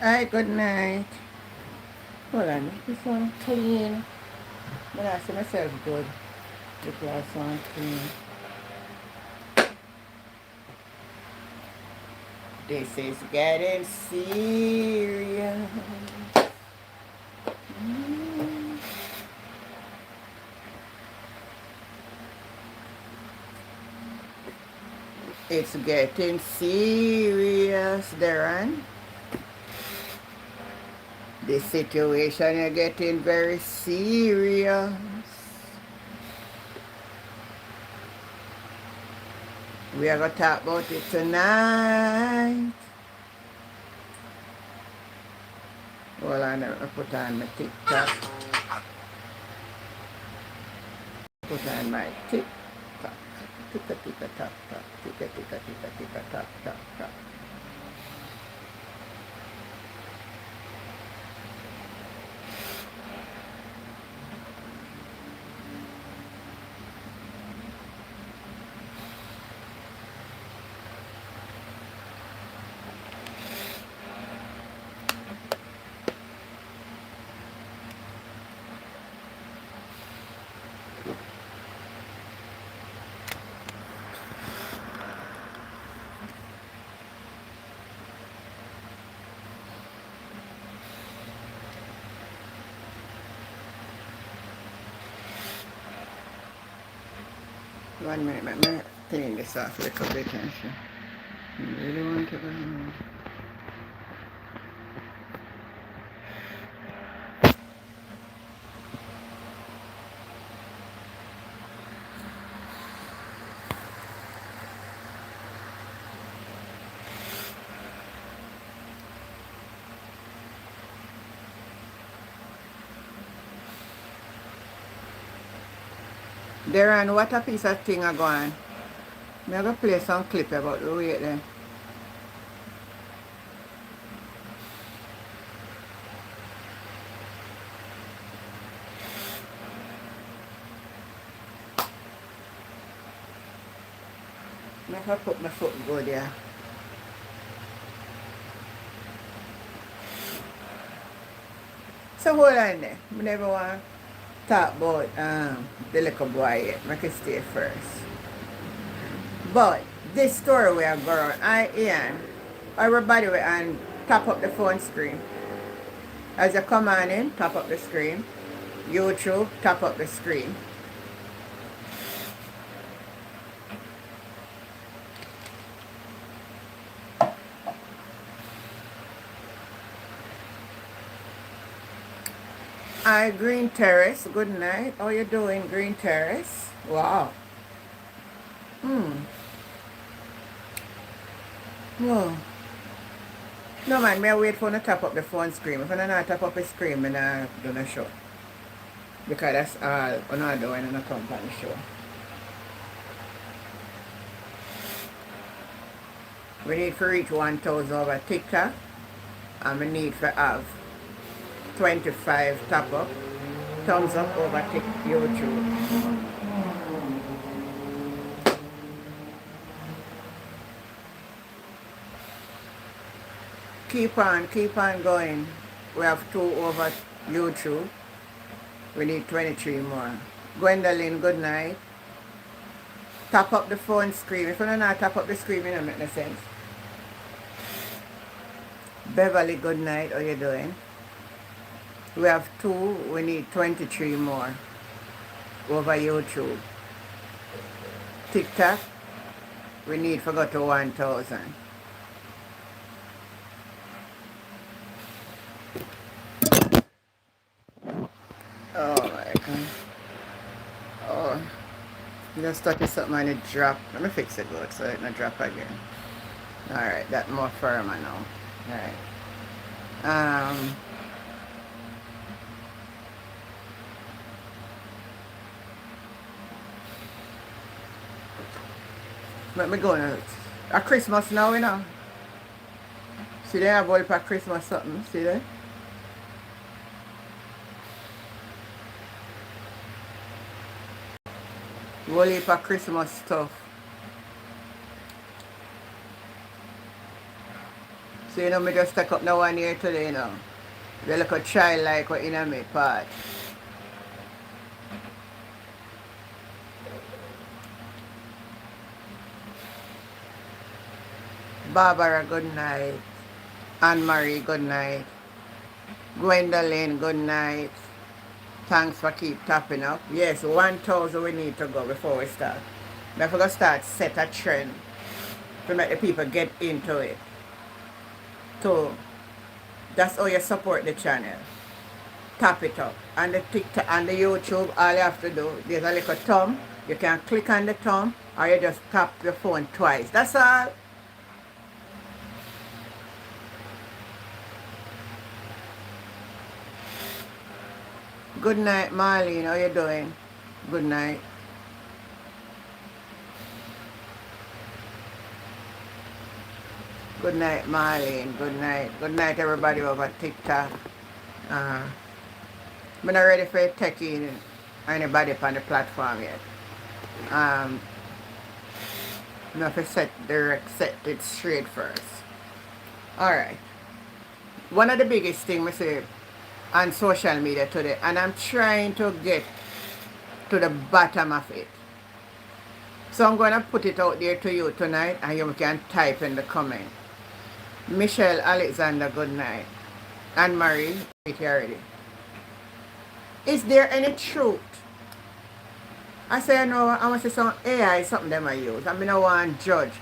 Alright, good night. Hold on, this one clean. But I see myself good. The last one clean. This is getting serious. It's getting serious, Darren. The situation is getting very serious. We are going to talk about it tonight. Hold on, I put on my TikTok. Put on my TikTok. Tick-a-tick-a-tock-tock. Tick-a-tick-a-tick-a-tick-a-tock-tock-tock. One minute, let me clean this off a little bit. I really want to go home. Darren, what a piece of thing are going. I'm going to play some clip about the weight then. I'm going to put my foot and go there. So hold on there. I never want to talk about the little boy yet. I can stay first. But this story we are going, everybody will and tap up the phone screen. As you come on in, tap up the screen. YouTube, tap up the screen. Hi, Green Terrace. Good night. How you doing, Green Terrace? Wow. Whoa. No man, me wait for you to tap up the phone screen. If you not tap up the screen, I'm not going to show. Because that's all I'm not doing in a company show. We need to reach 1,000 over TikTok. And we need to have 25 tap up, thumbs up over YouTube. Keep on going. We have 2 over YouTube. We need 23 more. Gwendolyn, good night. Tap up the phone screen. If you don't know tap up the screen, it don't make no sense. Beverly, good night. How you doing? We have 2. We need 23 more over YouTube. TikTok, we need to go to 1,000. Oh my God. Oh. Just started something and it drop. Let me fix it good so it not drop again. Alright, that more firmer now. Alright. Let me go now. A Christmas now, you know. See they have all for Christmas something, see there? Whole heap of Christmas stuff. So you know me just take up now one here today, you know. They look a child like what in a me part. Barbara, good night. Anne-Marie, good night. Gwendolyn, good night. Thanks for keep tapping up. Yes, 1,000 we need to go before we start. But if we're going to start set a trend to make the people get into it. So that's how you support the channel. Tap it up. And the TikTok and the YouTube, all you have to do, there's a little thumb. You can click on the thumb or you just tap your phone twice. That's all. Good night, Marlene. How you doing? Good night. Good night, Marlene. Good night. Good night, everybody over TikTok. I'm not ready for techie anybody on the platform yet. I have to set it straight first. Alright. One of the biggest things I say on social media today, and I'm trying to get to the bottom of it. So I'm going to put it out there to you tonight and you can type in the comment. Michelle Alexander, good night. Anne-Marie, it already. Is there any truth? I say, I know, I want to say some AI, something them I use. I mean, I want to judge.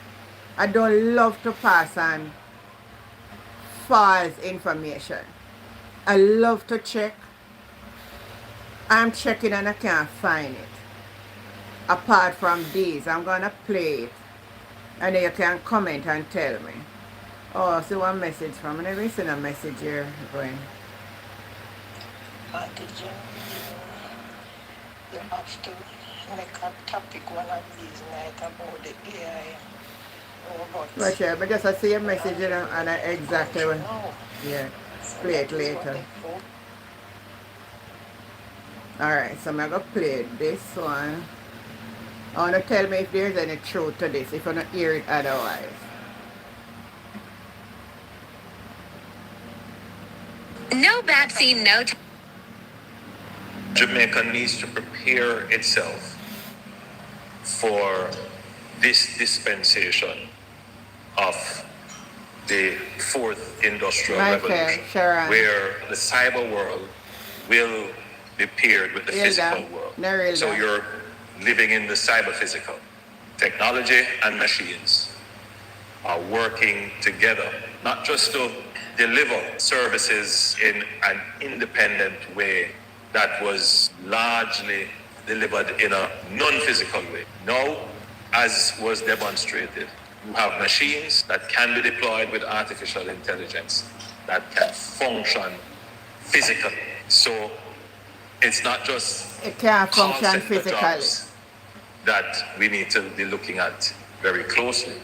I don't love to pass on false information. I love to check. I'm checking and I can't find it. Apart from these, I'm going to play it. And then you can comment and tell me. Oh, see one message from me. Never seen a message here going. Did you have to make a topic one of these nights about the AI? Well, sure, but just I see a message, you know, and I exactly when, yeah, play it later. Alright, so I'm going to play this one. I want to tell me if there's any truth to this, if you don't hear it otherwise. No vaccine, no. Jamaica needs to prepare itself for this dispensation of the fourth industrial revolution, where the cyber world will be paired with the physical world. So you're living in the cyber physical. Technology and machines are working together, not just to deliver services in an independent way that was largely delivered in a non-physical way. Now, as was demonstrated, you have machines that can be deployed with artificial intelligence that can function physically. So it's not just it can't function physically that we need to be looking at very closely.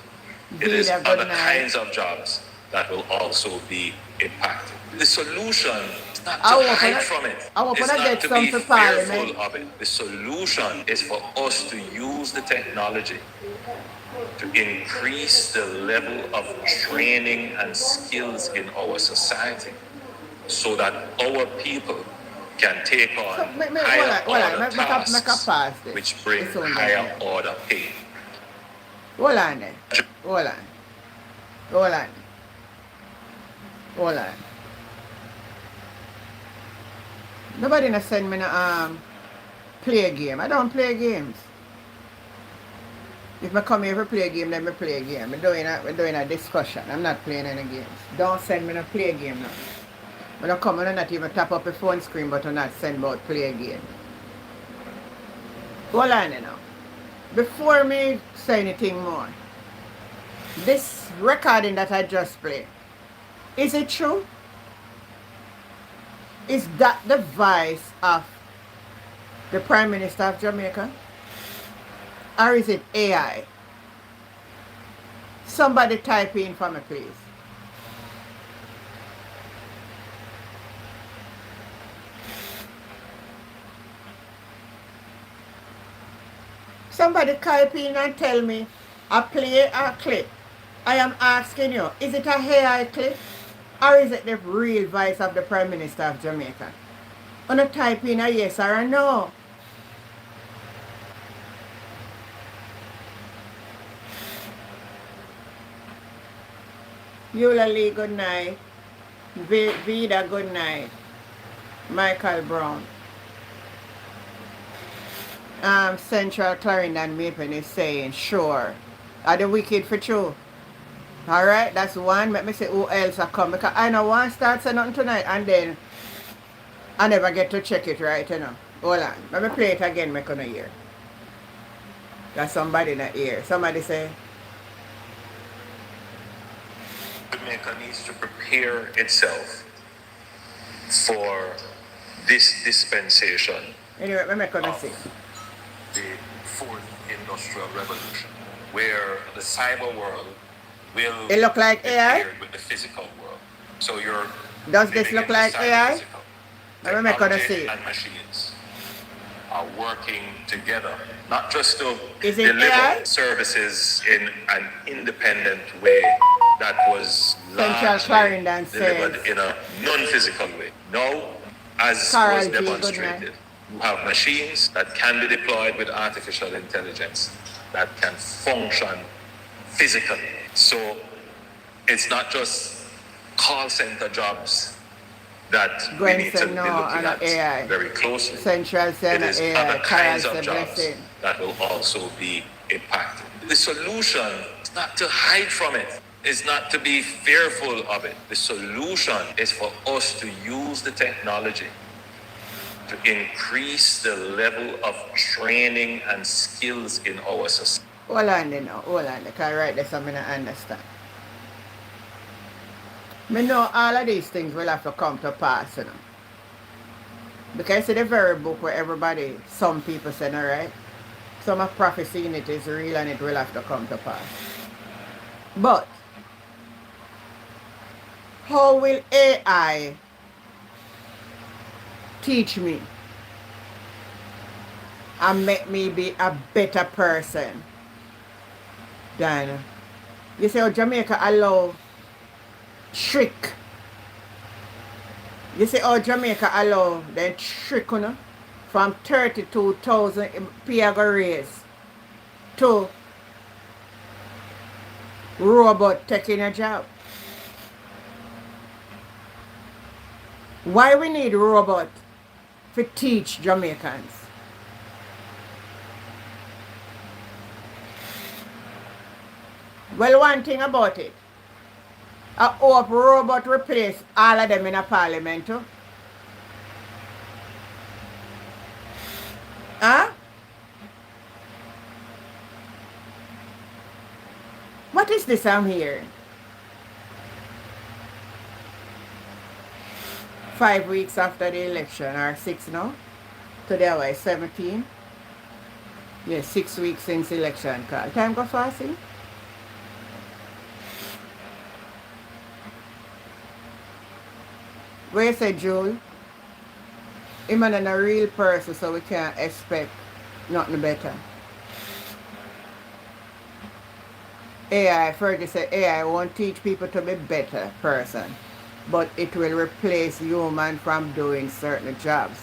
It is other kinds of jobs that will also be impacted. The solution is not to hide from it. It's not to be fearful of it. The solution is for us to use the technology to increase the level of training and skills in our society so that our people can take on higher order tasks which bring higher order pay. Hold on then. Hold on. Hold on. Hold on. Nobody not send me to play a game. I don't play games. If I come here to play a game, then I play a game. We're doing a discussion. I'm not playing any games. Don't send me to play a game now. When I come, I not even tap up a phone screen, but I not send about play a game. Hold on now. before me say anything more, this recording that I just played, is it true? Is that the voice of the Prime Minister of Jamaica? Or is it AI? Somebody type in for me, please. Somebody type in and tell me a play a clip. I am asking you, is it a AI clip? Or is it the real voice of the Prime Minister of Jamaica? Wanna type in a yes or a no? Eulalie, good night. Vida, good night. Michael Brown. Central Clarendon Maple is saying, sure. Are the wicked for true? Alright, that's one. Let me see who else are come. Because I know one start saying nothing tonight and then I never get to check it right, you know. Hold on. Let me play it again, make on hear. Got somebody in the ear. Somebody say, Jamaica needs to prepare itself for this dispensation anyway, let me make see. the fourth industrial revolution, where the cyber world will It look like be AI? paired with the physical world. So you're Does this living look in the like AI? cyber-physical. Let me make Technology see. and machines are working together, not just to Is it deliver AI? services in an independent way that was Central largely Clarendon delivered says, in a non-physical way. Now, as Carol was G, good demonstrated, you have machines that can be deployed with artificial intelligence that can function physically. So it's not just call center jobs that we Gwen need to said be no, looking and at AI. very closely. Central said It is AI. other Carol kinds of said jobs blessing. that will also be impacted. The solution is not to hide from it. It's not to be fearful of it. The solution is for us to use the technology to increase the level of training and skills in our society. Hold on there now, hold on there, because right there something I understand. Me know all of these things will have to come to pass, you know. Because it's the very book where everybody, some people say, all right, some of prophecy in it is real and it will have to come to pass. But how will AI teach me and make me be a better person than, you say, oh, Jamaica allow trick. You see how Jamaica allow them trick, you know, from 32,000 pay go raise to robot taking a job. Why we need robot to teach Jamaicans? Well, one thing about it, I hope robot replace all of them in a parliament too. Huh? What is this I'm hearing? 5 weeks after the election, or 6 now? Today was 17. Yes, 6 weeks since election call. Time go fast, see? Where you say, June? Him and a real person, so we can't expect nothing better. AI, Fergie said AI won't teach people to be better person, but it will replace human from doing certain jobs.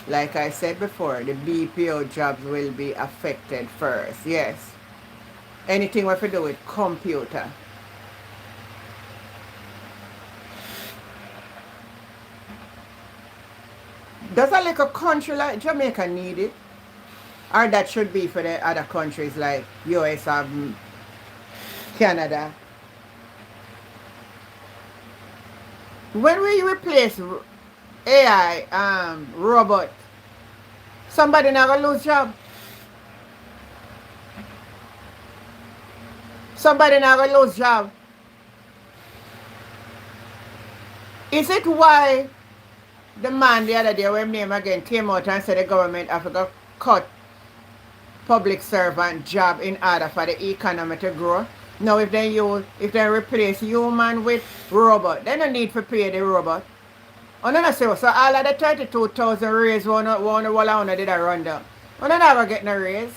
Like I said before, the BPO jobs will be affected first. Yes. Anything we have to do with computer. Does a little country like Jamaica need it? Or that should be for the other countries like US or Canada? When we replace AI robot, somebody not gonna lose job. somebody not going to lose job. Is it why the man the other day, when name again, came out and said the government have to cut public servant job in order for the economy to grow? Now if they replace human with robot, they don't need to pay the robot. Oh, no, so all of the 32,000 raise one did a rundown. Oh, no, never get no raise.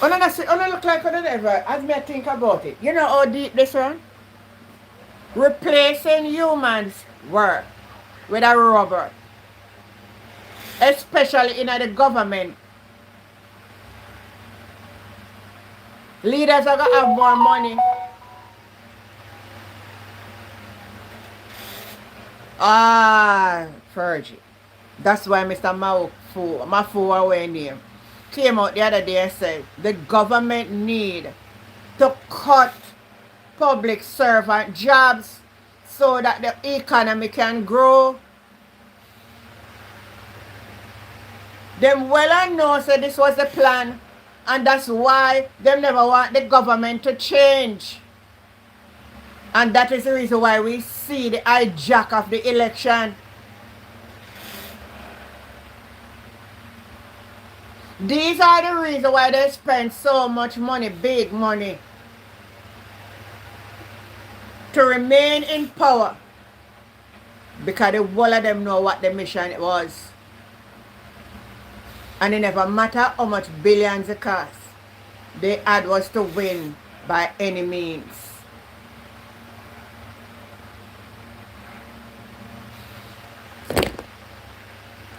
Oh, no, look like I don't ever, as me think about it. You know how deep this one? Replacing humans work with a robot. Especially in the government. Leaders are going to have more money. Fergie. That's why Mr. Mafu away name came out the other day and said the government need to cut public servant jobs so that the economy can grow. Them well and know say this was the plan, and that's why them never want the government to change. And that is the reason why we see the hijack of the election. These are the reasons why they spend so much money, big money, to remain in power. Because the whole of them know what the mission was. And it never matter how much billions it cost. They had was to win by any means.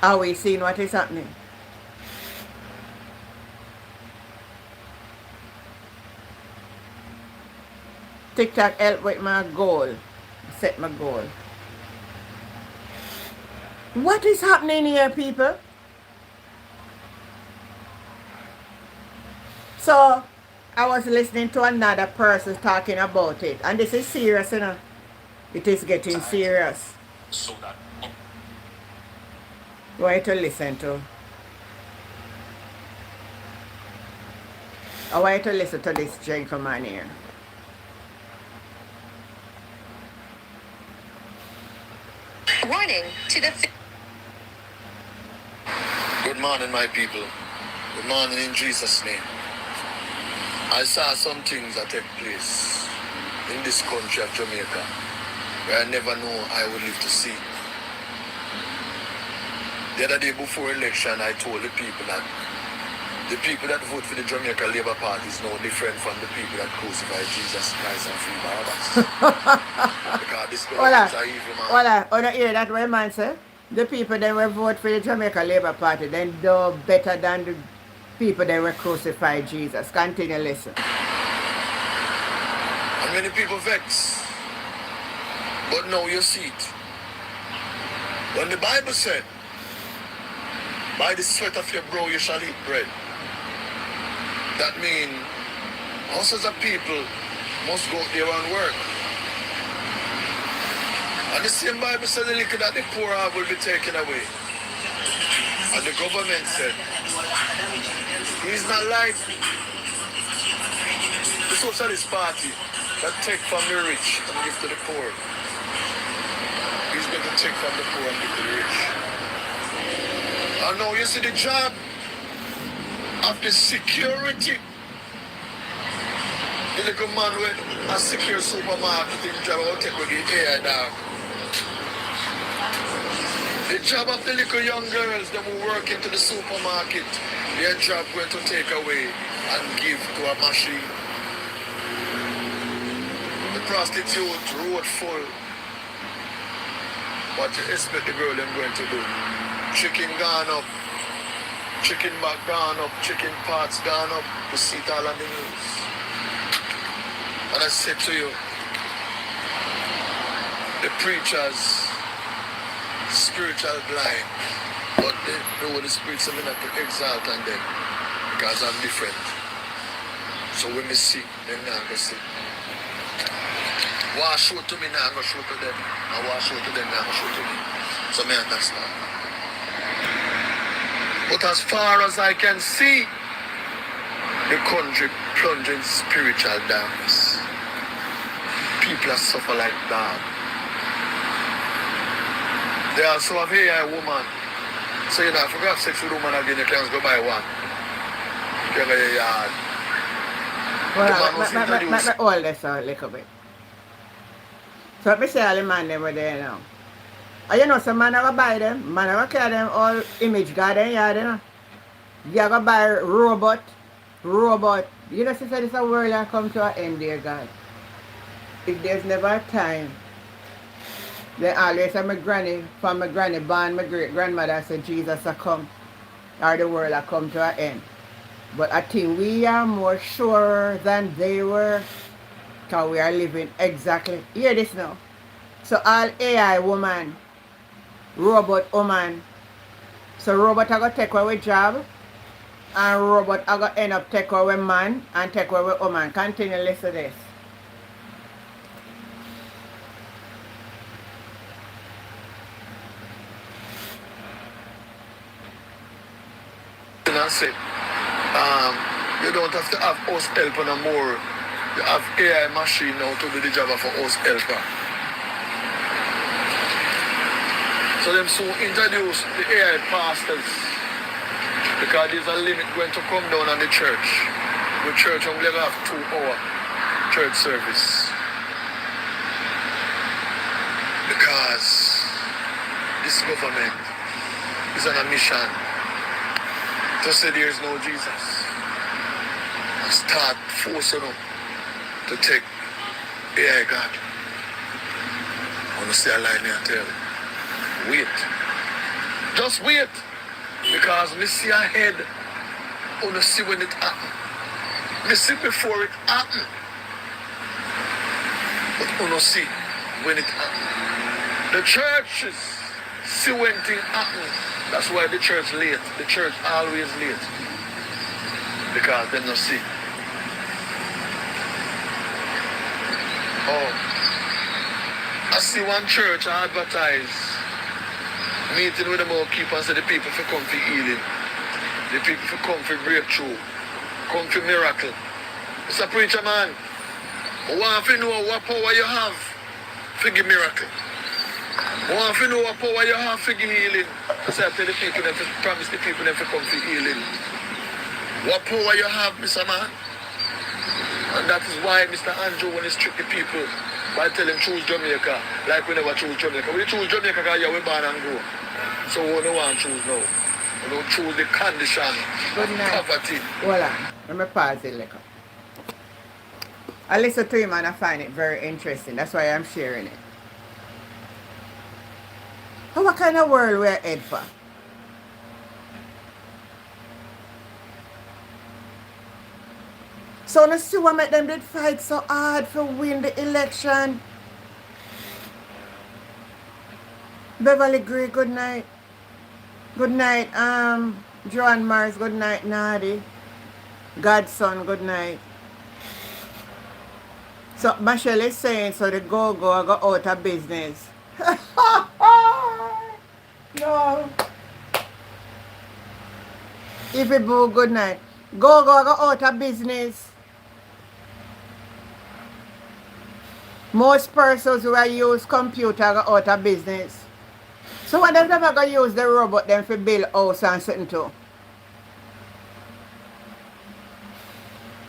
Are we seeing what is happening? TikTok help with my goal. Set my goal. What is happening here, people? So, I was listening to another person talking about it. And this is serious, you know. It is getting serious. So that Why to listen to? I want you to listen to this gentleman here. Warning to the Good morning, my people. Good morning in Jesus' name. I saw some things that take place in this country of Jamaica where I never know I would live to see. The other day before election, I told the people that the people that vote for the Jamaica Labour Party is no different from the people that crucified Jesus Christ and free Barabbas. Because this government is an evil man. Hola, you hear that what man say? The people that will vote for the Jamaica Labour Party, then do better than the people that will crucify Jesus. Continue listen. And many people vex. But now you see it. When the Bible said, by the sweat of your brow you shall eat bread. That means us as a people must go there and work. And the same Bible said the liquor that the poor have will be taken away. And the government said, he's not like the Socialist Party that take from the rich and give to the poor. He's going to take from the poor and give to the rich. And now you see the job of the security. The little man with a secure supermarket in job will take with the air down. The job of the little young girls that will work into the supermarket, their job going to take away and give to a machine. The prostitute road full. What you expect the girl them going to do? Chicken gone up, chicken back gone up, chicken parts gone up. You see it all on the news. And I said to you, the preachers, spiritual blind, but they know the spirits of me not to exalt on them because I'm different. So when they see, they're not going to see. What I show to me, now I'm going to show to them. And what I show to them, now I'm going to show to me. So me understand. But as far as I can see, the country plunged in spiritual darkness. People are suffer like that. There are some of AI woman. So you know, if you got sex with a woman again, you can just go buy one. You can go to your yard. Well, all this out a little bit. So let me say all the man them were there now. And you know, some man are buy them, man are carry them all image garden yard, you know. You gotta buy robot. You know, she said it's a world that come to an end, dear God. If there's never a time, then always my granny, from my granny born, my great grandmother said Jesus will come, or the world will come to an end. But I think we are more sure than they were, because we are living exactly, hear this now. So all AI woman, robot woman, so robot are going to take away job, and robot are going to end up take away man, and take away woman. Continue to listen to this. And say, you don't have to have house helper no more. You have AI machine now to do the job of a house helper. So them soon introduce the AI pastors, because there's a limit going to come down on the church. The church only have 2-hour church service. Because this government is on a mission to say there is no Jesus. And start forcing them to take AI God. I want to stay alive here and tell you. Wait. Just wait. Because me see ahead. I want to see when it happen. Me see before it happen. But I want to see when it happen. The churches see when things happen. That's why the church late. The church always late. Because they don't see. Oh. I see one church advertise meeting with the keep and say the people for come for healing. The people for come for breakthrough. Come for miracle. It's a preacher man. I want to know what power you have for give miracle. I want to know what power you have for give healing. So I tell the people that promise the people that come for healing. What power you have, Mr. Man? And that is why Mr. Andrew when he trick the people by telling choose Jamaica, like we never choose Jamaica. We choose Jamaica because you were born and grow. So we don't want to choose now. We don't choose the condition Good of night. poverty. Hold on. Let me pause it little. I listen to him and I find it very interesting. That's why I'm sharing it. Oh, what kind of world we're head for? So let's see what make them did fight so hard for win the election. Beverly Gray, good night. Good night, Joan Mars, good night, Nadi. Godson, good night. So Michelle is saying so the go-go go out of business. No. If it boo, good night. Go-go go out of business. Most persons who use computer go out of business. So what them never gonna use the robot them for build house and something too?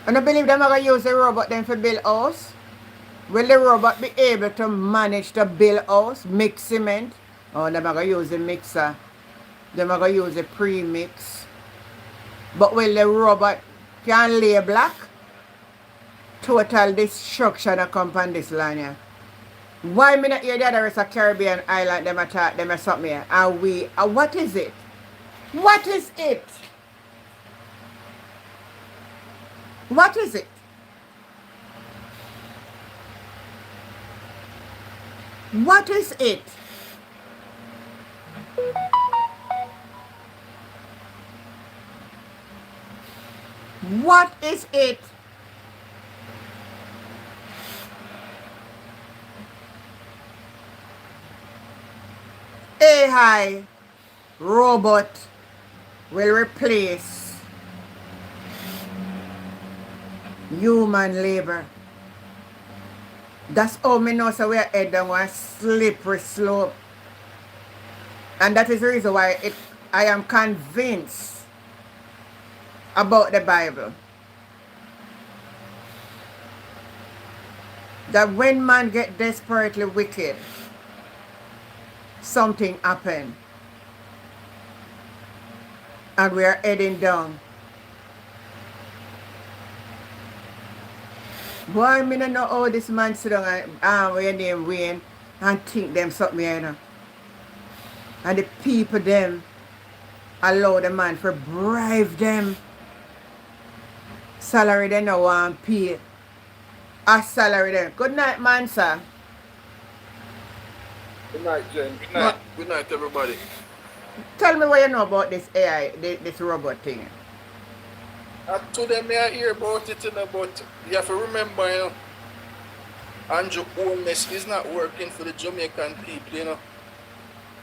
And I believe them are gonna use the robot them for build house? Will the robot be able to manage to build house, mix cement? Or them are gonna use the mixer? Them are gonna use the pre-mix? But will the robot can lay block? Total destruction a come on this line here. Why me not hear the other rest of Caribbean island them attack them or something here? And we what is it? What is it? What is it? What is it? What is it? AI robot will replace Human labor. That's how me know so we are head down one slippery slope. And that is the reason why I am convinced about the Bible. That when man get desperately wicked, something happen. And we are heading down. Boy, me don't know how this man sit down and when they win and think them something, you know. And the people them allow the man for bribe them. Salary they no want pay. A salary them. Good night, man, sir. Good night, Jen. Good But night. Good night, everybody. tell me what you know about this AI, this robot thing. To them, I hear about it, you know, but you have to remember, you know, Andrew Holness is not working for the Jamaican people, you know.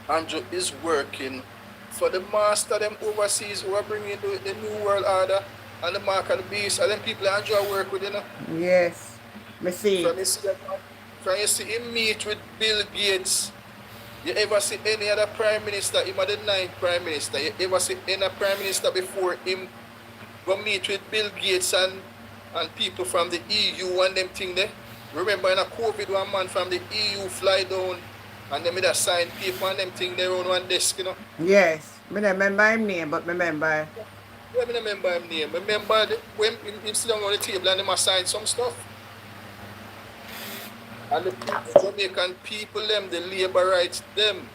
Andrew is working for the master, them overseas who are bringing the New World Order and the mark of the beast. And them people Andrew work with, you know. Yes. Me see. From you see him meet with Bill Gates. You ever see any other prime minister, him are the 9th prime minister, you ever see any prime minister before him go meet with Bill Gates and people from the EU and them thing there? Remember in a COVID, one man from the EU fly down and they made a sign paper and them thing there on one desk, you know? Yes. Me don't remember him name, but remember. Yeah, I remember him name. Remember when him sit down on the table and them assign some stuff? And the Jamaican people, them, the labor rights, them,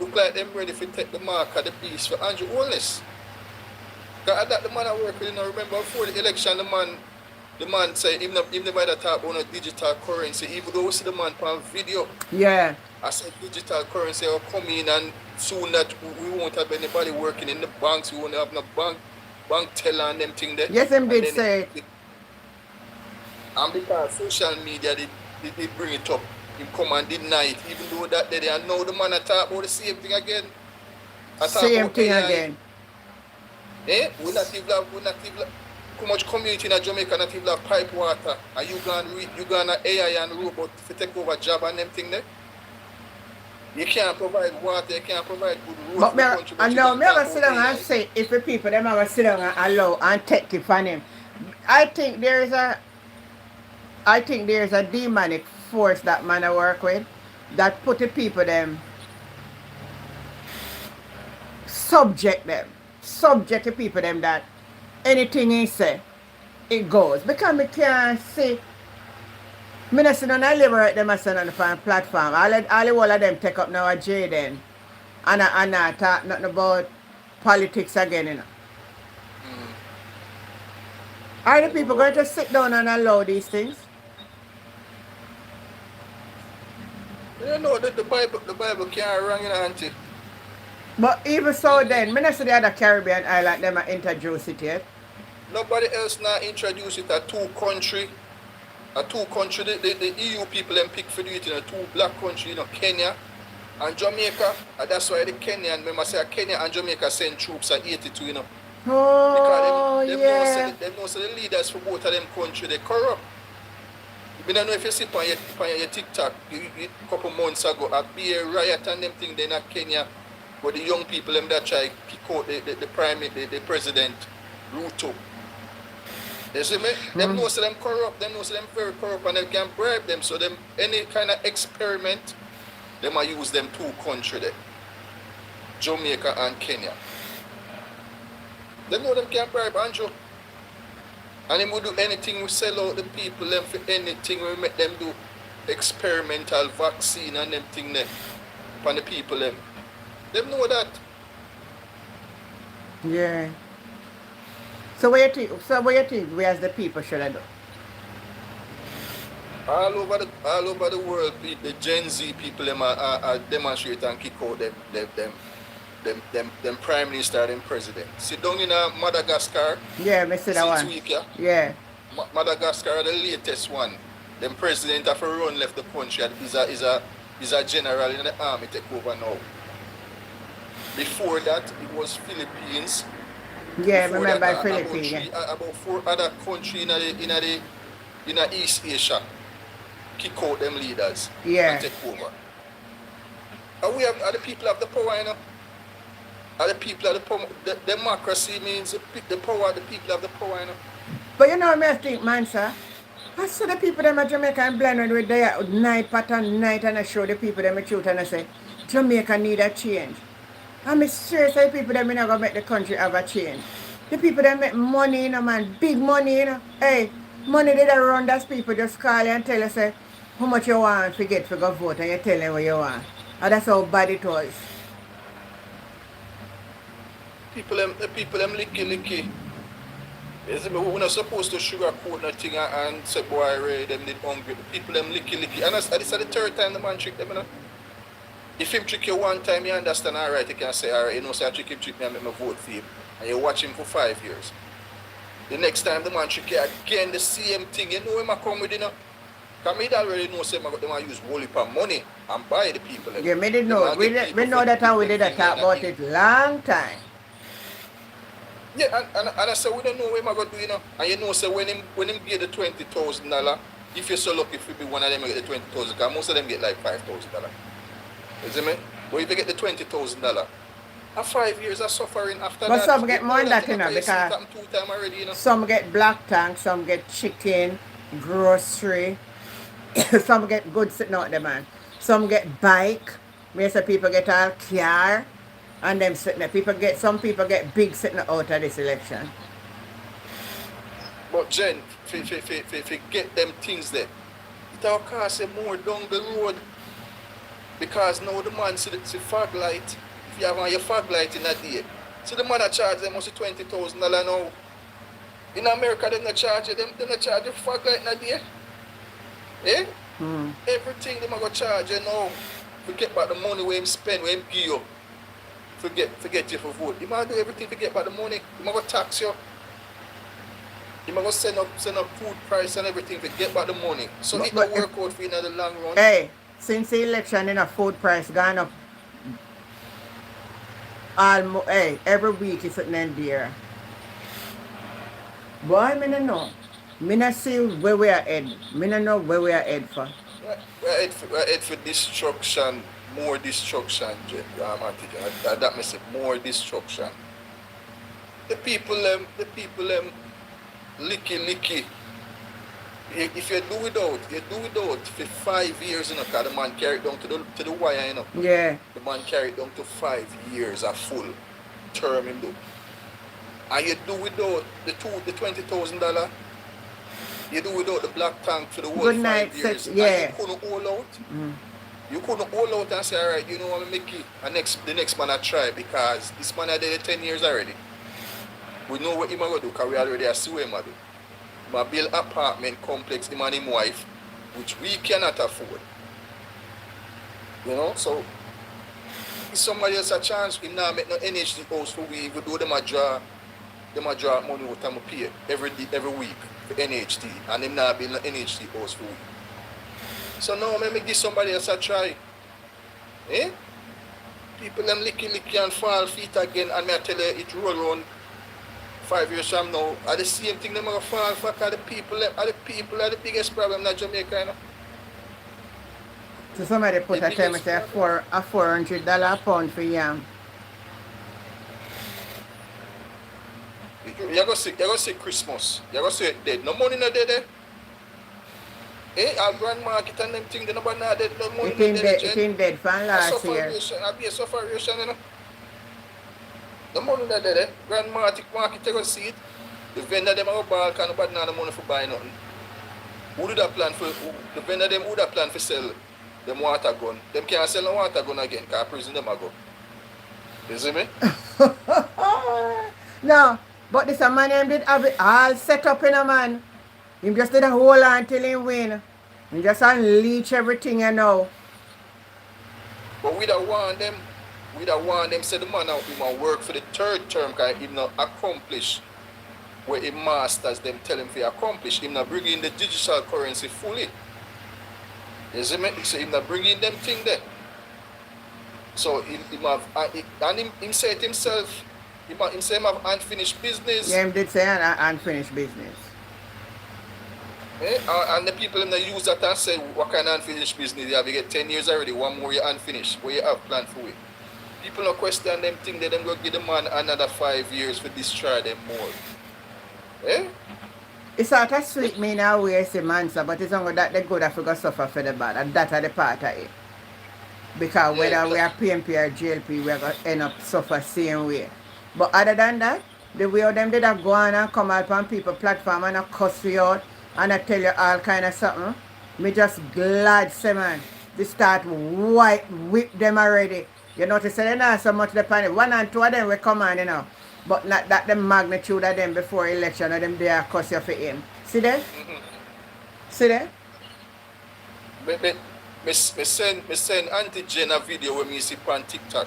look like them ready to take the mark of the beast for Andrew Holness. Because that the man I work with, you know, remember before the election, the man said, even never talk about no digital currency, even though we see the man on video. Yeah. I said digital currency will come in and soon that we won't have anybody working in the banks, we won't have no bank teller and them thing there. Yes, him did say it. And because social media, they bring it up, he come and deny it, even though that day, and now the man I talk about the same thing again. Same thing again. Eh? We not even have too much community in Jamaica, not even have pipe water, and you gonna AI and robot to take over job and them thing there. You can't provide water, you can't provide good roads. But I know, me ever sit down and say, if the people, them ever sit down and allow and take it from him. I think there is a demonic force that man I work with that put the people them, subject the people them that anything he say, it goes. Because me can't see, me not sit down and liberate them as on the platform. All the of them take up now a J then. And I talk nothing about politics again, you know. Are the people going to sit down and allow these things? You know that the Bible can't wrong in auntie. But even so then, me not see the other Caribbean island them are introduce it yet. Nobody else now introduce it at two country. The EU people them pick for it in a two black country, you know, Kenya and Jamaica. And that's why the Kenyan, remember say Kenya and Jamaica send troops at 82, you know. Oh, because yeah. Them know the leaders for both of them country, they corrupt. I don't know if you see on your TikTok, a couple months ago, a beer riot and them thing in Kenya, but the young people them that try pick out the president, Ruto. You see me? Them know so them corrupt, them know so them very corrupt and they can bribe them. So them any kind of experiment, they might use them two countries there. Jamaica and Kenya. They know them can bribe Andrew. And them will do anything, we sell out the people them for anything, we make them do experimental vaccine and them thing there for the people them. Them know that. Yeah. So what you think we as the people should have done? All over the world, the Gen Z people them are demonstrate and kick out them prime minister and president. Sit down in Madagascar. Yeah, me see that one. Week, yeah? Yeah. Madagascar, the latest one. Them president have run left the country and is a general in the army take over now. Before that, it was Philippines. Yeah, Before that, remember about Philippines. about 4 other countries in the East Asia kick out them leaders and Yeah. take over. And we have the people have the power, you know. Are the people have the power. The democracy means the power. The people have the power, you know. But you know what I think, man, sir? I saw the people them at Jamaica and blended with their night pattern night and I show the people them the truth and I say, Jamaica need a change. I'm serious the people them not gonna make the country have a change. The people that make money, you know, man, big money, you know. Hey, money they don't run, that's people just call you and tell you say how much you want to get for go vote and you tell them what you want. And that's how bad it was. The people them licky. We're not supposed to sugarcoat nothing and say, boy, Ray, them did hungry. The people them licky. And this is the third time the man trick them, you know. If him trick you one time, you understand, all right, you can say, all right, you know, say I trick me and make me vote for him. And you watch him for 5 years. The next time the man trick you again, the same thing, you know him I come with, you know. Because me already know say them use whole heap of money and buy the people. Yeah, me did know. We know that and we did a talk about it long time. Yeah, and I say we don't know what I'm going to do, you know. And you know, say when him get the $20,000, if you're so lucky if you be one of them get the $20,000, because most of them get like $5,000. You see me? But if you get the $20,000, after 5 years of suffering after but that. But some get more than that, you know, because already, you know? some get black tank, some get chicken, grocery, some get good sitting out there, man. Some get bike. Most of people get a car. And them sitting there. Some people get big sitting out of this election. But Jen, if get them things there, it will cost you more down the road. Because now the man see the fog light. If you have on your fog light in a day, so the man that charge them must $20,000 now. In America, they not charge you, they not charge you fog light in a day. Eh? Everything they go charge you now. Forget about the money where him spend, where him give you. Forget you for vote. You might do everything to get back the money. You might go tax you. You might go send up food price and everything to get back the money. So it don't work out for you in the long run. Hey, since the election, you know, food price gone up. Hey, every week it's sitting in there. Boy, I don't know. I don't see where we are headed. I don't know where we are headed for. We're headed for destruction. More destruction, that means more destruction. The people licky. If you do without for 5 years, you know, because the man carried down to the wire, you know. Yeah. The man carried down to 5 years a full term him do. And you do without the $20,000. You do without the black tank for the whole 5 years. Yeah. And you couldn't hold out. You couldn't hold out and say, all right, you know what, make it. And the next man I try because this man I did it 10 years already. We know what he going to do because we already see what he do. He build apartment complex, him and his wife, which we cannot afford. You know, so if somebody else a chance, we now make no NHD house for we, even though them a draw money out and pay every week for NHD, and them now build no NHD house for we. So now let me give somebody else a try. Eh? People them licky and fall feet again, and I tell you it roll around 5 years from now. Are the same thing them gonna fall for because the people are the biggest problem in Jamaica, you know? So somebody put a time say a $400 a pound for yam. You go see Christmas. You go see it dead. No money no dead. Eh, our grand market and them thing, they nobody not dead, no money It ain't dead from last year. I'll be a sufferation, you know. The money not dead, eh? Grand market, you go see it. The vendor them are ball, because nobody not the money for buy nothing. Who do that plan for, the vendor them who that plan for sell them water gun? Them can't sell no water gun again, because prison them a go. You see me? No, but this a man him did have it all set up in a man. Him just did a hold on till he win. He just unleash everything you know. But we don't want them say the man out him and work for the third term because he not accomplish what he masters them tell him to accomplish. Him not bring in the digital currency fully. You see me? So him not bring in them thing there. So him have and him said himself, Him say him have unfinished business. Yeah, him did say an unfinished business. And the people in the use that and say, what kind of unfinished business you have? You get 10 years already, one more you unfinished. What you have planned for it? People don't question them, think that them go give the man another 5 years for destroy them more. It's sort of sweet me in a way, say man, sir, but it's only that the good have to go suffer for the bad, and that's the part of it. Because Yeah, whether we are PMP or GLP, we're going to end up suffer same way. But other than that, the way them did go on and come out on people platform and cuss you out and I tell you all kind of something, me just glad, say man, they start whip them already. You notice they're not so much the panic. One and two of them will come on, you know. But not that the magnitude of them before election of them there cuss you for him. See there? See there? Me send Auntie Jen a video when me see on TikTok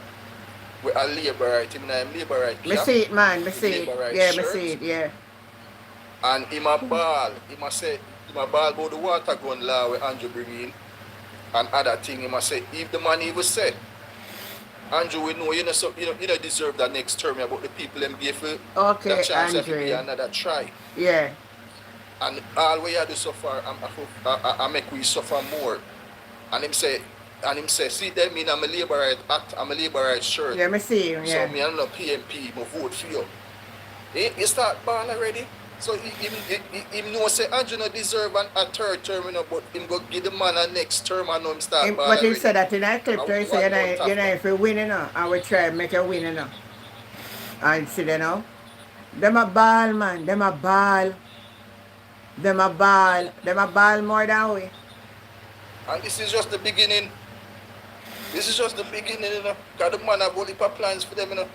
with a labourite, him na him labourite. Me see it, man, me see it. Labourite Yeah, me shirt. see it, yeah. And him a ball, him a say, him a ball about the water gun law where Andrew bring in. And other thing, him a say, if the man even say, Andrew, we know you know, so, you know deserve that next term about the people them give you Okay, the chance to be Andre. another try. Yeah. And all we had to suffer, I make we suffer more. And him say, see them in I'm a labourite hat, I'm a labourite shirt. Yeah, me see him, yeah. So me I'm not PMP, I vote for you. You start ball already. So him know say Andrew no deserve a third term, you know, but him go give the man a next term and know him start ball But he already. said that in that clip, And he said, one more you know, if you win, you know, I will try to make you win, you know. And see, you know, them a ball, man, them a ball. Them a ball more than we. And this is just the beginning. This is just the beginning, you know. Because the man have only plans for them, you know.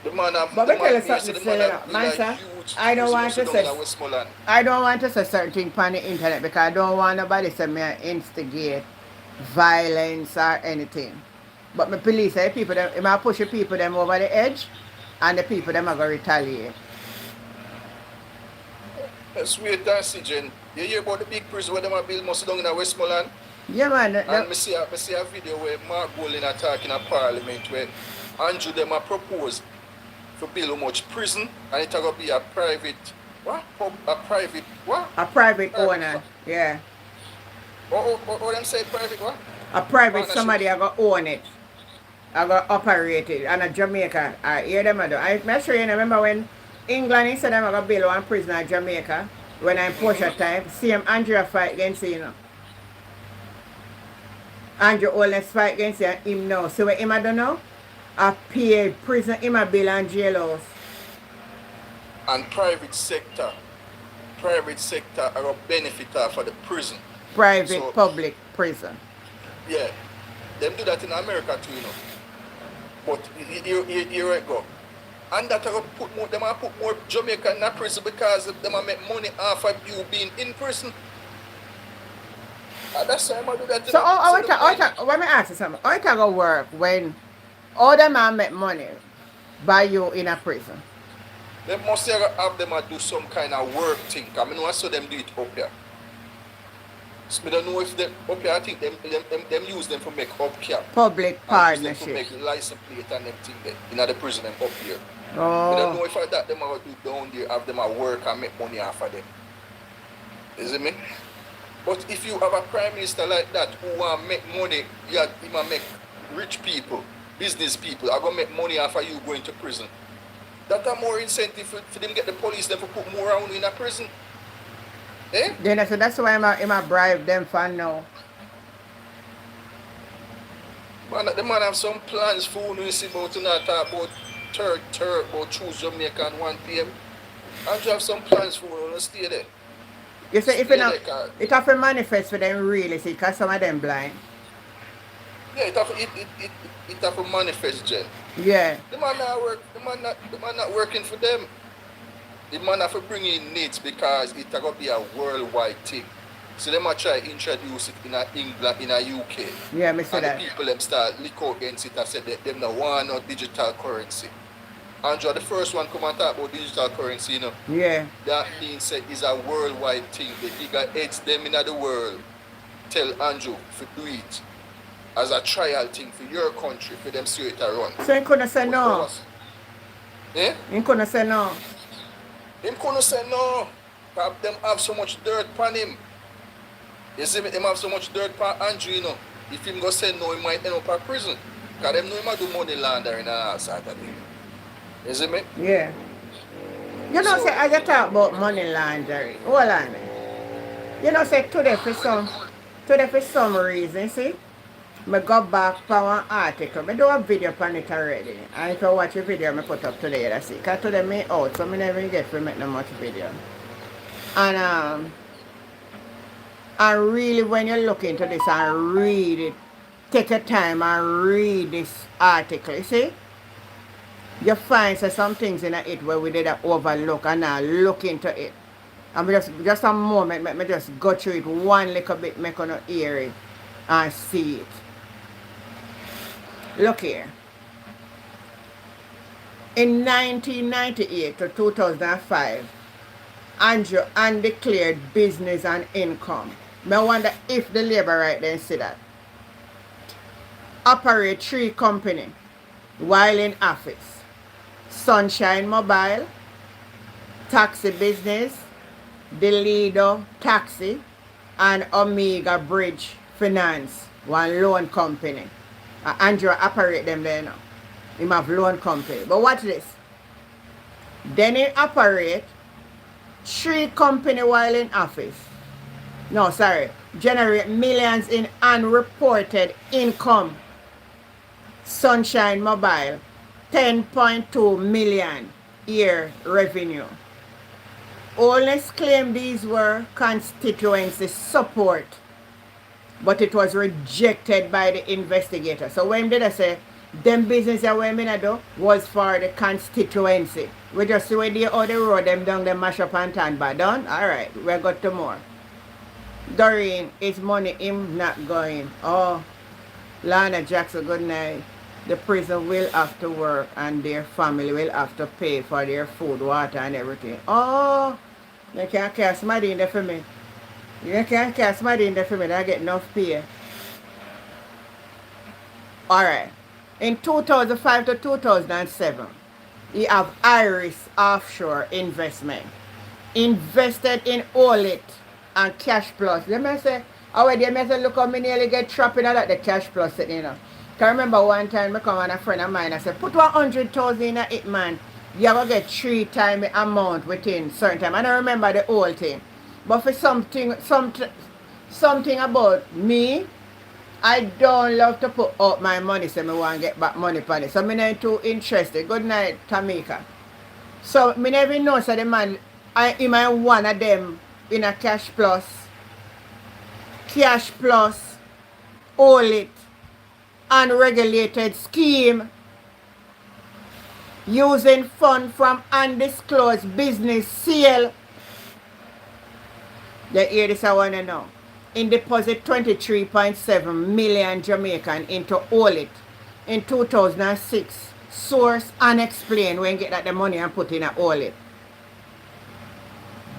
The man have But the me tell you man, something, the say, man have man, like sir, huge I don't want to business say, down in Westmoreland. I don't want to say certain things on the internet because I don't want nobody to say me instigate violence or anything. But my police say people them, I push the people them over the edge and the people them are going to retaliate. Let's wait and see, Jen. You hear about the big prison where them are build most down in Westmoreland? Yeah, man. And me see a video where Mark Golding attack in a parliament where Andrew them a propose to build how much prison and it's going to be a private, what? A private, what? A private owner, yeah. What them say private, what? A private Partnership. somebody are going to own it. Are going to operate it. And a Jamaica, I hear them do. I'm sure you remember when England instead of going to build one prison in Jamaica, when I'm Portia time, see him Andrew fight against you know. Andrew always fight against him now. So what him I don't know? A pay prison him a bill and jailhouse. And private sector are a benefiter for the prison. Private So- public prison. Yeah. Them do that in America too, you know. But here I go. And that are put more, them are put more Jamaican in a prison because them are make money off of you being in prison. And that's why I do that. So let me ask you something. How it go work when all them man make money by you in a prison? They must have them do some kind of work thing. I mean, I saw them do it up here. So I don't know if them up here, I think them use them for make up cap. Public And use them for partnership. make license plate and them thing there. In the prison them up here. I don't Oh. know if that them are do down there, have them at work and make money off of them. You see me? But if you have a prime minister like that who want to make money, he want make rich people, business people, are going to make money off of you going to prison. That are more incentive for them get the police them to put more around in a prison. Eh? Then I said that's why I'm bribe them for now. Man, the man have some plans for when you see about tonight talk about third, about choose Jamaica and 1 p.m. And you have some plans for when you stay there. You say if you know, Like, it have to manifest for them really, see, because some of them blind. yeah, it have to manifest, Jen. Yeah. The man not working for them. The man have to bring in needs because it's going to be a worldwide thing. So they might try to introduce it in England, in a UK. Yeah, me say And the that. people them start lick out against it and say that them no want no digital currency. Andrew, the first one come and talk about digital currency, you know. Yeah. That being said is a worldwide thing. The bigger heads them in the world tell Andrew to do it as a trial thing for your country for them see it run. So you couldn't say But no. us, Eh? Him couldn't say no. Him couldn't say no. Cause them have so much dirt on him. You see me? Him have so much dirt on Andrew, you know. If him go say no, he might end up in prison. Cause them know him a do money laundering and all sort of thing. You see me? Yeah. You know, So, say, I just talk about money laundering. Hold on. You know, say, today for some reason, see, I go back for one article. I do a video on it already. And if you watch the video I put up today, that's it. Because today me out, so I never get to make no much video. And really, when you look into this and read it, take your time and read this article, you see? You find some things in it where we did overlook and now look into it. And just a moment, let me just go through it one little bit, make you hear it and see it. Look here. In 1998 to 2005, Andrew undeclared business and income. I wonder if the labor right then see that. Operate 3 companies while in office. Sunshine Mobile, Taxi Business, the Lido Taxi, and Omega Bridge Finance, one loan company. Andrew operate them there now. He have loan company. But watch this. Then he operate 3 company while in office. No, sorry. Generate millions in unreported income. Sunshine Mobile, 10.2 million year revenue. Owners claim these were constituency support, but it was rejected by the investigator. So when did I say them business that we do was for the constituency? We just see where they on the road, them down, them mash up and turn back done. Alright, we got to more. Doreen, it's money him not going. Oh, Lana Jackson, good night. The prison will have to work and their family will have to pay for their food, water and everything. Oh, you can't cast somebody in there for me. You can't cast somebody in there for me. I get enough pay. Alright. In 2005 to 2007, you have Iris Offshore Investment. Invested in Olit and Cash Plus. Let me say, already I say, look how me nearly get trapped in that the Cash Plus, you know. Can remember one time I come and a friend of mine, I said, put 100,000 in it, man. You will get 3 times the amount within certain time. And I remember the whole thing. But for something about me, I don't love to put out my money so I want to get back money for it. So I'm not too interested. Good night, Jamaica. So I never know so the man, I might one of them in a Cash Plus, Olit, unregulated scheme, using fund from undisclosed business sale. You hear this I want to know. In deposit 23.7 million Jamaican into Olit in 2006. Source unexplained when you get that the money and put in a Olit.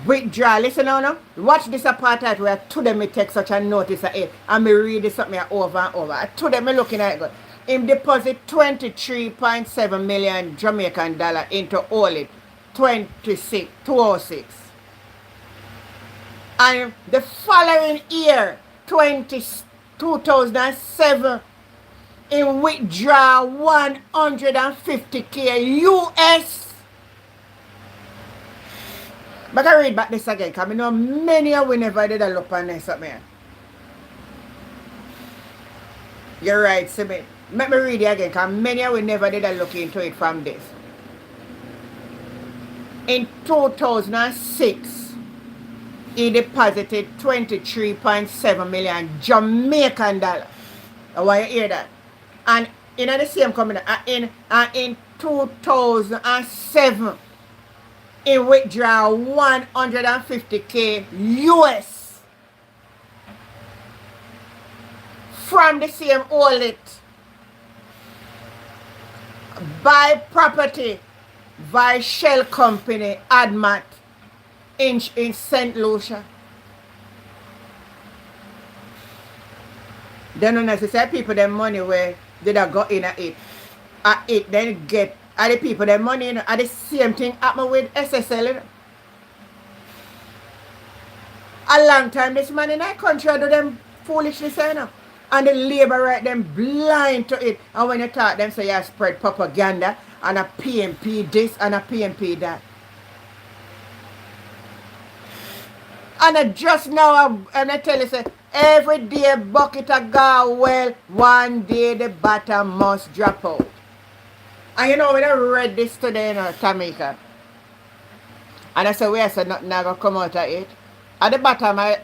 Withdraw, listen now. Watch this apartheid where to them me take such a notice of it and me read this something over and over. To them me looking at it. Him deposit 23.7 million Jamaican dollar into Olit 2006. And the following year, 2007, in withdraw 150K US. But I read back this again, because I know many of we never did a look on this up here. You're right, Simi. Let me read it again, because many of we never did a look into it from this. In 2006, he deposited 23.7 million Jamaican dollars. I want you to hear that. And in the same company, in 2007, he withdraw 150K US from the same wallet. Buy property by shell company Admat in St. Lucia. Then unnecessary people them money where they that go in at it. At it then get are the people their money, you know, are the same thing happen with SSL, you know. A long time this man in our country do them foolishness, you know. And the labor right them blind to it. And when you talk them say you spread propaganda and a PMP this and a PMP that. And I just now I tell you say every day bucket a go well, one day the bottom must drop out. And you know when I read this today in Jamaica, and I said we said nothing gonna come out of it. At the bottom at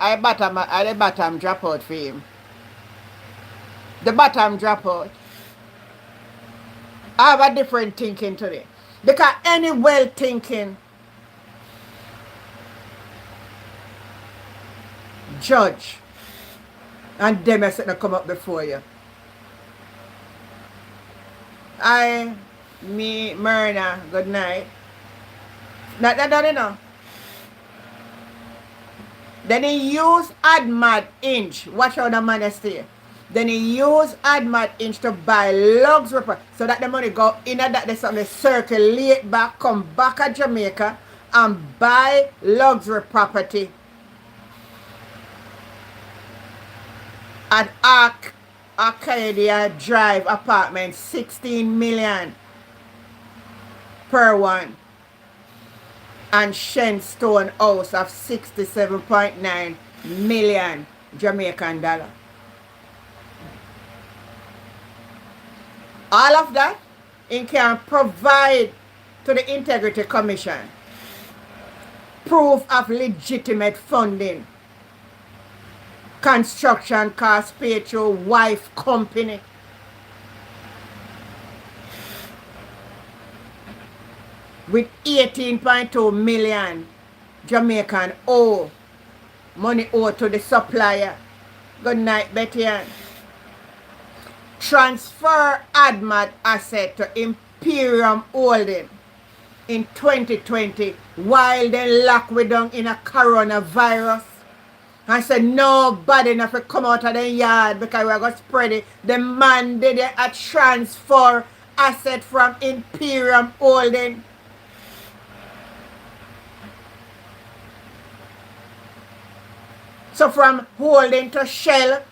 the bottom drop out for him. The bottom drop out. I have a different thinking today. Because any well thinking judge and them is to come up before you. Myrna, good night. Not that, you know. Then he use AdMad inch. Watch how the man stay. Then he use AdMad inch to buy luxury so that the money go in that they something circulate back, come back at Jamaica and buy luxury property at Arcadia Drive apartment, 16 million per one. And Shenstone house of 67.9 million Jamaican dollar. All of that, it can provide to the Integrity Commission proof of legitimate funding. Construction cost paid through wife company. With 18.2 million Jamaican money owed to the supplier. Good night, Betty Ann. Transfer AdMad asset to Imperium Holding in 2020 while they lock we down in a coronavirus. I said nobody enough to come out of the yard because we're going to spread it. The man did a transfer asset from Imperium Holding. So from holding to Shell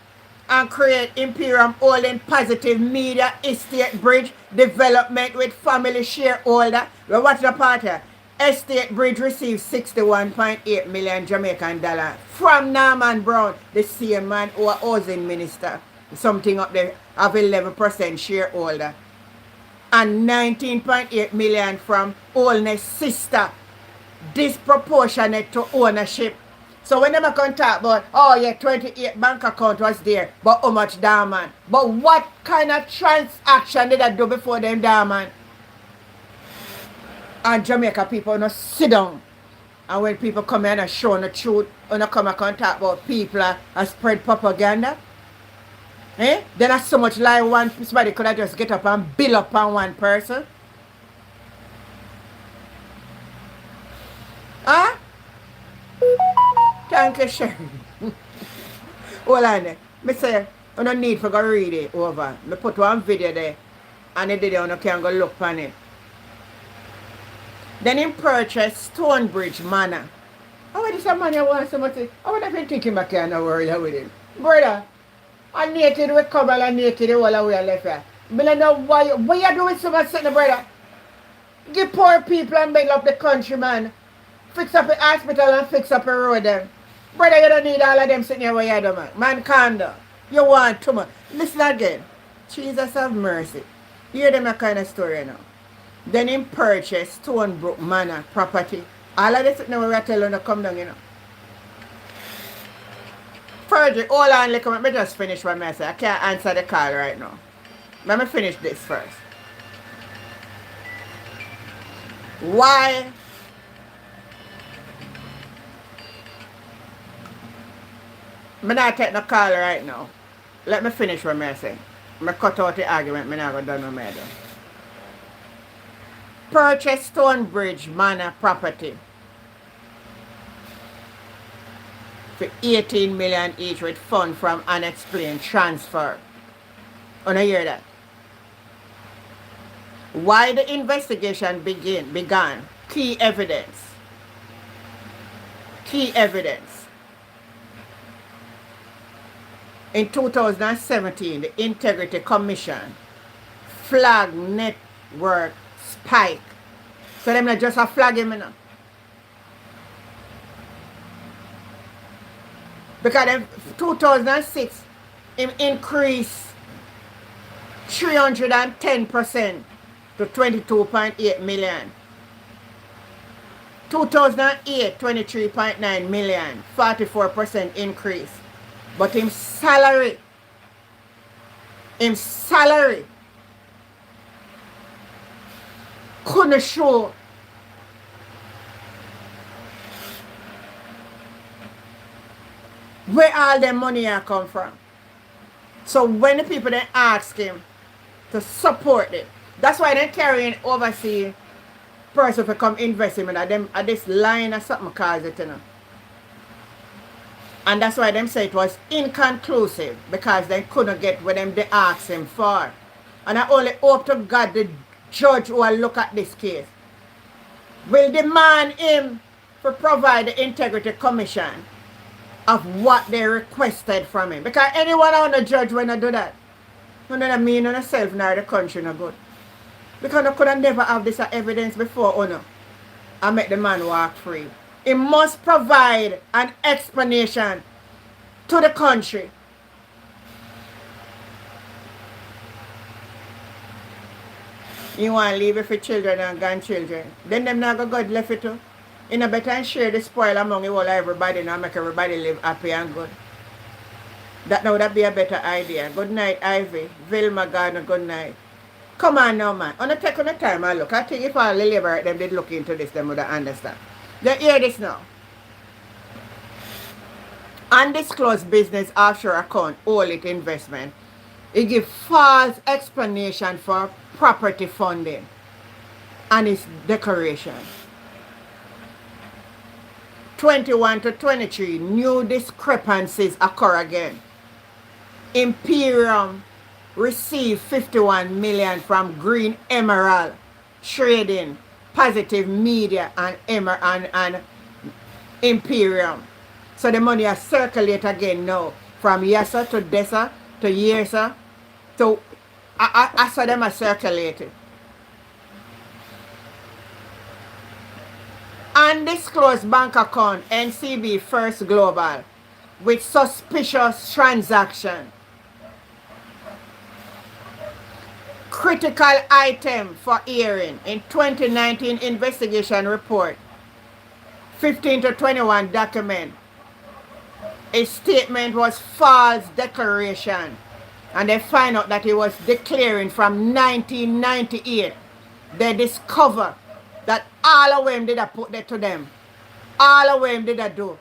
and create Imperium Holding Positive Media Estate Bridge Development with family shareholder. Well, what's the part here? Estate Bridge received 61.8 million Jamaican dollar from Norman Brown, the same man who was housing minister. Something up there of 11% shareholder. And 19.8 million from Olney's sister. Disproportionate to ownership. So when they can talk about, oh yeah, 28 bank account was there, but how much diamond? But what kind of transaction did I do before them diamond? And Jamaica people not sit down. And when people come in and show the truth, when they come and talk about people and spread propaganda, then there's so much lie somebody could have just get up and build up on one person. Huh? Thank you, Sherry. Hold on there. I say, I don't need to go read it over. I put one video there and the video you can go look on it. Then he purchased Stonebridge Manor. How is this a man you want so much? I would have been thinking back here and worry with him. Brother, I'm naked with cover and naked the whole way I left here. I don't know why you doing so much, brother? Give poor people and build up the country, man. Fix up the hospital and fix up a road then. Brother, you don't need all of them sitting here where you do, man. Man can't do. You want too much. Listen again. Jesus have mercy. You hear them a kind of story now. Then he purchased Stonebrook Manor property. All of this sitting where we are telling you to come down, you know. Fergie, hold on, let me just finish what I say. I can't answer the call right now. Let me finish this first. Why? I'm not taking the call right now. Let me finish what I say. I cut out the argument. I'm not going to do no matter. Purchase Stonebridge Manor property for 18 million each with fund from unexplained transfer. You hear that? Why the investigation began? Key evidence. Key evidence. In 2017, the Integrity Commission flagged network spike. So them not just a flag him, you know. Because in 2006, him increased 310% to 22.8 million. 2008, 23.9 million, 44% increase. But him salary couldn't show where all the money are come from. So when the people then ask him to support it, that's why they're carrying overseas person to come invest him at this line or something cause it, you know. And that's why them say it was inconclusive because they couldn't get what them they asked him for. And I only hope to God the judge who will look at this case will demand him to provide the Integrity Commission of what they requested from him. Because anyone on the judge when I do that, no that mean on yourself nor the country no good. Because I could have never have this evidence before, or no. And make the man walk free. He must provide an explanation to the country. You want to leave it for children and grandchildren. Then them not go God left it too. You know better share the spoil among you all everybody and make everybody live happy and good. That now would be a better idea. Good night, Ivy. Vilma Gardner, good night. Come on now, man. On the take on the time and look. I think if all the labor them did look into this, them would understand. They hear this now. Undisclosed business offshore account, wallet investment. It give false explanation for property funding and its decoration. 21 to 23, new discrepancies occur again. Imperium received 51 million from Green Emerald Trading, Positive Media and Imperium. So the money has circulate again now from Yasa to Desa to Yesa. So I saw them are circulated. Undisclosed bank account NCB First Global with suspicious transaction. Critical item for hearing in 2019 investigation report 15 to 21 document. A statement was false declaration and they find out that it was declaring from 1998. They discover that all of them did I put that to them. All of them did I do.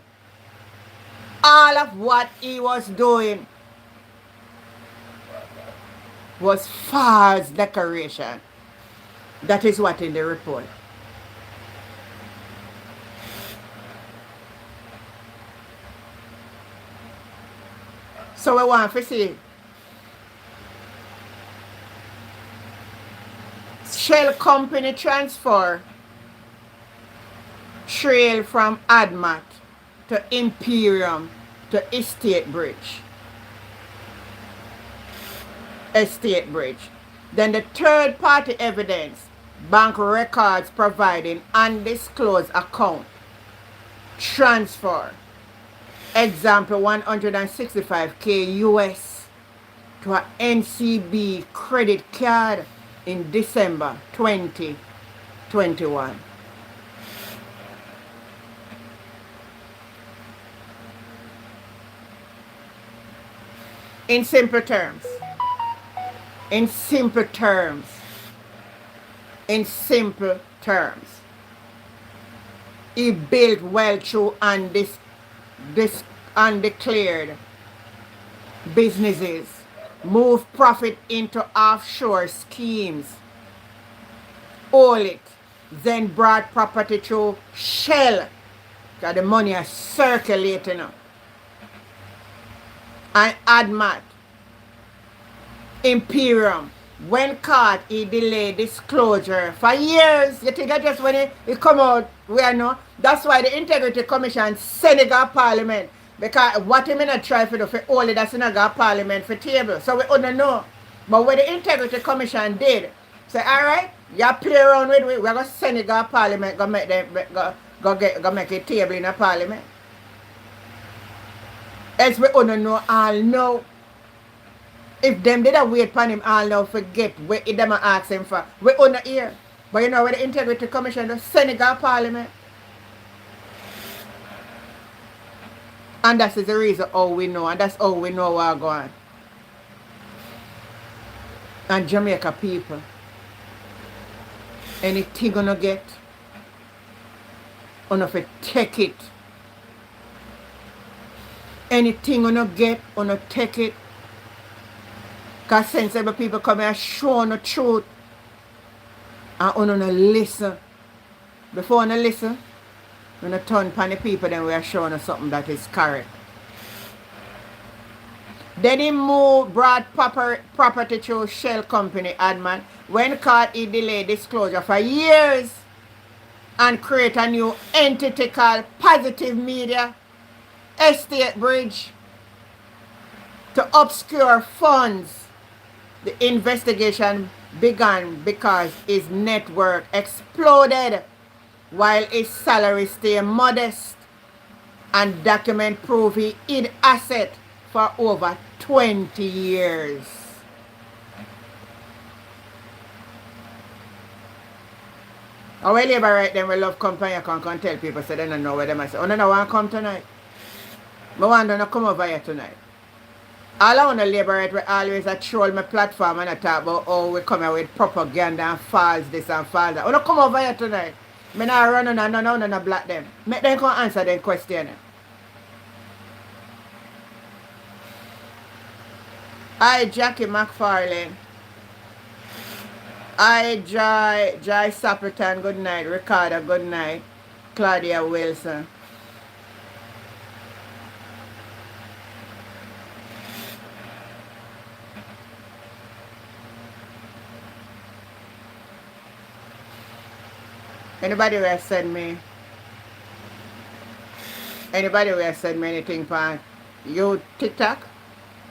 All of what he was doing was false declaration. That is what in the report. So we want to see Shell Company transfer trail from Admat to Imperium to Estate Bridge. Then the third party evidence, bank records providing undisclosed account transfer. Example 165K US to a NCB credit card in December 2021. In simple terms, he built wealth through undeclared businesses, moved profit into offshore schemes, oil it, then brought property through Shell, because the money is circulating up, and Admat, Imperium, When caught, he delayed disclosure for years. You think that just when it come out, we are no. That's why the Integrity Commission Senegal Parliament. Because what him not try for do for only the Senegal Parliament for table. So we don't know. But what the Integrity Commission did, say, alright, you play around with it, we're gonna Senegal Parliament go make them go make a table in a parliament. Else we don't know all now. If them did a wait upon him all now forget what them ask him for. We on the hear. But you know where the Integrity Commission, the Senegal Parliament. And that is the reason how we know, and that's how we know we're going. And Jamaica people, anything gonna get, on if take it. Anything gonna get, on take it. Because sensible people come here show the truth. And on listen. Before on listen, when you turn upon the people, then we are showing us something that is correct. Then he brought property through Shell Company, Adman. When caught, he delayed disclosure for years and create a new entity called Positive Media Estate Bridge to obscure funds. The investigation began because his network exploded while his salary stayed modest, and document prove he hid asset for over 20 years. Our labor right then we love company can tell people so they don't know where they must say. Oh no, want to come tonight. I want them to come over here tonight. All I want to labor right we always troll my platform and I talk about how we come here with propaganda and false this and false that. I want to come over here tonight. I not run on and block them. Make them come answer them question. Hi, Jackie McFarlane. Hi, Joy Saperton, good night. Ricardo, good night. Claudia Wilson. Anybody will send me anything for you TikTok?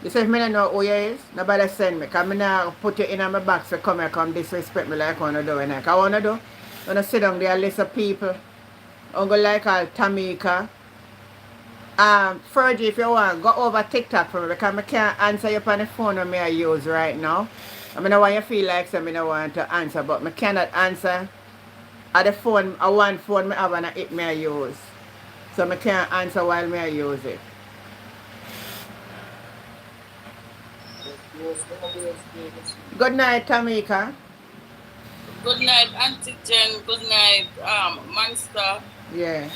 You say if I don't know who you is, nobody send me. Because I not put you in my box to come here come disrespect me like I want to do. I want to do. I want to sit down there and list of people. I'm going to like all Tamika. Fergie, if you want, go over TikTok for me because I can't answer you on the phone that I use right now. I mean, I want you feel like so I don't want to answer, but I cannot answer at the phone, one phone I have and it I use. So I can't answer while I use it. Good night, Tamika. Good night, Auntie Jen. Good night, Monster. Yeah.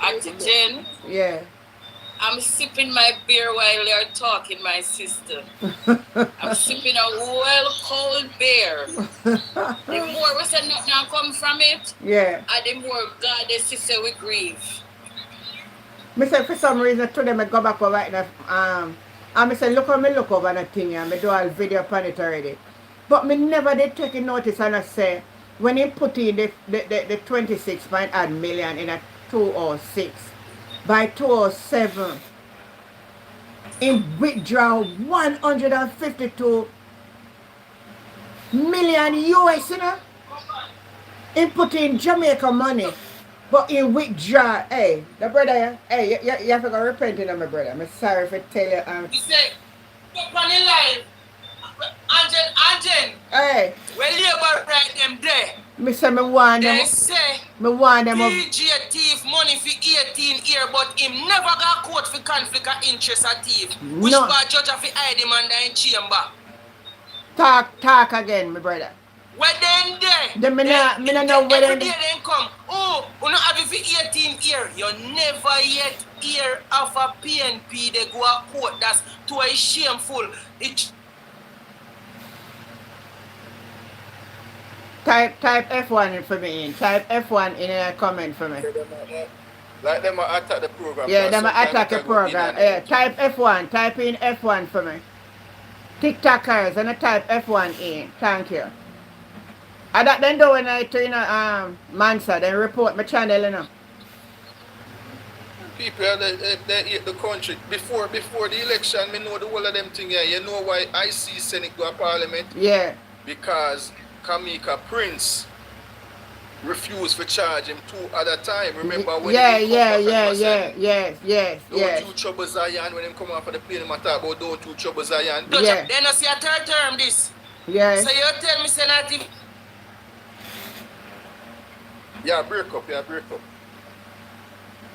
Auntie Jen. Yeah. I'm sipping my beer while you're talking, my sister. I'm sipping a well cold beer. The more we say nothing come from it, yeah. And the more God the sister we grieve. Me say for some reason today I go back over right now. And I say look how me look over that thing and I do a video upon it already. But me never did take a notice and I say when he put in the 26 million in a 206. By 207, he withdraw 152 million US, you know. He put in Jamaica money, but he withdraw. Hey, the brother, hey, you have to go repenting on my brother. I'm sorry for tell you. He said, "Stop on the line, Angel. Hey, when labor right them there. Me say me want them. They say me want them. DJ thief money for 18 years, but him never got court for conflict of interest a thief. Which no. part judge have to hide him under in chamber? Talk again, my brother. Where then there? Then me not know where every day they come. Oh, you not have it for 18 years. You never yet hear of a PNP they go to court. That's too shameful. Type F1 for me in. Type F1 in a comment for me. Like them attack the program. Yeah, them attack the program. Yeah, type F1. Type in F1 for me. TikTokers and I type F1A. Thank you. I that then do when I turn Mansa, then report my channel, you know. People they hate the country. Before the election, me know the whole of them thing here. You know why I see Senate go to Parliament? Yeah. Because Kamika Prince refused to charge him 2 other time. Remember when Yeah, he come yeah, back and yeah, he said, yes. don't you trouble Zion when him come off of the plane, him talk about don't you trouble Zion. Yeah. Then I see a third term this. Yes. So you tell me, Senator, Yeah, break up.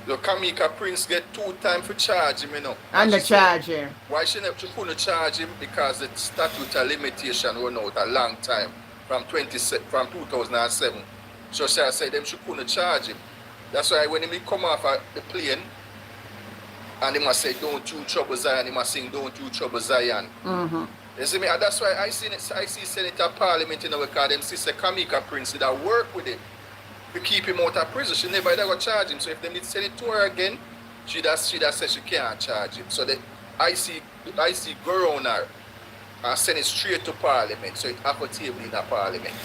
The Kamika Prince get 2 times for charge him, you know. And the she said, charge here. why she couldn't charge him? Because the statute of limitation run out a long time from 2007. So she said them she couldn't charge him. That's why when he come off of the plane and he must say don't you trouble Zion, he must sing don't you trouble Zion. Mm-hmm. You see me? And that's why I see Senator Parliament in our car, them sister Kamika Prince did work with him to keep him out of prison. She never ever charge him. So if they need to send it to her again, she does say she can't charge him. So the IC go on her and send it straight to Parliament. So it have a table in the Parliament.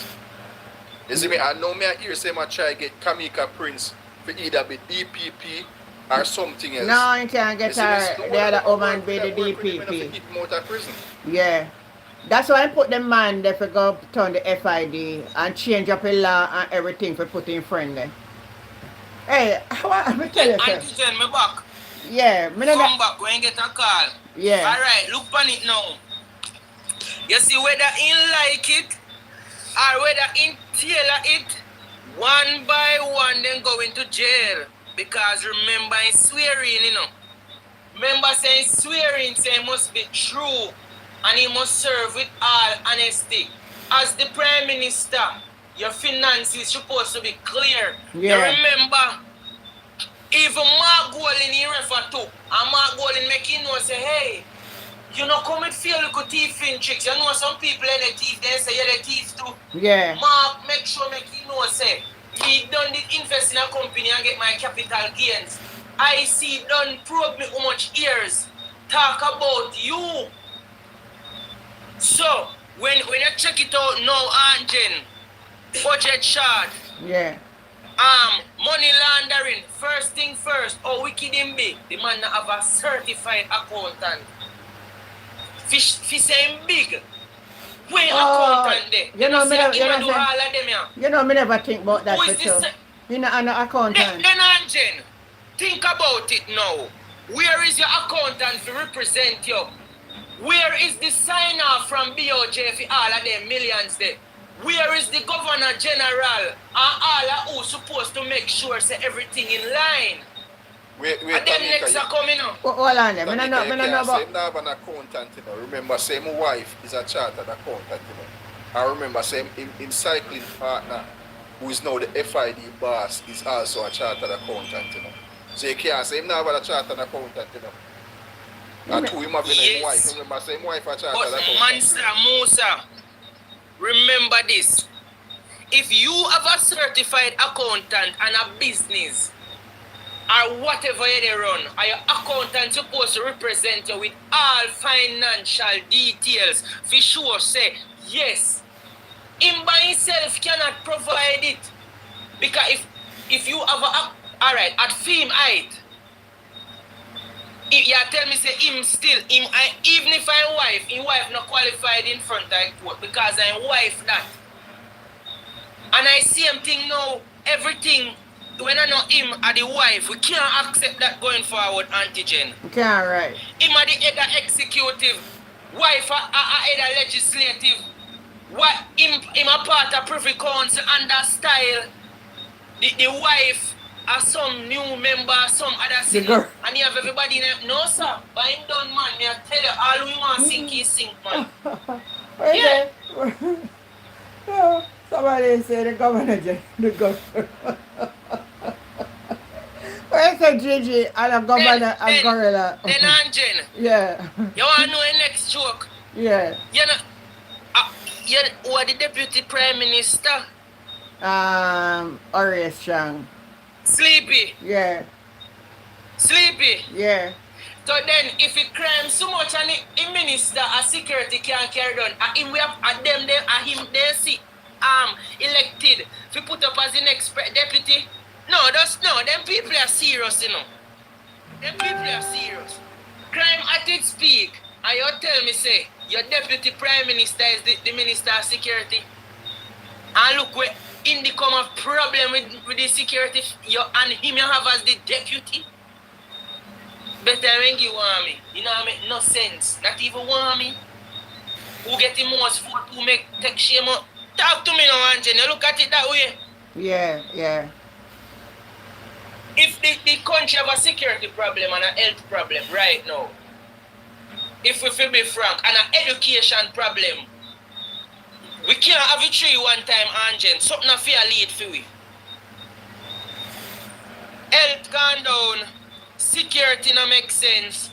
You see me? And now me I hear say I try to get Kamika Prince for either be DPP or something else. No, you can't get her. The other woman be the Keep him DPP. out of prison. Yeah. That's why I put the man there for go turn the FID and change up the law and everything for put in friendly. Hey, I'm tell you Auntie something. Jen, me back. Yeah, me Come never. back when you get a call. Yeah. Alright, look on it now. You see whether he like it or whether he tailor it, one by one then go into jail. Because remember he swearing, you know. Remember saying swearing, saying must be true and he must serve with all honesty. As the Prime Minister, your finances supposed to be clear. Yeah. You remember, even Mark Golden he refer to, and Mark Golden make him know say, hey, you know come and feel like a thief in tricks. You know some people in the thief, they say you're the thief too. Yeah. Mark make sure make him know say, me done did invest in a company and get my capital gains. I see done probe me how much years. Talk about you. So, when you check it out now, Anjen, budget chart, Yeah. money laundering, first thing first, how wicked him be, the man not have a certified accountant. Fish say him big. Where accountant there? You know, see him do me all of them here. you know, me never think about that Who for is sure. this? You know, an accountant. Then Anjen, think about it now. Where is your accountant to represent you? Where is the sign off from BOJ for all of them millions there? Where is the Governor General and all of who supposed to make sure say everything in line? Wait, And them next are coming up. Hold on there. Me no know about. Say have an accountant, you know. Remember, say my wife is a chartered accountant, you know. I remember, say in cycling partner, who is now the FID boss, is also a chartered accountant, you know. So you can't say him now have a chartered accountant, you know. And two him having a wife. Remember, say my wife a chartered But accountant. Mansa Musa, remember this. If you have a certified accountant and a business, or whatever you run, are your accountant supposed to represent you with all financial details? For sure, say, yes, him by himself cannot provide it. Because if you have a, alright, at film height, if you tell me say him still, even if I'm wife not qualified in front of court because I'm wife that. And I see him thing now, everything, when I know him are the wife, we can't accept that going forward, Auntie Jen. You can't right. Him are the head of executive, wife are head of legislative, what him a part of Privy Council under style. The wife are some new member, some other city, and you have everybody in it. No sir, but him done man, me I tell you, all we want sink is sink man. Yeah. No, somebody say the governor, the governor. Where's the Gigi and the governor and gorilla? Then Anjen, Yeah. you want to know the next joke? Yeah. You know, who are the deputy prime minister? Orius Strong. Sleepy. Yeah. Sleepy. Yeah. So then, if he crime so much and the minister and security can't carry down, and him we have and them there and him they see elected to put up as the next deputy. No, that's no. Them people are serious, you know. Them people are serious. Crime at its peak, and you tell me say your deputy prime minister is the minister of security. And look where in the come of problem with the security, you and him you have as the deputy. Better when you want me. You know, make no sense. Not even want me. Who get the most vote, who make take shame up. Talk to me now, Angel. You look at it that way. Yeah, yeah. If the country have a security problem and a health problem right now, if we feel be frank, and an education problem, we can't have it three one time, Angel. Something a fear lead for we. Health gone down. Security no make sense.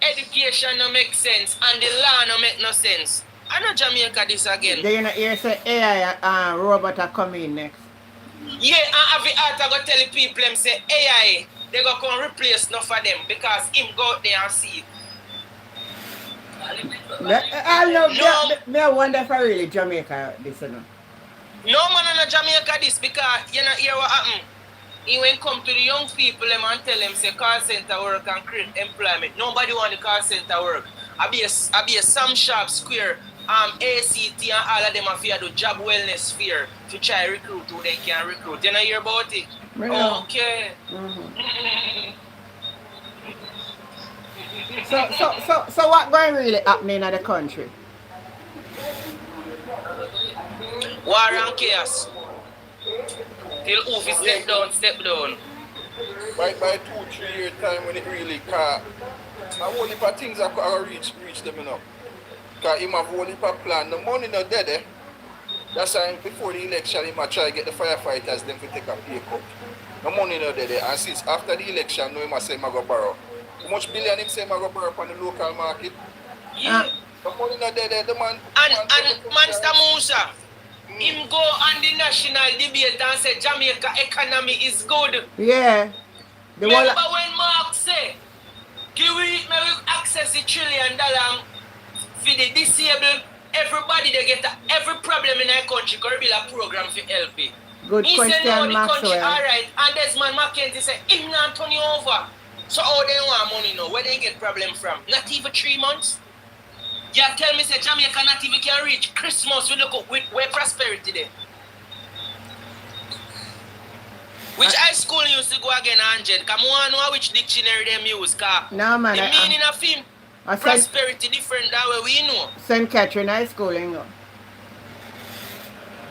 Education no make sense, and the law no make no sense. I know Jamaica this again. Then you know, you say AI robot are coming next. Yeah, and every art I go tell the people them say AI, they go come replace enough of them because him go out there and see it. I love me. I wonder if I really Jamaica this, you know. No man in Jamaica this because you know hear what happen. He when come to the young people them and tell them say call center work and create employment. Nobody want the call center work. I be a Sam Sharp Square, ACT and all of them have to do job wellness fair to try recruit who they can recruit. You know hear about it? Yeah. Okay. Mm-hmm. So what going really happening in the country? War and chaos. Till Oofy step down. By 2-3 year time when it really car, a whole heap of things are reach them, you know. Because him have a whole heap of plan. The money not there, eh? That's why before the election, he might try to get the firefighters them to take a pay cut. The money not there, and since after the election, now he must say he go borrow. How much billion him say he go borrow from the local market? Yeah. The money not there, the man... And Monster Musa, him go on the national debate and say Jamaica economy is good. Yeah. Remember when Mark say, give we access $1 trillion for the disabled, everybody they get every problem in our country, go build a program for help it. Good he question, said no, the country Maxwell. alright, and Desmond McKenzie said, him not turn you over. So how they want money now? Where they get problem from? Not even 3 months? You tell me say Jamaica not even can reach Christmas we look up with where prosperity there. Which high school you used to go again, Angel? Come on, know which dictionary they use, car. No man. The meaning of him, prosperity different than what we know. St. Catherine High School, you know.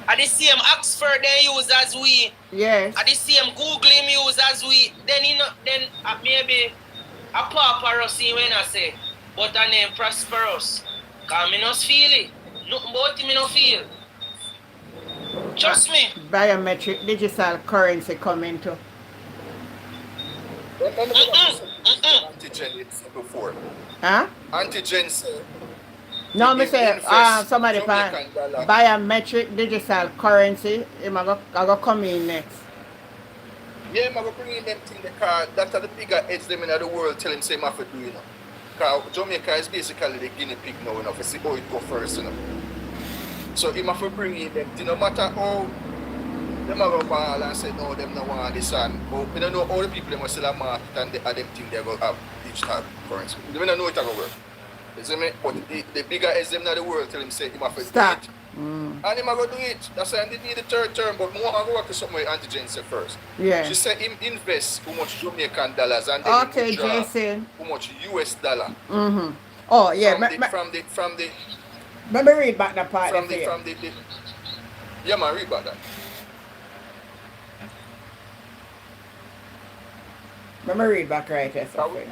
At the same Oxford they use as we. Yes. At the same Google him use as we. Then you know, then maybe a Paparos when I say, but a name Prosperous. Cause me not feel it. Nothing about him me not feel. Trust me. Biometric digital currency coming to. Antigen it's before. Huh? Antigen say. No, me say somebody biometric digital currency. I go come in next. Yeah, I'm going to bring in them thing the car. That's the bigger heads them in the world tell him say have to do, you know. Because Jamaica is basically the guinea pig now, you know, to see how it go first, you know. So him have to bring in them, no matter how them are going to ball and say, no, them don't want this and we don't know all the people them still have market and they have them think they're going to have digital currency. They don't know it going to work. You see me? But the bigger heads them in the world tell him say him have to do it. And him have to do it. That's why he need the third term, but more have to work with something with Antigen say first. Yeah. She said him invest how much Jamaican dollars and then okay, him withdraw Jason. how much US dollar. Mm-hmm. Oh yeah. From the Let me read back that part. yeah man, read about that. Let me read back right here. Something.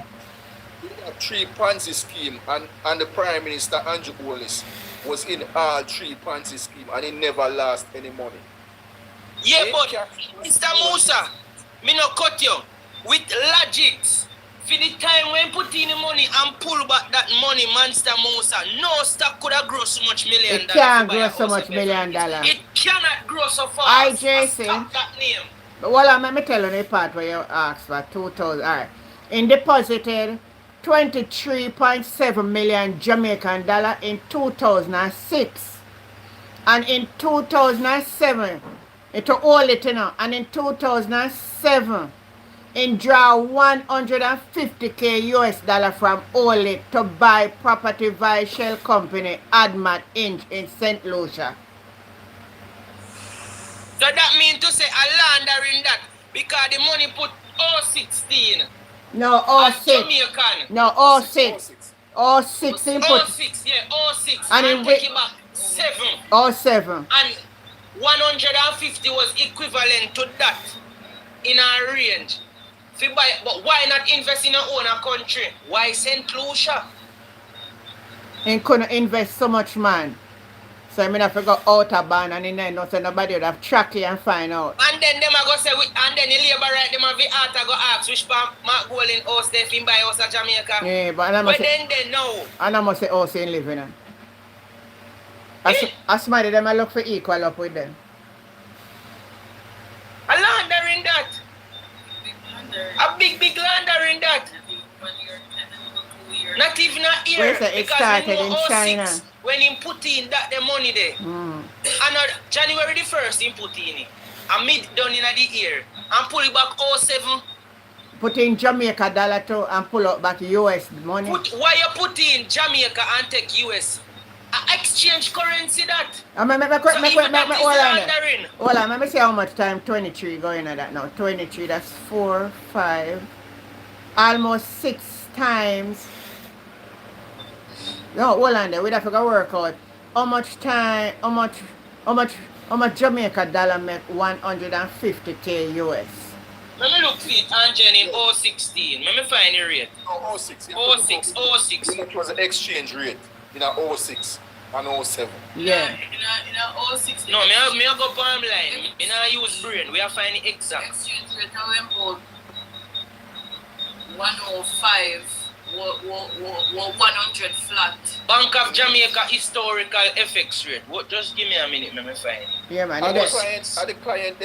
We have 3 Ponzi scheme and the Prime Minister Andrew Holness was in all 3 Ponzi scheme and he never lost any money. Yeah, but Mr. Musa, me no cut you. With logics, for the time when put in the money and pull back that money, Monster Musa, no stock could have grown so much $1 million. It can't grow so much $1 million. It cannot grow so fast. I Jason. Stop that name. But well, let me tell you the part where you asked for 2,000. Alright. and deposited 23.7 million Jamaican dollar in 2006. And in 2007, it hold it, you know, and in 2007, in draw 150k US dollar from Oli to buy property via shell company Admat Inc. in St. Lucia. So that means to say a laundering that because the money put 016 No, as 06. Jamaican. No, 06. 06 input. 06, yeah, 06. And And in take it back 7. 07. And 150 was equivalent to that in our range. But why not invest in our own country? Why St. Lucia? And couldn't invest so much, man. So I mean, I forgot out of band and then no, so nobody would have track it and find out. And then them I go say, and then the labor right, them have the art I go ask which part Mark Golden house they fin buy house at Jamaica. Yeah, but I must But say, then they know. and I must say also in living. As somebody them I look for equal up with them. A laundering that. A big laundering that. Not even a year. Where's that? It Because started we in know China. 06 when he put in that the money there. And January the 1st he put in it. And mid done in the year. And pull it back 07. Put in Jamaica dollar too and pull out back US money. Why you put in Jamaica and take US? Exchange currency that. I mean, hold on, let me see how much time 23 going at that now. 23, that's 4, 5, almost 6 times. No, hold on there, we'd have to go work out. How much time, how much Jamaica dollar make 150k US? Let me look for it, Angel, in 016. Let me find the rate. No, 06. 06. It was an exchange rate in a 06 and 07. Yeah. In a 06. No, me go palm line. Me not use brain. We are finding exact. Exchange rate about 105 or 100 flat. Bank of Jamaica historical FX rate. What? Just give me a minute, let me find it. Yeah, man. And It the is. client,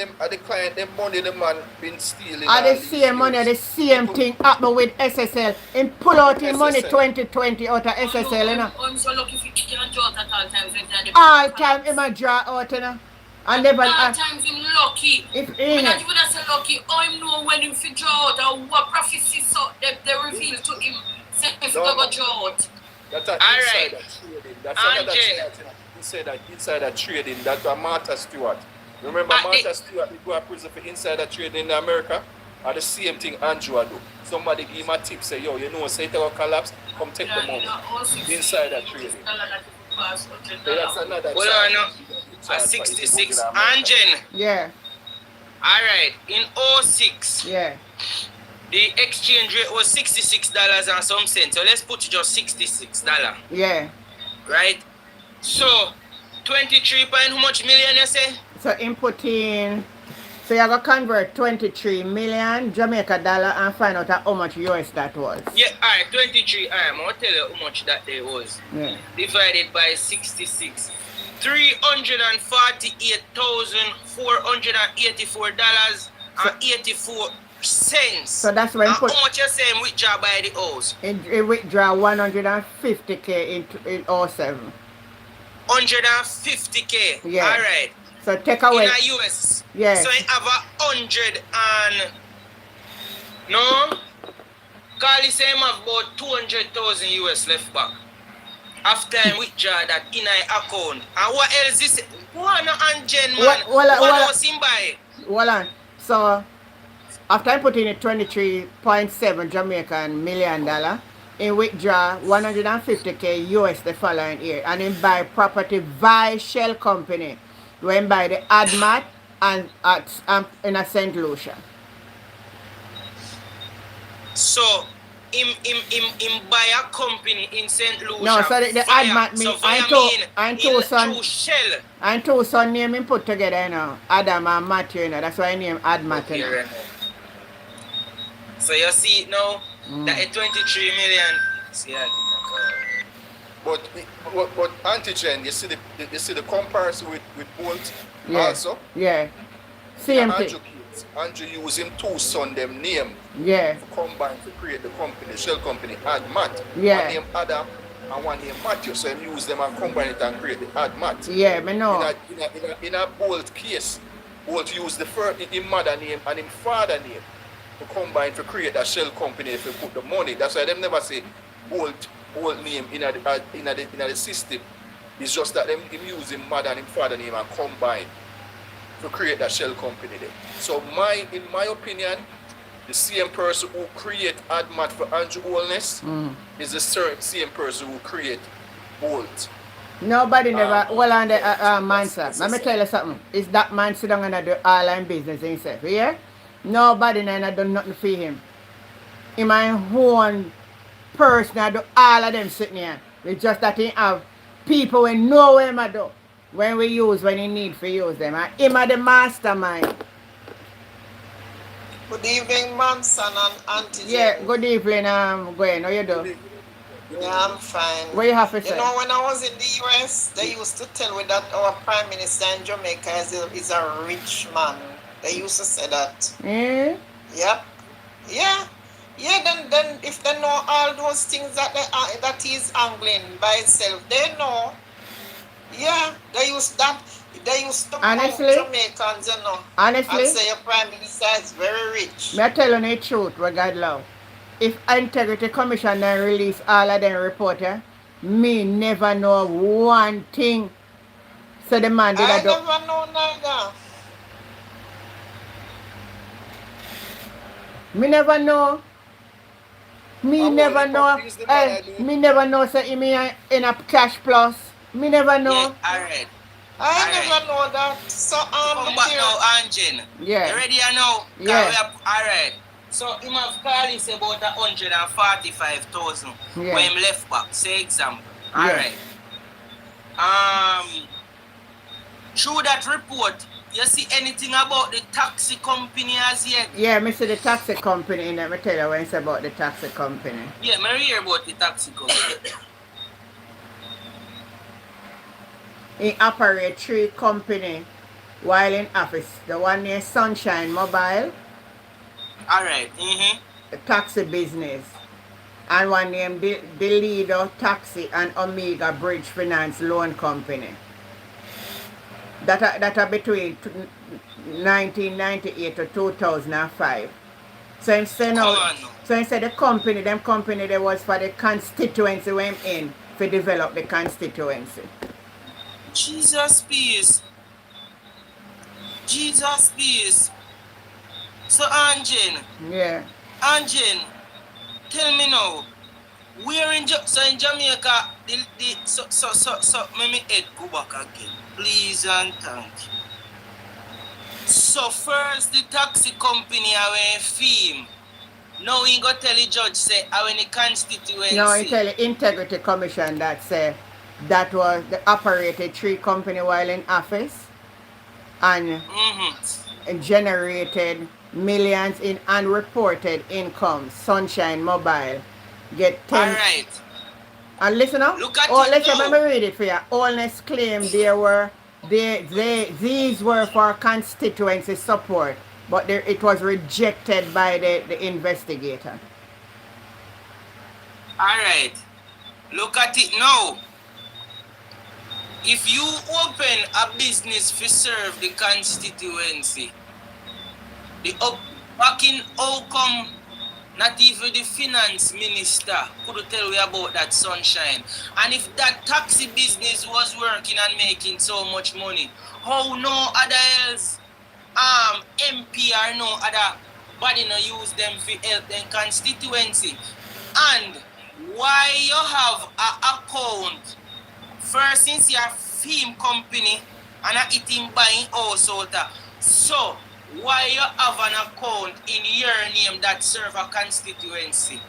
them money the man been stealing. Are the same money, the same thing happen with SSL. And pull out his money SSL. 2020 out of SSL, you know. I'm so lucky if you can't draw at all times. All time him a draw out, you know. And never all times him lucky. if When not even say lucky, oh him know when him fi draw out or what prophecy so they reveal to him. Say if he go draw out. That's an Alright. insider trading. That's another Angel. trading. Insider trading. That's a Martha Stewart. Remember Martha Stewart, they go to prison for insider trading in America? Or the same thing Andrew do. Somebody give him a tip, say, yo, you know, say it will collapse, come take the money. Insider trading. That's another Hold on, no. At 66. Angel. yeah, Alright, in 06, yeah. the exchange rate was $66 and some cents. So let's put just $66. Yeah. Right? So 23 point how much million you say? So input in, so you have to convert 23 million Jamaica dollar and find out how much US that was. Yeah, alright, 23. Alright, I'm gonna tell you how much that day was. Yeah. Divided by 66. $348,484.84. So that's when and put how much you saying withdraw by the house? it withdraw 150k in 07. 150k. Yeah. Alright. So take away. In a US. Yeah. So I have 100 and no? Call the same have about 200,000 US left back. After I withdraw that in my account. And what else is it? One and Jen man. What else in buy? Hold on. So after I put in a 23.7 Jamaican million dollar, in withdraw 150k US the following year, and in buy property via shell company, when buy the Admat and in a St. Lucia. So him buy a company in St. Lucia. No, so the Admat mean through Shell. and two son name him put together, you know, Adam and Matthew, you know, that's why I name Admat. You know. So you see it now, that is 23 million. See that? But antigen, you see the comparison with Bolt Yeah. also. Yeah. Same And thing. Andrew Keane. Andrew use him two son them name Yeah. to combine to create the company, shell company, AdMat. Yeah. One name Adam and one name Matthew. So him use them and combine it and create the AdMat. Yeah, me know. In a Bolt case, Bolt use the first his mother name and his father name to combine to create a shell company if you put the money. That's why them never say Bolt name in the system. It's just that them him use his mother and his father name and combine to create that shell company there. So in my opinion, the same person who create AdMat for Andrew Holness is the same person who create Bolt. Nobody never, well on the man, sir. Let me tell you something. It's that man sit down and do all in business himself, yeah? Nobody never done nothing for him. In my own person, I do all of them sitting here. It's just that he have people who know what him do. When he need to use them. And him are the mastermind. Good evening, Manson and Auntie. Yeah, good evening, Gwen. How you do? Yeah, I'm fine. What you have to say? You know, when I was in the US, they used to tell me that our Prime Minister in Jamaica is a rich man. They used to say that. Eh? Yep. Yeah. Yeah, then if they know all those things that he's angling by himself, they know. Yeah, they used to Honestly? Jamaicans, you know. Honestly? And say your Prime Minister is very rich. Me tell you the truth, regard love. If Integrity Commission then release all of them report, me never know one thing. So the man did I do. never know neither. Me never know. Me never know. Me never know say me in a cash plus. Me never know. Yeah, alright. I never know that. So Come back now, Anjin. Yeah. You ready now? Yeah. Alright. So him have called is about 145,000 Yeah. when him left back. Say example. Yeah. Alright. Through that report, you see anything about the taxi company as yet? Yeah, me see the taxi company in there. Me tell you when it's about the taxi company. Yeah, me hear about the taxi company. He operate 3 company while in office. The one named Sunshine Mobile, Alright. the taxi business, and one named the Leader Taxi and Omega Bridge Finance Loan Company. That are between 1998 to 2005. So instead the company there was for the constituency when in to develop the constituency. Jesus peace. Jesus peace. So Anjin, Yeah. tell me now, where in Jamaica, let me head go back again, please and thank you. So first the taxi company I went film. Now he go tell the judge say I went the constituency. No, he tell the Integrity Commission that say that was the operated 3 company while in office and generated millions in unreported income. Sunshine Mobile get 10. Alright. And listen up. Look at Let now. me read it for you. Allness claimed these were for constituency support, but it was rejected by the investigator. Alright. Look at it now. If you open a business to serve the constituency, back in how come not even the finance minister could tell you about that Sunshine? And if that taxi business was working and making so much money, how no other else MP or no other body no use them for help them constituency? And why you have an account first since you're a film company and a eating buying house out there. So why you have an account in your name that serve a constituency?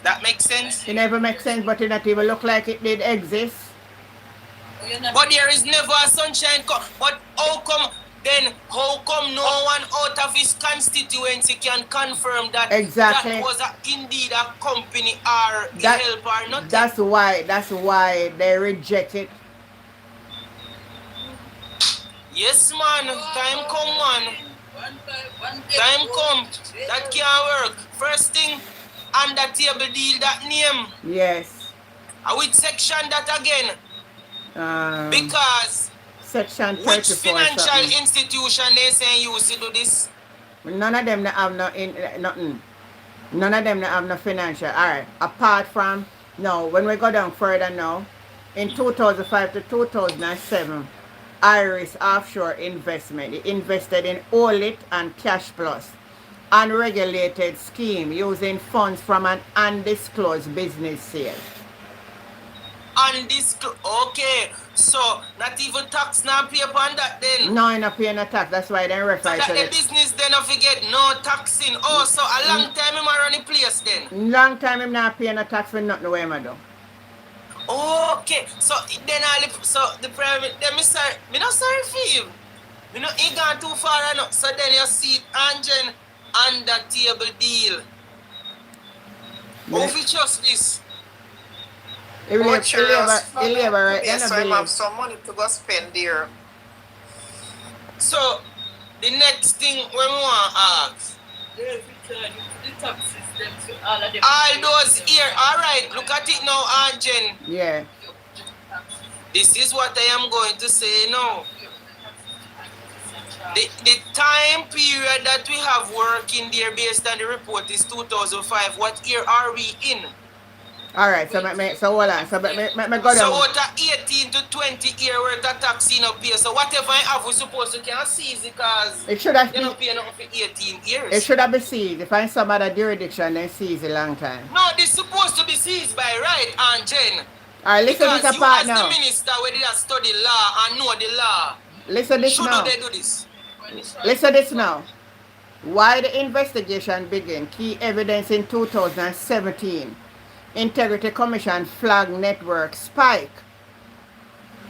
That makes sense? It never makes sense, but it not even look like it did exist. But there is never a Sunshine but how come no one out of his constituency can confirm that Exactly. that was indeed a company or the help or not? That's why they reject it. Yes man, time come man. Time come, that can't work. First thing, under table deal that name. Yes. Which section that again? Um, Because Section 34 which financial something. institution they saying you to do this? None of them that have nothing. None of them that have no financial. Alright. Apart from no, when we go down further now, in 2005 to 2007, Iris Offshore Investment, it invested in OLIT and Cash Plus, unregulated scheme using funds from an undisclosed business sale. Okay, so not even tax now pay upon that then. No, you're not paying no tax. That's why they refer So that to the it. business then I forget no taxing. Oh, so a long time him run the place then. Long time him not paying no tax for nothing where him do. Okay, so then the private then me not sorry for him. Me not he gone too far enough. So then you see it Angel under table deal. How we trust this? He labor right Yeah, then so I I have believe. some money to go spend there. So the next thing we want to ask. All those here, alright, look at it now, Angel. Yeah. This is what I am going to say now. The time period that we have working there based on the report is 2005. What year are we in? Alright, so hold on. So me go So down. what a 18 to 20 year worth of tax in up here. So whatever I have, we supposed to can seize it because It should have you don't been pay nothing for 18 years. it should have been seized. If I some other jurisdiction then seize a long time. No, this supposed to be seized by right, Aunt Jen. Alright, listen to Because this you part as now. the minister where did study law and know the law, Listen this should now. they do this? Listen this now. Why the investigation began? Key evidence in 2017. Integrity Commission flag network spike.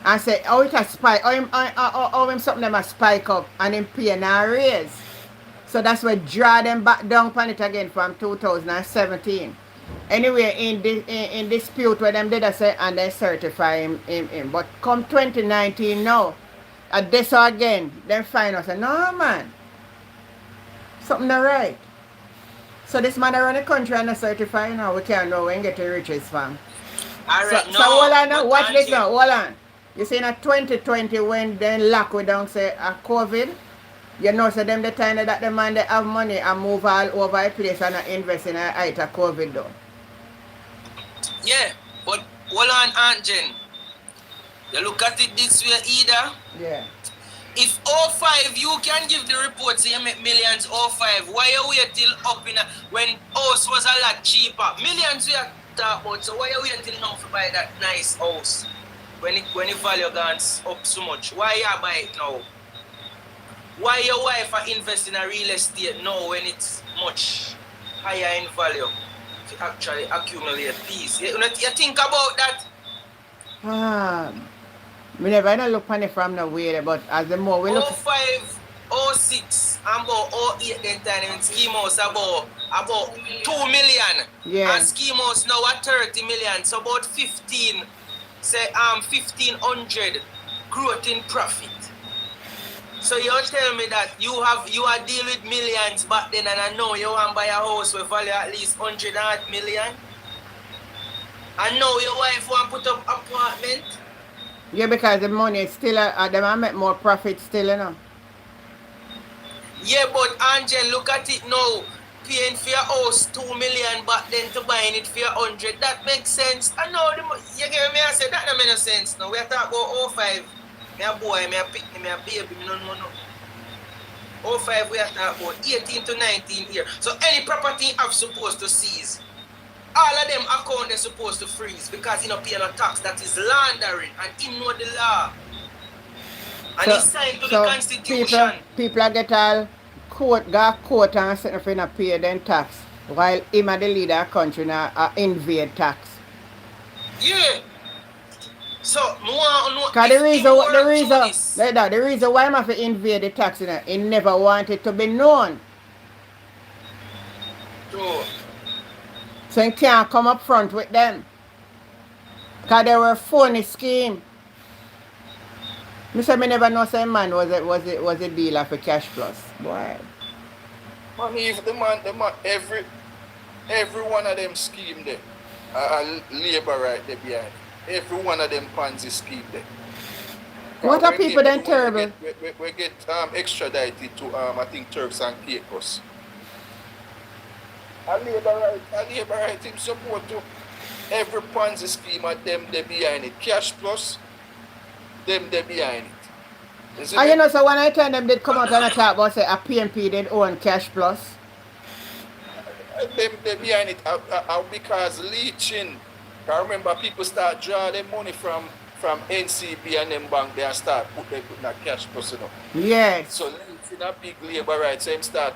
And say, oh, it a spike. Oh, him something them a spike up and him pay and raise. So that's what draw them back down upon it again from 2017. Anyway, in dispute where them did I say and they certify him. But come 2019 now, at this again, them find us say, no man. Something not right. So this man around the country and a certify now. We can't know when get the riches from. Alright, So hold on now. but Watch this Aunt now. Hold on. You see in a 2020 when they lock we down say a COVID, you know so them the time that the man they have money and move all over the place and invest in a height of COVID though. Yeah, but hold on, Aunt Jen. You look at it this way either. Yeah. If 05 you can give the report so you make millions 05, why you wait till up in when house was a lot cheaper? Millions we are talking about, so why you wait till now to buy that nice house? When the value gone up so much, why you buy it now? Why your wife are invest in a real estate now when it's much higher in value to actually accumulate peace? You think about that? We never look on it from the way, but as the more we look 05, 06, and about 08 then time in scheme house about 2 million. Yeah. And scheme house now at 30 million. So about 15, say 1500 growth in profit. So you tell me that you are deal with millions back then and I know you want to buy a house with value at least 100 million. And now your wife want to put up apartment. yeah, because the money is still them make more profit still, you know. Yeah, but Angel, look at it now. Paying for your house 2 million back then to buying it for 100. That makes sense. I know you get me, I say that don't make no sense now. We are talking about 05. Me a boy, me a pick, me a baby, me no know no. 05 we are talking about 18 to 19 here. So any property I'm supposed to seize. All of them account they're supposed to freeze because you know pay no tax. That is laundering and he know the law. And he's signed to the constitution. People get all court and sitting for not pay them tax while him and the leader of the country now invade tax. Yeah. So more Because the reason why I'm have to invade the tax, you know, he never wanted to be known. True. So he can't come up front with them. Because they were a phony scheme. Me say me never know say man was a dealer for Cash Plus. Boy. Man, if the man, every one of them scheme there, labor right there behind. Every one of them Ponzi scheme there. What are people then terrible? We get extradited to I think Turks and Caicos. A labor right him support to every Ponzi scheme of them they behind it. Cash plus, them they behind it. You see And me? you know, so when I tell them they'd come out and talk about say a PMP they'd own Cash Plus. Them they behind it because leeching. I remember people start draw their money from NCB and them bank they start putting that cash plus, you know. Yes. So leeching a big labor right. So him start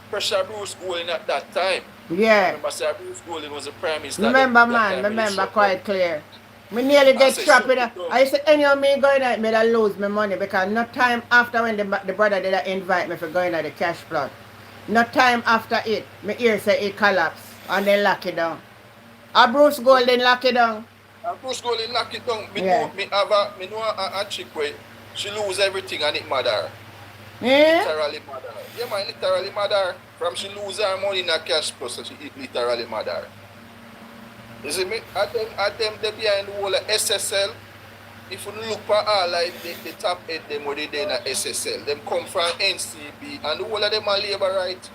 pressure Bruce Golding at that time. Yeah. Remember say Bruce Golding was the prime minister. Remember, that man, time when he remember shut quite down. clear. Me nearly get say, trapped shut in it a, down. I said, any of me going out, me I lose my money because no time after when the brother did invite me for going at the Cash Plus. No time after it, me hear say it collapse and then lock it down. A Bruce Golden lock it down. And Bruce Golding lock it down. Yeah. Me know a chick where she lose everything and it mother her. Eh? Literally mother her. Yeah, man, literally mother her. From she lose her money in a cash plus, so she literally mother her. You see me? At them they behind the whole of SSL. If you look for all like the top head them where they in a SSL, them come from NCB and the whole of them are labor right.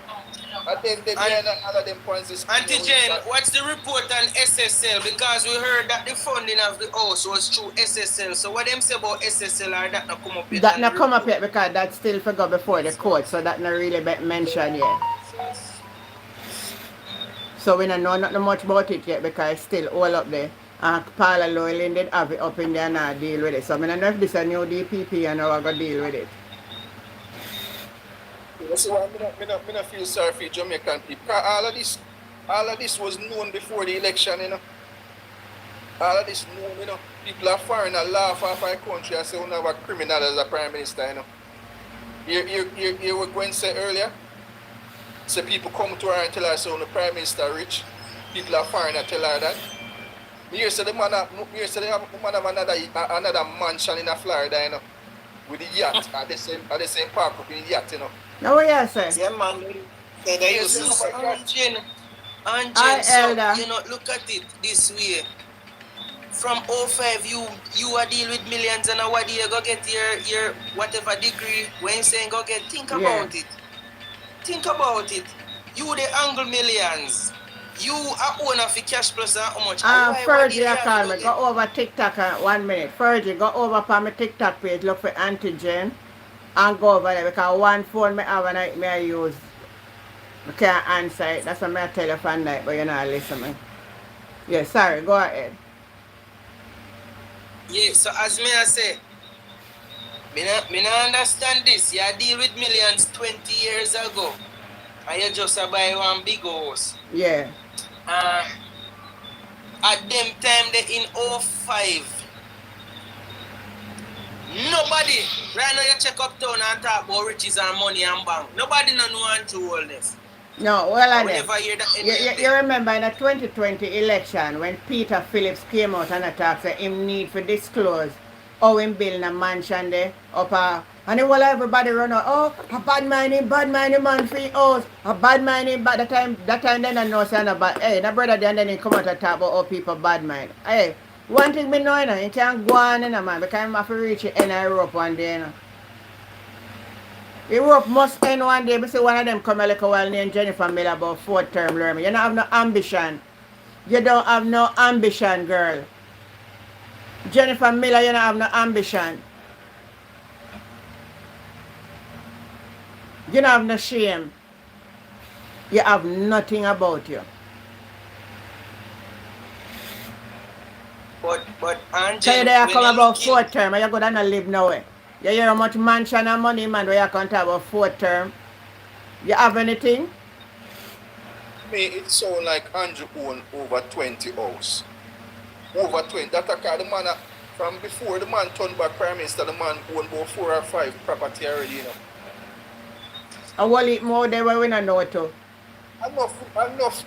At them they behind all of them Ponzi scheme. Auntie Jen, what's the report on SSL? Because we heard that the funding of the house was through SSL. So what them say about SSL or that not come up yet? That not come up yet because that still forgot before the court, so that not really mentioned yet. So we don't know nothing much about it yet because it's still all up there. And Paula Llewellyn did have it up in there and not deal with it. So I don't know if this is a new DPP and how I'm going to deal with it. You see why me not feel sorry for Jamaican people. Because all of this was known before the election, you know. All of this known, you know. People are foreign and laugh off our country and say we have a criminal as a prime minister, you know. You what Gwen said earlier? So people come to her and tell her so the prime minister rich. People are foreign and tell her that. Here say the man have another mansion in Florida, you know, with the yacht at the same park up in the yacht, you know. Now what you say? Yeah, man. Say they Yes, used yes. to Hi, so, Elder. you know, look at it this way. From 05, you are deal with millions and what you go get your whatever degree. When you saying go get, think about it. Think about it. You the angle millions. You are owner for Cash Plus and how much? Fergie, I call me. Go over TikTok 1 minute. Fergie, go over for my TikTok page. Look for Antigen and go over there because one phone me have and I use. I can't answer it. That's what I tell you for night, but you're not listening. Yeah, sorry. Go ahead. Yeah, so as me I say, me not understand this. You deal with millions 20 years ago. And you just buy one big house. Yeah. At them time they in 05. Nobody, right now you check uptown and talk about riches and money and bank. Nobody no know and to all this. No, well, I never hear that. you remember in the 2020 election when Peter Phillips came out and attacked that him need to disclose how him building a mansion there up and then everybody run out, oh, a bad mining man for house, a bad mining, but that time then I know saying about, hey, that brother then he come out and talk about how people bad mind. Hey, one thing me know, you know, you can't go on, you know, man, because I'm have to reach the end of Europe one day, you know. Europe must end one day. I see one of them come a little while named Jennifer Miller about 4th term learning. You don't have no ambition. You don't have no ambition, girl. Jennifer Miller, you don't have no ambition. You don't have no shame. You have nothing about you. But Angel, So you there come about 4th term and you're going to live nowhere. You hear how much mansion and money, man, where you can talk about 4th term. You have anything? Me, it sound like Andrew own over 20 house. Over 20. That's a car the man from before the man turned back prime minister, the man owned about 4 or 5 property already, you know. And what it more there where we don't know to. Enough.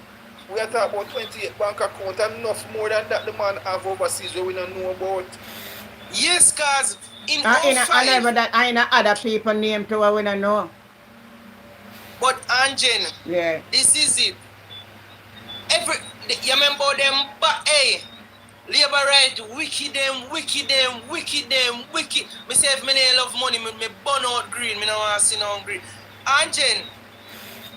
We are talking about 28 bank account, enough more than that the man have overseas where we don't know about. yes, cause in And 05, never that I know other people name to where we don't know. But Anjen, Yeah. this is it. You remember them, but hey, labor right, wicked them. Me say if me no love money, me burn out green, me no want to see no green. Anjen,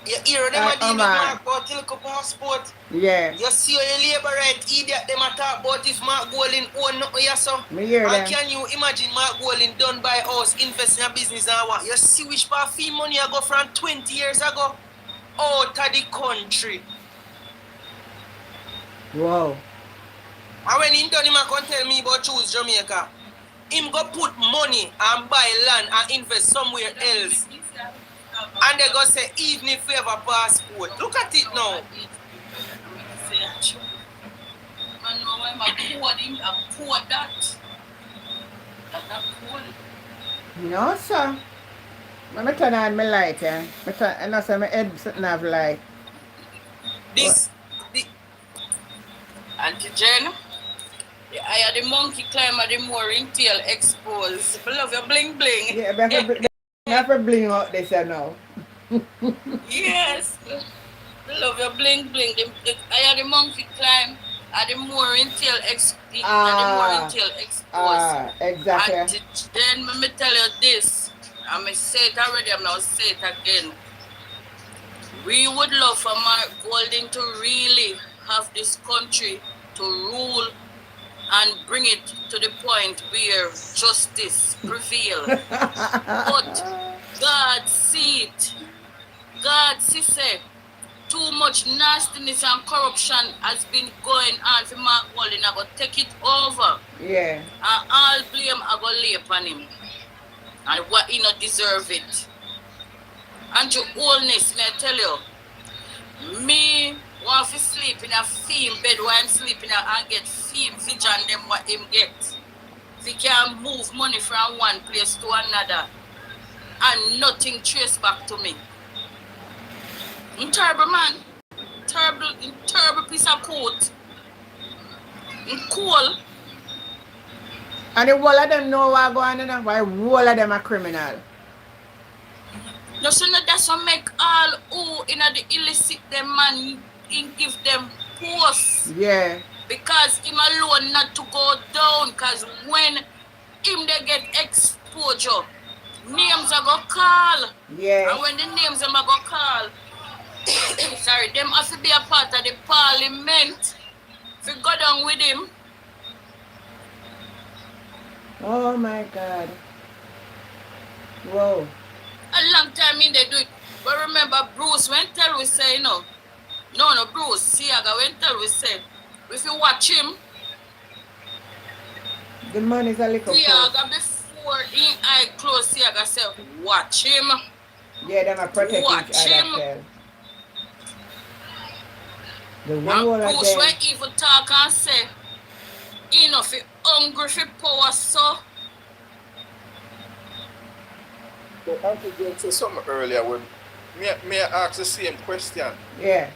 you hear them a deal with man. Mark about look up passport. Yeah. You see your labor right idiot them a talk about if Mark Golding own nothing yes so. Me hear And them. can you imagine Mark Golding done by us, invest in a business and what? You see which part fee money I go from 20 years ago out of the country. Wow. And when him done him a come tell me about choose Jamaica, him go put money and buy land and invest somewhere else. And they go say even if you have a passport. Look at it now. I know I'm a code that. That's not cool. No, sir. When I turn on my light, yeah. I know say my head sitting have light. This Auntie Jen, the higher the monkey climber, the more ringtail exposed. I love your bling bling. Yeah, but I have to bling out this now. Yes. I love your bling bling. The higher the monkey climb, the more ringtail exposed. Exactly. Auntie Jen, let me tell you this. I may say it already, I'm not say it again. We would love for Mark Golding to really have this country to rule and bring it to the point where justice prevail. But God see it. God see say too much nastiness and corruption has been going on for Mark Golding. I go take it over. Yeah. And all blame I go lay upon him. And what he not deserve it. And your oldness, may I tell you, me want to sleep in a theme bed while I'm sleeping and get theme vision them what him get. He can move money from one place to another and nothing trace back to me. I'm terrible man. Terrible piece of coat. I'm cool. And the whole of them know what going on. Why whole of them are criminal? No, so no, that's what make all who in the illicit them man in give them posts. Yeah. Because him alone not to go down. Because when him they get exposure, names are go call. Yeah. And when the names them are go call, sorry, them have to be a part of the parliament. If you go down with him. Oh my God. Whoa. A long time in they do it. But remember, Bruce, when tell we say, no, Bruce, Siaga, when tell we say, if you watch him, The man is a little Siaga, before in eye close, Siaga say, watch him. Yeah, them are protect Watch each him. other. The And whole of Bruce, them. when even talk and say, enough, he hungry for power, so. But Uncle Jane said something earlier when me ask the same question. Yeah.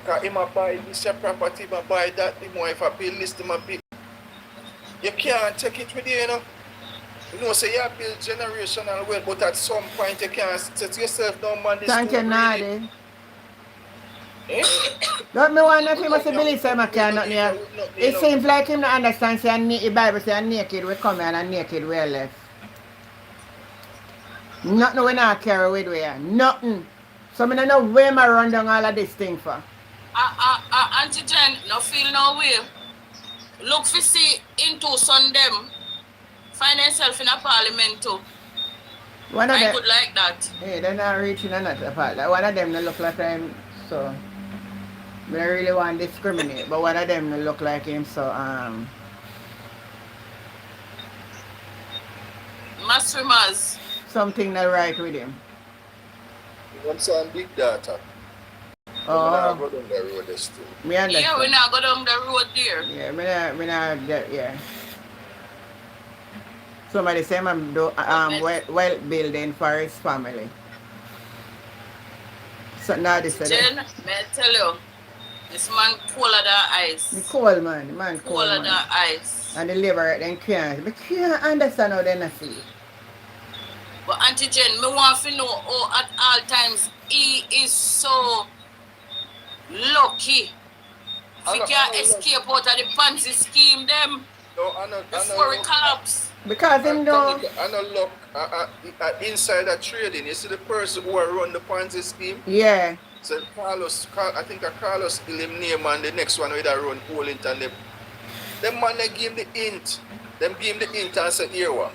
Because him a buy this your property, him a buy that, him wife a build this, him a build. You can't take it with you, you know. You know, say you build generational wealth, but at some point you can't set yourself down, man. This Thank you, don't really- Nadi. Eh? Don't me want nothing must believe say I can't nothing here. It seems like him not understand say the Bible say naked we come and naked we left. Nothing we not carry with we here. Nothing. So I don't know where I run down all of this thing for. Auntie Jen, no feel no way. Look for see into son them. Find themselves in a parliament too. One of I them, good like that. hey, they're not reaching another part. Like one of them they look like him, so I don't really want to discriminate, but one of them they look like him, so Mass swimmers. something not right with him. One son big daughter. I'm gonna Oh, go down the road this too. me Yeah, understand. we now go down the road there. Yeah, me not yeah. Somebody say I'm do well building for his family. So now this is Jen, may I tell you, this man colder than ice. the cold man, the man cold Colder man. than ice. And the labor then can't. But can't understand how they not see. But But Auntie Jen, me want to know how at all times he is so lucky. If he can escape out of the Ponzi scheme them No, I know. before it collapse. Because him know. I know. Look, insider trading. You see the person who run the Ponzi scheme. Yeah. So I think Carlos him name and the next one with a run whole into them. Them man they give him the hint. Them give him the hint and say here what.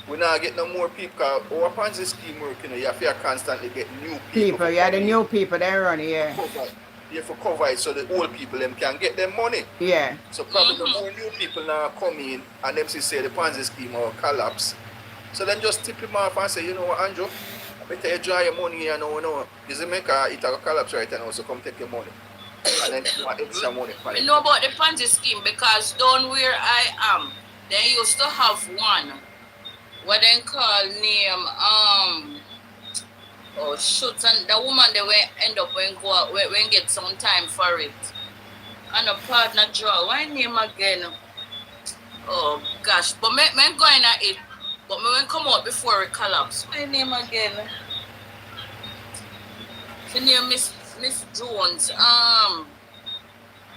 We not get no more people. Our Ponzi scheme working. You have to constantly get new people. Yeah, the new people they run, yeah. You have to cover it so the old people them can get their money. Yeah. So probably the more new people now come in and them say the Ponzi scheme or collapse. So then just tip him off and say, you know what, Andrew, I better you draw your money here now, no. Jamaica, it will collapse right now, so come take your money. And then you want extra money for it. I know about the Ponzi scheme because down where I am, they used to have one what they call name oh shoot, and the woman they will end up when get some time for it. And a partner draw. Why name again? Oh gosh. But me going at it. But me when come out before it collapse. Why name again? The name Miss Jones.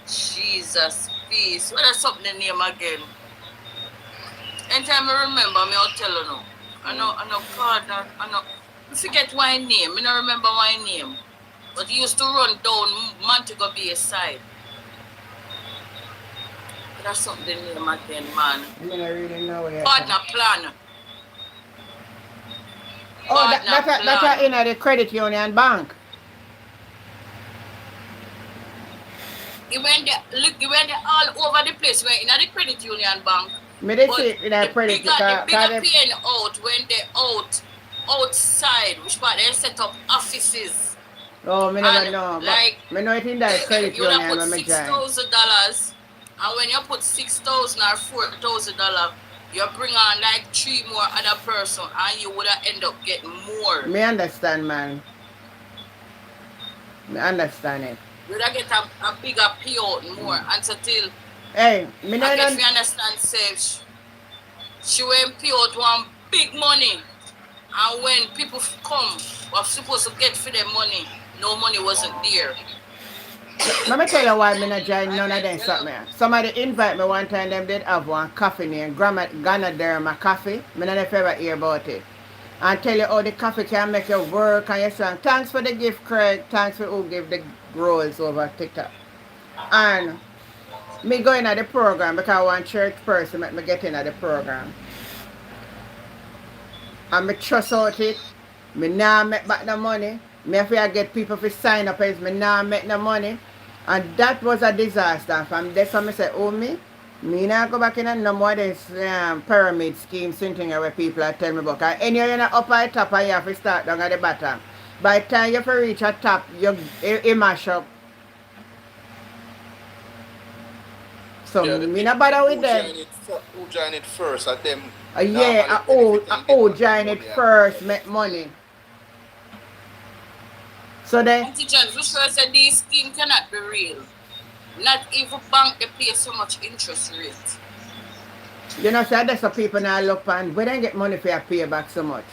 Jesus peace. What is up the name again? Anytime I remember me, I'll tell you no. I know partner. I know. I forget why name. I don't remember why name. But he used to run down Montego Bay side. That's something name again, man. I don't really know where. Partner plan. Oh, that's in the credit union bank. He went there all over the place. Went in the credit union bank. Me they see it in the credit the bigger paying out when they outside, which part they set up offices. Oh, me never know. Like, me know it in that credit you union put when me join. $6,000, and when you put $6,000 or $4,000, you bring on like 3 more other person, and you would have end up getting more. Me understand, man. Me understand it. You would have get a bigger payout more, and so till Hey, me know I guess we understand, say she went pay out one big money, and when people come, were supposed to get for their money, no money wasn't there. Let me tell you why me not join none of them something. Somebody invite me one time, them did have one coffee named Ganaderma coffee. Me not ever hear about it. And tell you how the coffee can make you work and you say, thanks for the gift, Craig. Thanks for who give the rolls over TikTok. And me going at the program because one church person make me get in at the program. And me trust out it. Me nah make back the money. Me if I get people to sign up as me nah make no money. And that was a disaster. From there so I say, oh me nah go back in and no more of this pyramid scheme thing where people are telling me about. Because anyway you're up at the top and you have to start down at the bottom. By the time you have to reach the top, you mash up. So me not bother with them. Who join it first at them? Yeah, who join it first make money. So then Auntie John, for sure said this scheme cannot be real. Not even bank they pay so much interest rate. you know say that's what people now look and we don't get money for your pay back so much.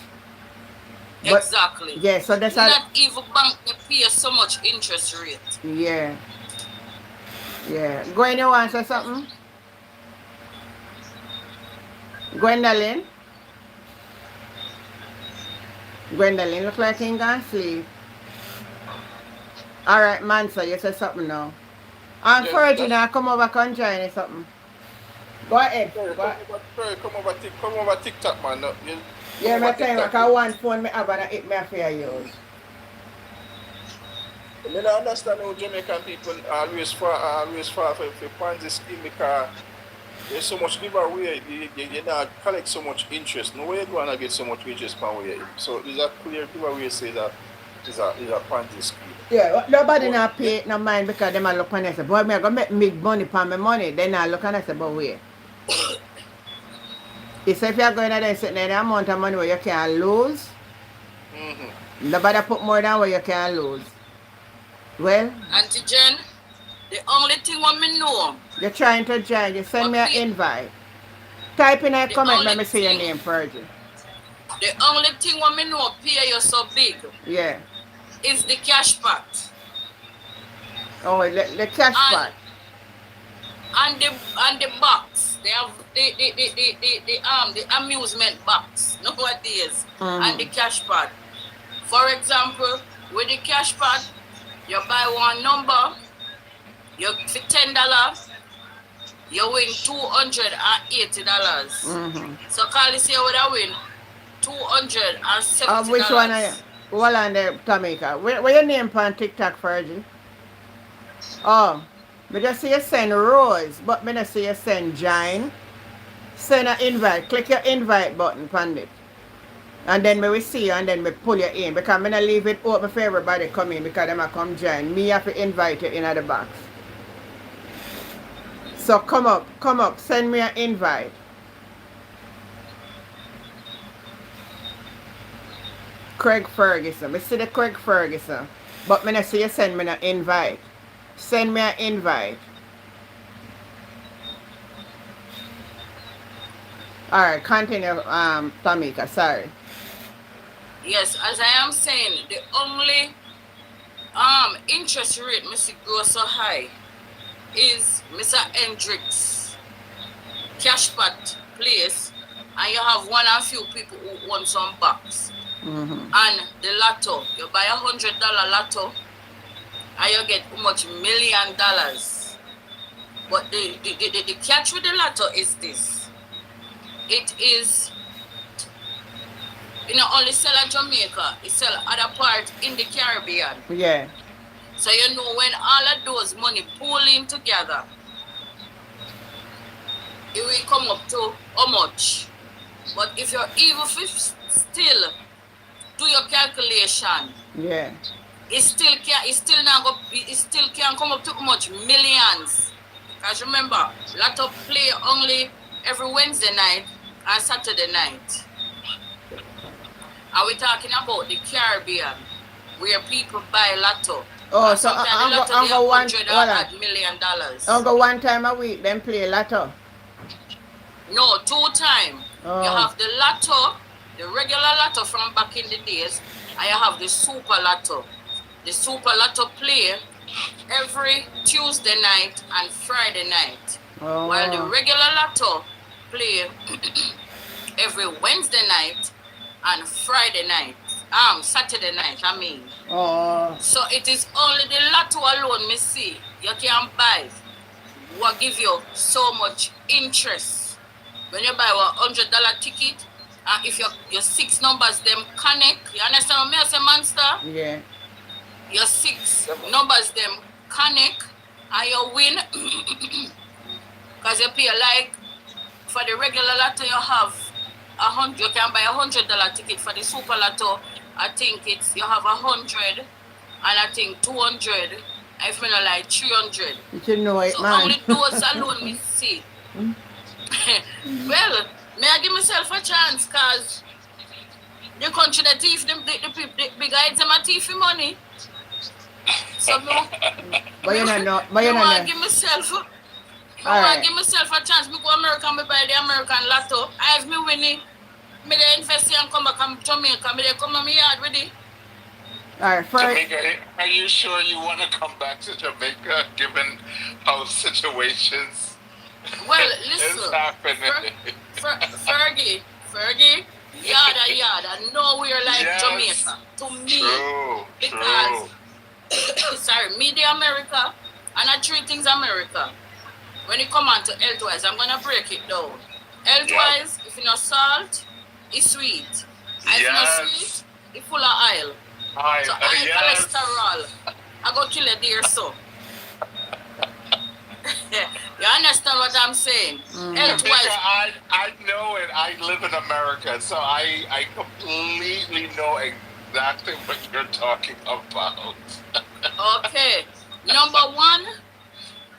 But, Exactly. yeah, so that's Not even bank they pay so much interest rate. yeah. Yeah. Gwen, you want to say something? Gwendolyn? Gwendolyn look like he gonna sleep. Alright, Mansa, you say something now. And Yeah, Fergie now come over and join or something. Go ahead. Sorry, Go- come over TikTok, man. No, Yeah, come over my time, TikTok. because one phone me have and it me a fair use. I don't understand how Jamaican people always fall for Ponzi scheme because there's so much giveaway. You not collect so much interest. No way you gonna get so much interest per way. So it's a clear giveaway say that is a Ponzi scheme. Yeah, nobody not pay no mind because them a look and they say, boy, me gonna make big money for my money. They not look and they say, but wait. He say if you're going to there sitting there, the amount of money where you can lose, nobody put more than what you can lose. Well, Auntie Jen, the only thing what me know, you're trying to join, you send me an Okay. invite. Type in a The comment, let only me see your thing- name, Fergie. The only thing what me know pay you so big Yeah. is the cash pot. Oh, the cash And pot. and the box. They have the amusement box nowadays. And the cash pot. For example, with the cash pot, you buy one number, you for $10, you win $280. So call this year would I win $270. Which one are you? Well, on the Jamaica. Where your name on TikTok, Fergie? Oh, me just see you send Rose, but me not see you send Jane. Send an invite. Click your invite button on it. And then me will see you and then me pull you in. Because me not leave it open for everybody come in because they might come join. Me have to invite you in the box. So come up, send me an invite. Craig Ferguson. Me see the Craig Ferguson. But me not see you send me an invite. Send me an invite. Alright, continue, Tamika, sorry. Yes, as I am saying, the only interest rate Mr. grow so high is Mr. Hendricks cash pot place, and you have one or few people who want some box. And the lotto, you buy $100 lotto and you get how much $1 million. But the catch with the lotto is this. It is, only sell at Jamaica, it sell other part in the Caribbean. Yeah. So you know when all of those money pooling together, it will come up to how much. But if you're even still do your calculation, yeah, it still can come up to how much millions. Because remember, Lotto play only every Wednesday night and Saturday night. And we're talking about the Caribbean, where people buy Lotto. Oh, and so sometimes the Lotto they have $100 million. I'll go one time a week, then play Lotto. No, 2 times. Oh. You have the Lotto, the regular Lotto from back in the days, and you have the Super Lotto. The Super Lotto play every Tuesday night and Friday night. Oh. While the regular Lotto play every Wednesday night and Friday night. Saturday night, I mean. Oh. So it is only the Lotto alone, me see. You can buy. What give you so much interest. When you buy a $100 ticket, and if your 6 numbers them connect, you understand what I say, Monster? Yeah. Your 6 numbers them connect, and you win. Because you pay like, for the regular Lotto you have you can buy $100 ticket. For the Super Lotto, I think you have 100, and I think 200, if me not like 300. You know it, so man. only those alone me see. Well, may I give myself a chance, because the country that thief, the big guys them a thief money. So no. But you don't know. I want to give myself a chance. Me go America, me buy the American Lotto. I have me winning. Me they invest and come back to Jamaica. Me they come to my yard with it. Alright, Jamaica, are you sure you want to come back to Jamaica, given how situations well, is listen, happening? Fergie, yada, nowhere like Yes. Jamaica to me. True, Because, true. sorry, media America, and I treat things America. When it come on to health-wise, I'm going to break it down. Health-wise, if you know salt, it's sweet. And if you know sweet, it's full of oil. So high cholesterol, I go kill a deer so. You understand what I'm saying? Health-wise, I know it. I live in America, so I completely know exactly what you're talking about. okay. Number 1,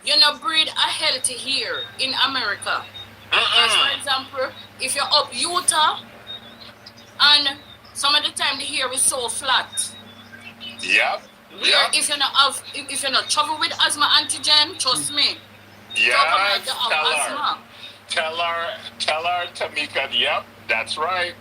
you know breed a healthy here in America. Because for example, if you're up Utah, and some of the time the hair is so flat. Yep. Where if you not travel with asthma antigen, trust me. Yes, asthma. tell her, Tamika, yep, that's right.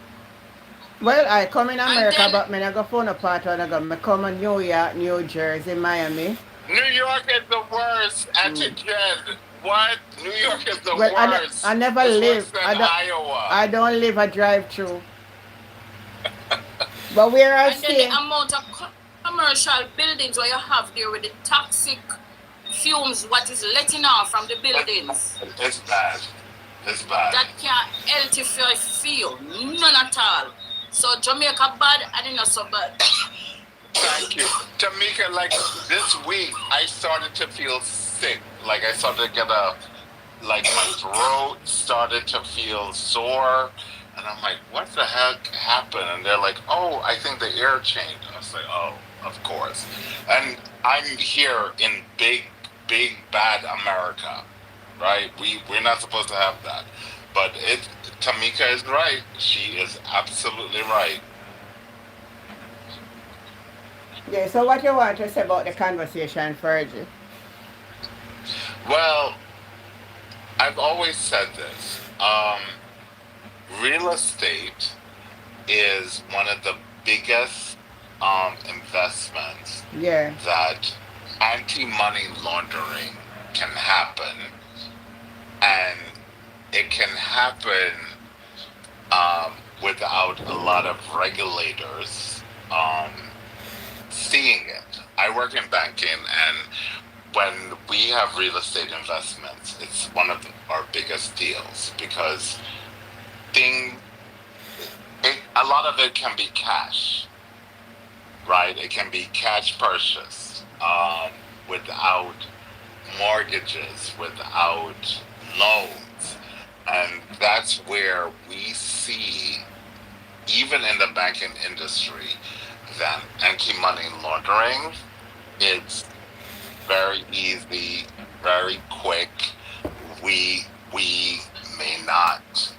Well, I come in And America, then but me not go phone apart and I go. Me come in New York, New Jersey, Miami. New York is the worst. Mm. Etiquette. What? New York is the Well, I worst. never It's worse live. than Iowa. I don't live a drive through. But where I and then the stay, amount of commercial buildings where you have there with the toxic fumes, what is letting off from the buildings, It's bad. It's bad. that can't healthy for your feel. None at all. So Jamaica bad and it not so bad. Thank you. Tamika, like this week, I started to feel sick. Like I started to get like my throat started to feel sore. And I'm like, what the heck happened? And they're like, oh, I think the air changed. I was like, oh, of course. And I'm here in big, bad America, right? We're not supposed to have that. But Tamika is right. She is absolutely right. yeah. So what you want to say about the conversation, Fergie? Well, I've always said this. Real estate is one of the biggest investments Yeah. that anti-money laundering can happen, and it can happen without a lot of regulators seeing it. I work in banking, and when we have real estate investments, it's one of our biggest deals because thing a lot of it can be cash, right? It can be cash purchased without mortgages, without loans. And that's where we see, even in the banking industry, that anti-money laundering, it's very easy, very quick. We may not.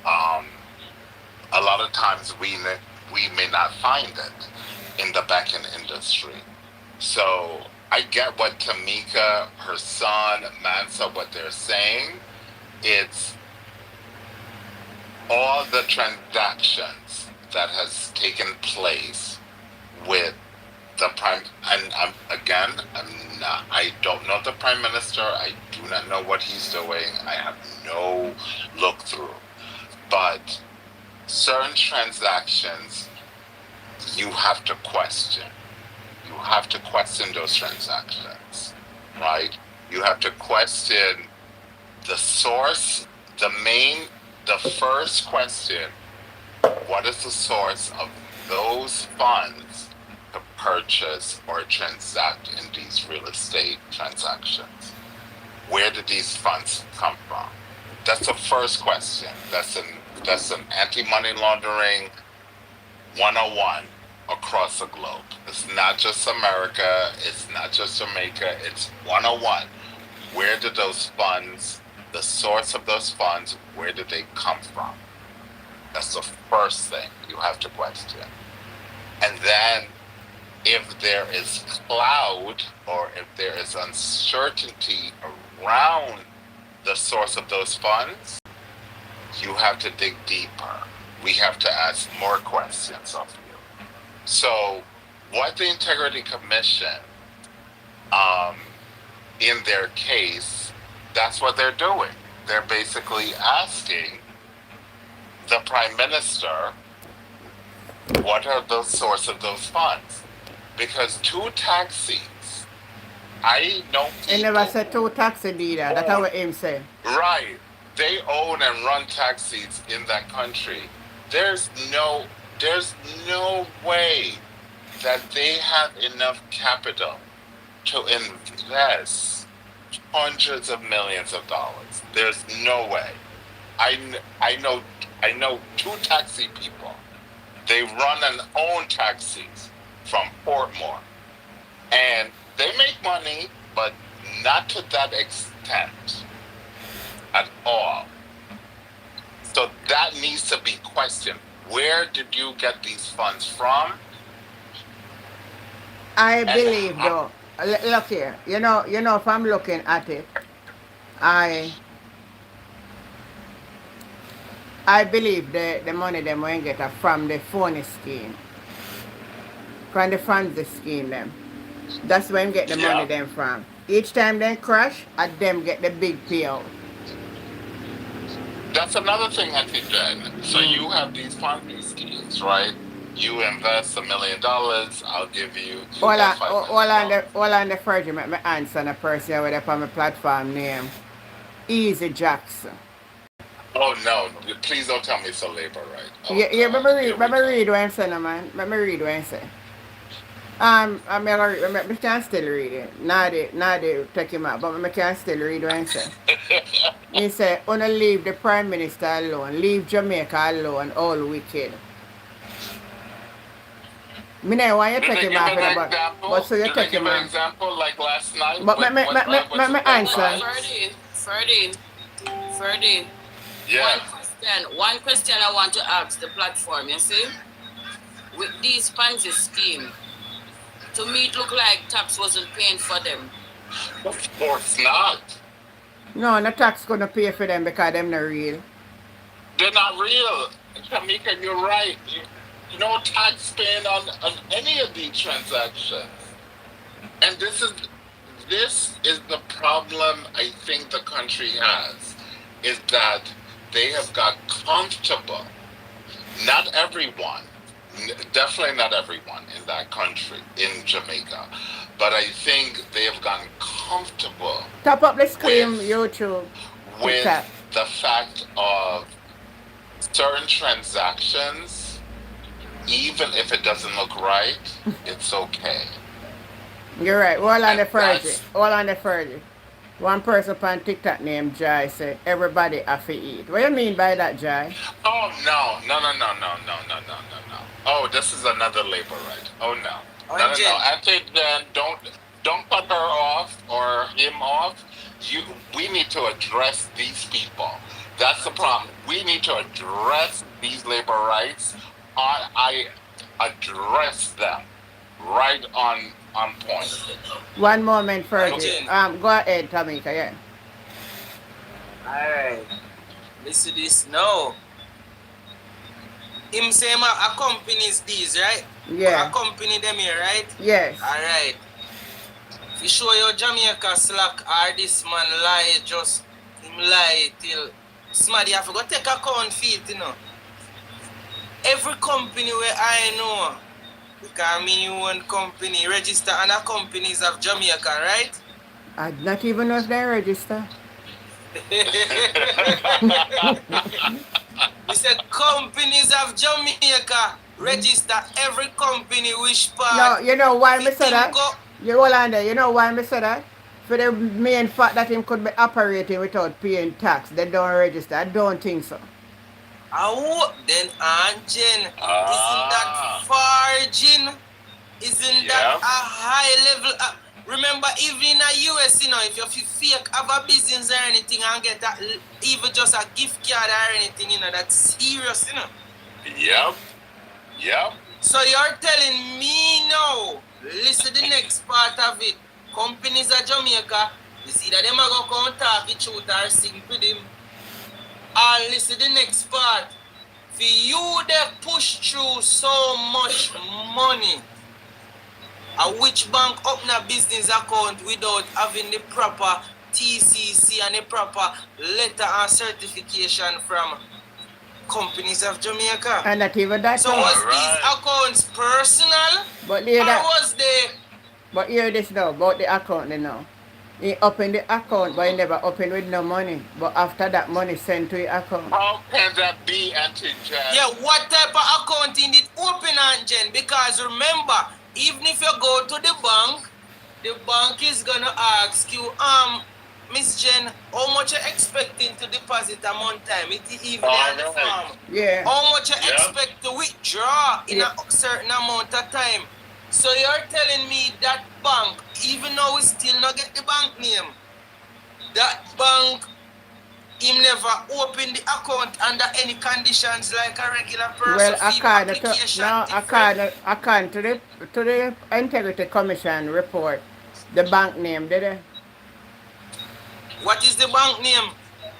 A lot of times we may not find it in the banking industry. So I get what Tamika, her son, Mansa, what they're saying. It's all the transactions that has taken place with the prime, and I don't know the prime minister. I do not know what he's doing. I have no look through, but certain transactions you have to question. You have to question those transactions, right? You have to question the source, the first question: what is the source of those funds to purchase or transact in these real estate transactions? Where did these funds come from? That's the first question. That's an anti-money laundering 101 across the globe. It's not just America, it's not just Jamaica, it's 101. Where did those funds, the source of those funds, where did they come from? That's the first thing you have to question. And then if there is cloud or if there is uncertainty around the source of those funds, you have to dig deeper. We have to ask more questions of you. So, what the Integrity Commission, in their case, that's what they're doing. They're basically asking the Prime Minister, what are the source of those funds? Because two taxis, I know He people never said two taxi dealer. That's what him say. right. They own and run taxis in that country. There's no there's no way that they have enough capital to invest hundreds of millions of dollars. There's no way. I know two taxi people. They run and own taxis from Portmore. And they make money, but not to that extent at all. So that needs to be questioned. Where did you get these funds from? I And believe though. Look here. If I'm looking at it, I I believe the money them when get from the phone scheme, from the funds scheme them. That's where him get the money Yeah. them from. Each time they crash, at them get the big payout. That's another thing, Auntie Jen. So you have these Ponzi schemes, right? You invest $1 million, I'll give you, you get $5 million. All on the first, you make me answer the person with up on my platform name. Easy Jackson. Oh no, please don't tell me it's a labor right. Oh Yeah, yeah, God, here let we me go. read what I'm saying, man. Let me read what I'm saying. I can still read it. Not the take him out, but I can still read what I'm saying. He said, "Wanna leave the Prime Minister alone, leave Jamaica alone, all wicked." Me know why you Did take they him give off with an the but example? so you Did they take give him an off. example like last night But what's his me name, answer. Rice? Ferdy, Yeah. one question I want to ask the platform, you see? With these Ponzi scheme, to me it look like tax wasn't paying for them. Of course not. No, no tax gonna pay for them because them not real. They're not real. Tamika, you're right. No tax paying on any of these transactions. And this is the problem I think the country has, is that they have got comfortable. Not everyone, definitely not everyone in that country, in Jamaica, but I think they have gotten comfortable Top up the screen, with YouTube, TikTok. the fact of certain transactions, even if it doesn't look right, it's okay. You're right. All on the And Fergie. that's All on the Fergie. One person on TikTok named Jai said everybody have to eat. What you mean by that, Jai? oh no. Oh, this is another labor right. Oh no. No. Angel, Auntie Jen, don't cut her off or him off. We need to address these people. That's the problem. We need to address these labor rights. I address them right on point. One moment, Fergie. Angel. Go ahead, Tamika. Yeah. Alright. Listen to this now. Him say a companies these, right? Yeah. A company them here, right? Yes. Alright. If you show your Jamaica slack or this man lie, just him lie till somebody have to go take account for it, you know. Every company where I know, because me own company, register and a companies of Jamaica, right? I not even know if they register. We said companies of Jamaica register every company which part. No, you know why me say him that? go. You hold on there. You know why me say that? For the main fact that him could be operating without paying tax. They don't register. I don't think so. Oh, then Anjen, isn't that Ah, forging? Isn't that yeah. a high level? Remember, even in the US, you know, if you fake have a business or anything and get even just a gift card or anything, you know, that's serious, you know. Yep. So you're telling me now, listen the next part of it. Companies of Jamaica, you see that them are going to come talk it truth or sing to them. And listen the next part. For you they push through so much money. Which bank open a business account without having the proper TCC and the proper letter and certification from companies of Jamaica? And not even that. So was these accounts personal But or was they? But hear this now about the account now. He opened the account but he never opened with no money. But after that money sent to your account. How can that be, Auntie Jen? Yeah, what type of account did it open, Anjen? Because remember, even if you go to the bank is gonna ask you, Miss Jen, how much you expecting to deposit a month time? It even on the farm. Yeah. How much you expect to withdraw in a certain amount of time? So you're telling me that bank, even though we still not get the bank name, that bank him never open the account under any conditions like a regular person. Well, application according to the Integrity Commission report, the bank name, did they? What is the bank name?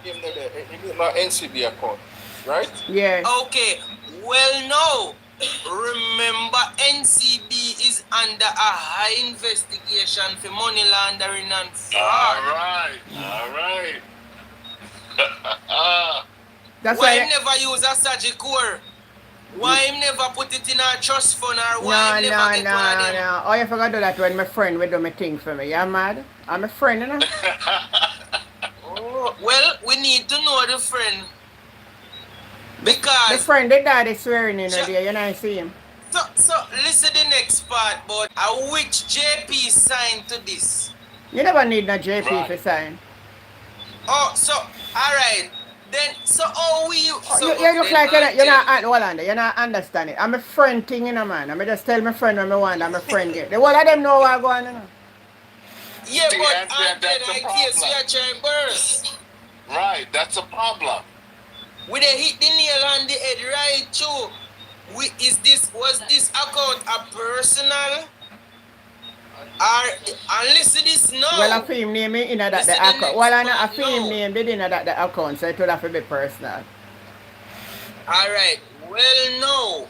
In the NCB account. right? Yes. Okay, well now, remember NCB is under a high investigation for money laundering and All fraud. right. All right. That's Why why. him never use a Sagicor? Why him never put it in a trust fund or why No, him never no, get one of no, them? no. Oh, you forgot to do that when my friend will do my thing for me. You mad? I'm a friend, you know? Oh, well, we need to know the friend. The Because friend, the daddy swearing in Sure. there, you know, I see him. so listen the next part, but which JP signed to this? You never need no JP Right. for sign. Oh, so alright. Then so oh we Oh, so you look then like you're not, until hold on there, you're not understanding. I'm a friend thing, you know, man. I'm just tell my friend when I want, I'm a friend get. The whole of them know what I'm going, you know. yeah, See, but and that's a I guess we problem. are trying burst. Right. That's a problem. We dey hit the nail on the head right too. Was this account a personal and listen this now. Well, I feel him name in that the Listen the account. next Well, I know I part feel him now. name they didn't that the account, so it would have to be personal. Alright, well now,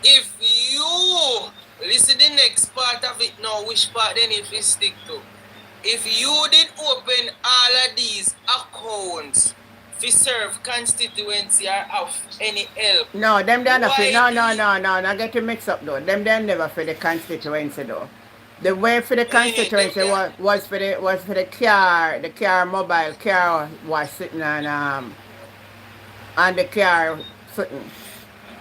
if you listen the next part of it now, which part then if you stick to? If you did open all of these accounts to serve constituency or of any help, No, them they not fit. why No, not get you mixed up though. Them they never for the constituency though. The way for the constituency was for the car mobile car was sitting on the car sitting.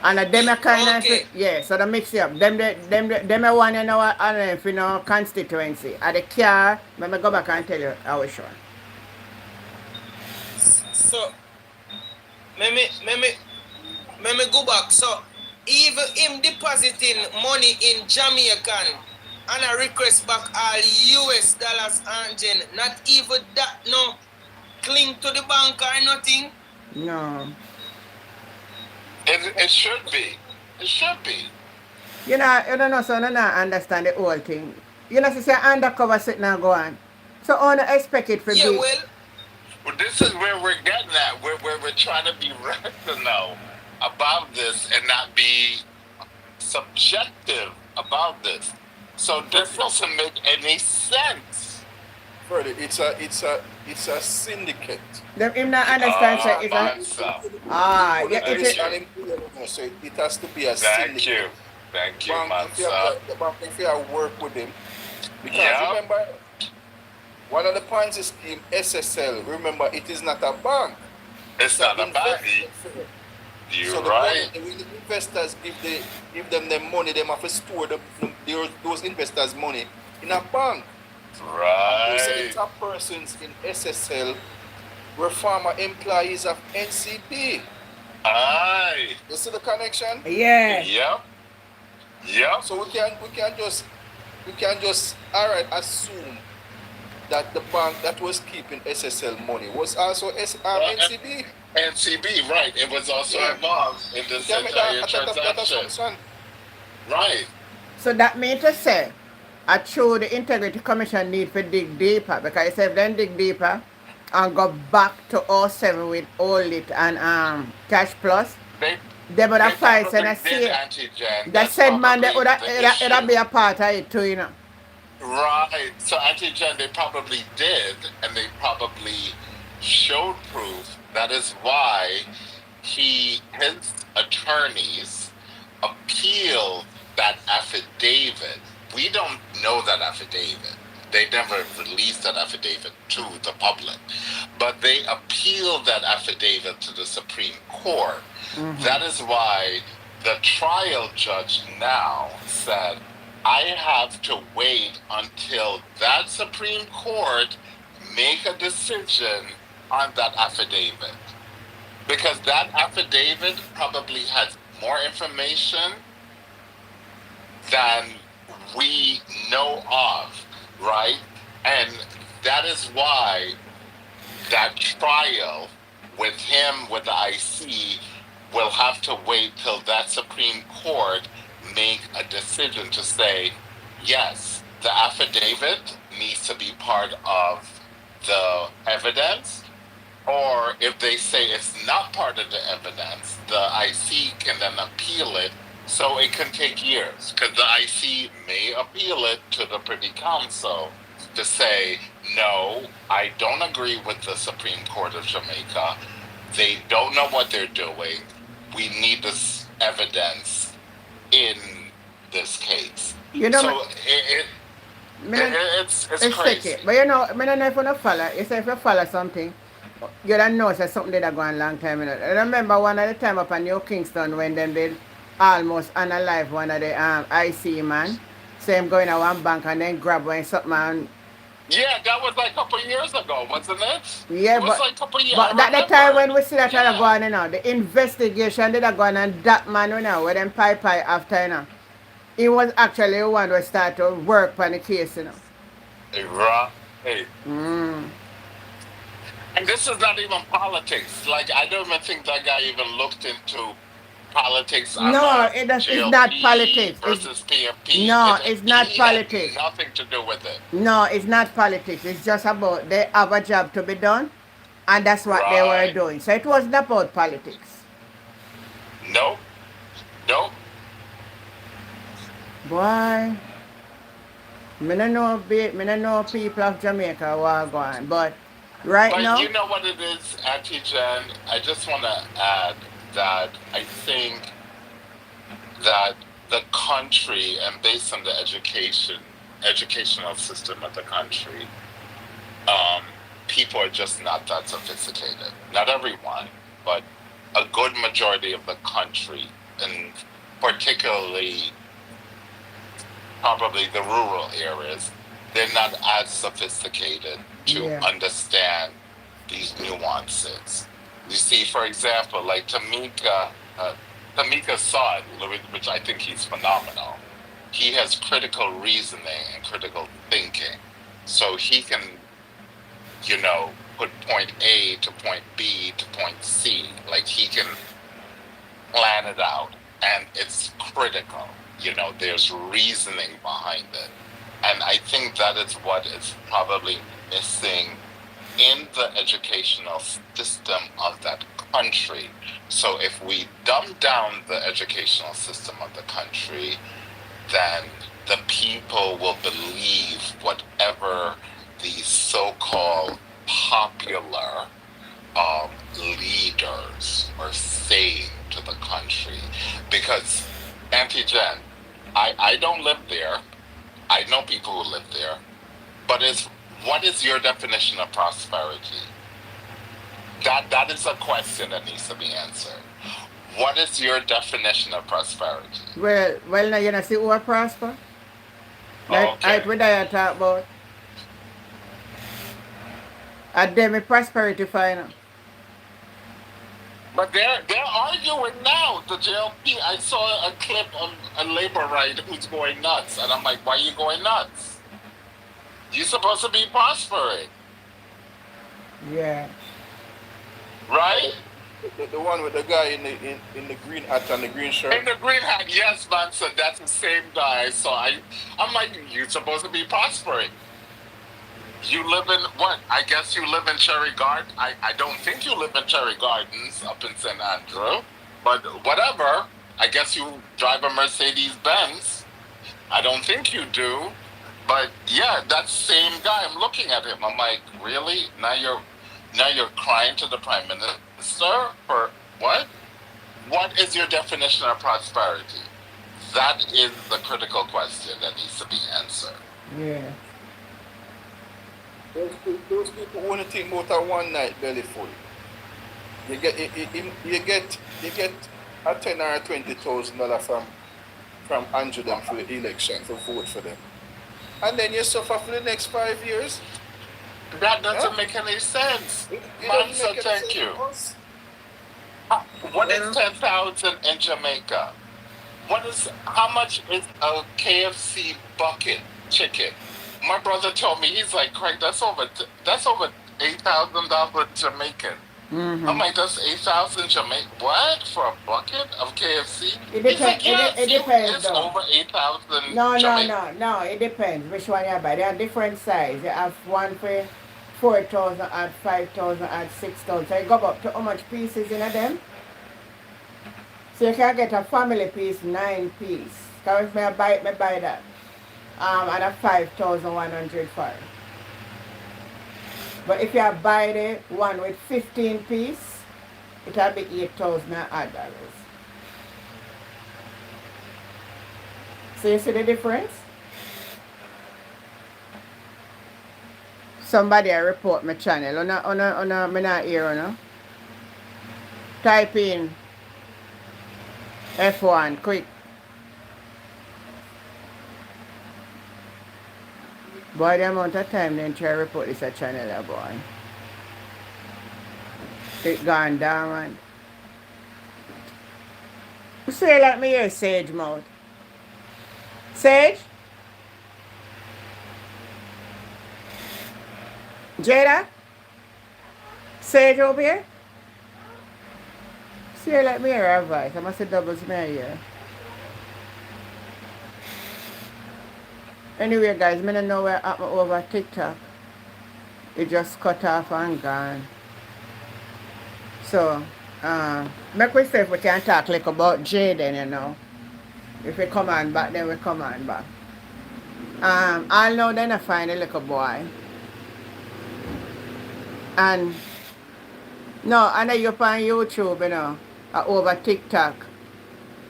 And them a kind of Okay. yeah, so they mix it up. Them a one in our for no constituency. At the car, let me go back and tell you how it's sure. So let me go back. So even him depositing money in Jamaican and I request back all US dollars and Jen, not even that no cling to the bank or nothing. No. It should be. It should be. You don't know, so I don't understand the whole thing. You know, say undercover sitting and go on. So I don't expect it for Yeah, be. Well, this is where we're getting at. We're trying to be rational about this and not be subjective about this. So this doesn't make any sense. Further, it's a syndicate. Them him not understand say it's Fine, a so. yeah, it's a, So it has to be a Thank syndicate. you. Thank you, Bank, man, if you sir. have the bank, if you have work with him, because Yeah. remember, one of the Ponzi scheme SSL. Remember, it is not a bank. It's not a bad. You're So the right. money, when the investors give them the money, they have to store those investors' money in a bank. So Right. the top persons in SSL were former employees of NCP. Aye. You see the connection? yeah. Yep. Yep. So we can just all right assume that the bank that was keeping SSL money was also NCB. NCB, right. It was also Yeah. involved in this You can make entire that transaction. assumption. Right. So that means to say, I true the integrity commission need to dig deeper because if they dig deeper and go back to 07 with all it and Cash Plus, they would have fight and I see antigen. that said man that would be a part of it too, you know. Right. So antigen they probably did, and they probably showed proof. That is why his attorneys appealed that affidavit. We don't know that affidavit. They never released that affidavit to the public. But they appealed that affidavit to the Supreme Court. That is why the trial judge now said, I have to wait until that Supreme Court make a decision on that affidavit. Because that affidavit probably has more information than we know of, right? And that is why that trial with him, with the IC, will have to wait till that Supreme Court make a decision to say, yes, the affidavit needs to be part of the evidence, Or if they say it's not part of the evidence, the IC can then appeal it. So it can take years because the IC may appeal it to the Privy Council to say, no, I don't agree with the Supreme Court of Jamaica. They don't know what they're doing. We need this evidence in this case. You know, So me not, it's it's tricky. crazy. But you know, me not know if you not follow. You say if you follow something, you don't know say something did a go on long time. You know. I remember one of the time up in New Kingston when them did almost unalive one of the IC man. Same going to one bank and then grab one something and Yeah, that was like a couple years ago, wasn't it? yeah, It was like a couple years. I but that the time remember. when we see that yeah. Yeah. Going, you know, the investigation did a go on and that man, you know, where them pie after, you know, he was actually the one who started to work on the case, you know. Right. Mm. And this is not even politics. Like, I don't even think that guy even looked into politics on No, the it's not GLP politics. versus PMP. No, it's not He had politics. nothing to do with it. No, it's not politics. It's just about they have a job to be done, and that's what they were Right. doing. So it wasn't about politics. Nope. Nope. Boy, me no know people of Jamaica who are going, but right But now, you know what it is, Auntie Jen? I just want to add that I think that the country and based on the educational system of the country, um, people are just not that sophisticated. Not everyone, but a good majority of the country, and particularly probably the rural areas, they're not as sophisticated to yeah, understand these nuances. You see, for example, like Tamika saw it, which I think he's phenomenal. He has critical reasoning and critical thinking. So he can, put point A to point B to point C. Like he can plan it out and it's critical. There's reasoning behind it. And I think that is what is probably missing in the educational system of that country. So if we dumb down the educational system of the country, then the people will believe whatever these so-called popular leaders are saying to the country. Because, Auntie Jen, I don't live there. I know people who live there. But what is your definition of prosperity? That is a question that needs to be answered. What is your definition of prosperity? well, now you know see who are prosper. Like I Okay. what I talk about, a demi prosperity final. But they're arguing now. The JLP. I saw a clip of a labor right who's going nuts, and I'm like, why are you going nuts? You're supposed to be prospering, Yeah, right? The one with the guy in the green hat and the green shirt. In the green hat, yes, man. So that's the same guy. So I'm like, you're supposed to be prospering. You live in what? I guess you live in Cherry Garden. I don't think you live in Cherry Gardens up in St. Andrew, but whatever. I guess you drive a Mercedes Benz. I don't think you do, but yeah, that same guy. I'm looking at him. I'm like, really? Now you're crying to the prime minister for what? What is your definition of prosperity? That is the critical question that needs to be answered. yeah. Those people only think about a one night belly full. You get you get a $10,000 or $20,000 from Andrew them for the election for vote for them, and then you suffer for the next 5 years. That Huh? doesn't make any sense. It Man, doesn't so make any thank sense you. to us. What is Well, 10,000 in Jamaica? How much is a KFC bucket chicken? My brother told me, he's like, Craig, that's over $8,000 Jamaican. I'm mm-hmm. like, that's 8,000 Jamaican. What? For a bucket of KFC? It He's depends. like, yes, It depends it's though. over 8,000 No, no, Jamaican. no, no. It depends which one you buy. They are different size. You have one for 4,000 add 5,000 add 6,000. So you go up to how much pieces in a them? So you can get a family piece, 9 piece. Because if I buy that. And a 5,100 for it. But if you buy the one with 15 piece, it'll be 8,000 odd dollars. So you see the difference? Somebody report my channel. Me not hear, no? Type in F1 quick. Boy, the amount of time then try to report this a channel, boy. It gone down, man. You say like me hear Sage mouth. Sage? Jada? Sage over here? Say like me hear her voice. I must say doubles me here. Anyway, guys, I don't know what happened over TikTok. It just cut off and gone. So, make we see if we can talk like about Jaden, you know. If we come on back, then we come on back. I'll know then I find a little boy. And, no, I know you're on YouTube, you know, over TikTok.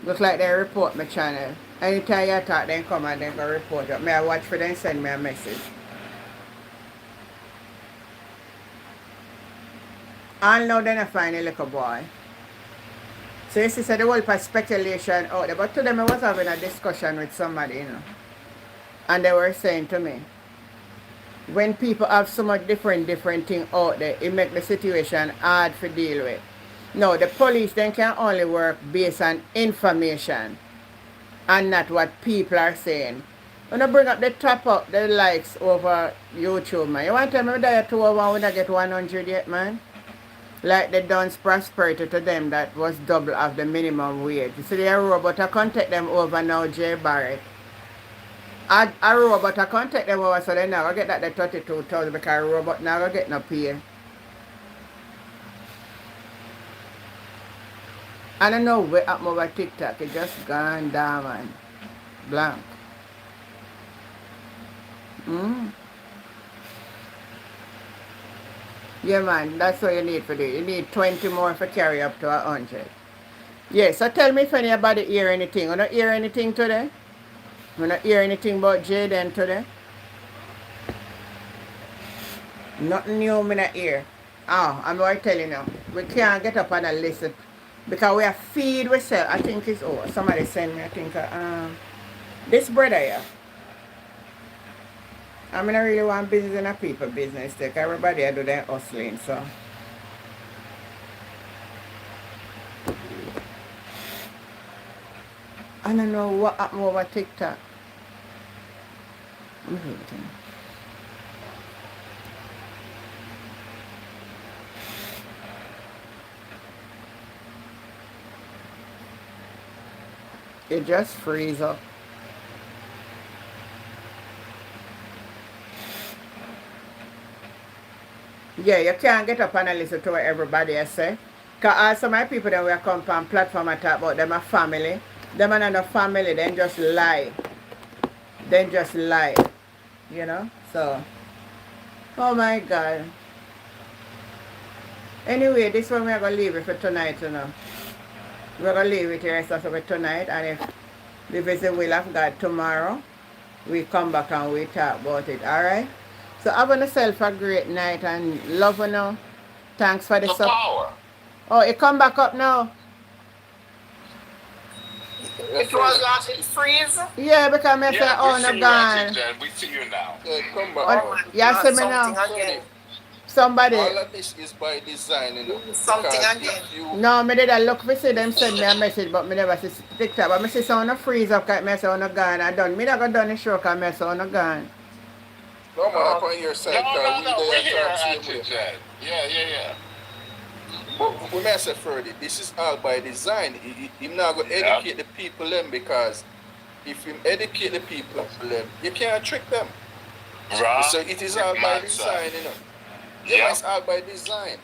Look like they report my channel. Anytime you talk, then come and then go report it. May I watch for them send me a message. I'll know then I find a little boy. So you see, so the whole speculation out there. But today I was having a discussion with somebody, you know. And they were saying to me, when people have so much different thing out there, it make the situation hard to deal with. No, the police then can only work based on information and not what people are saying. When I bring up the likes over YouTube, man. You want to tell me that 201 when I get 100 yet, man? Like they done prosperity to them that was double of the minimum wage. You see, the robot, I can't take them over now, Jay Barrett. A robot, I can't take them over, so they now get that the 32,000 because a robot now get no pay. I don't know what happened over TikTok. It just gone down, man. Blank. Yeah, man, that's what you need for do. You need 20 more for carry up to 100. Yeah, so tell me if anybody hear anything. You don't hear anything today? You don't hear anything about Jaden today? Nothing new me not hear. Oh, I'm going to tell you now. We can't get up on a list because we are feed ourselves. I think it's somebody sent me, I think this brother here. I mean, I really want business in a people business. Like everybody I do their hustling, so. I don't know what happened over TikTok. It just freeze up. Yeah, you can't get up and listen to what everybody else say. Because also my people that will come on platform and talk about them a family. Them and another family, then just lie. Then just lie. You know? So, oh my God. Anyway, this one we're going to leave it for tonight, you know. We're going to leave it here for tonight. And if this is the will of God tomorrow, we come back and we talk about it. Alright? So have yourself a great night and love you now. Thanks for the support. Oh, it come back up now. It was last it freeze. Yeah, because I say, oh, no, gone. We see you now. Yeah, come back. Yeah, see me now. Again. Somebody. All of this is by design, you know. Something Because again. if you- No, me did a look for see them send me a message, but me never see TikTok. But me see someone freeze up, because me say, oh, no, gone. I done. Me not go done the show, because me say, oh, no, gone. No man up on your side, No, we we're there here, talk same Auntie way. Jed. Yeah. But we may say further, this is all by design. Him not going to educate the people them, because if you educate the people them, you can't trick them. Right. So it is all by design, you know. Yeah, Yeah. it's all by design.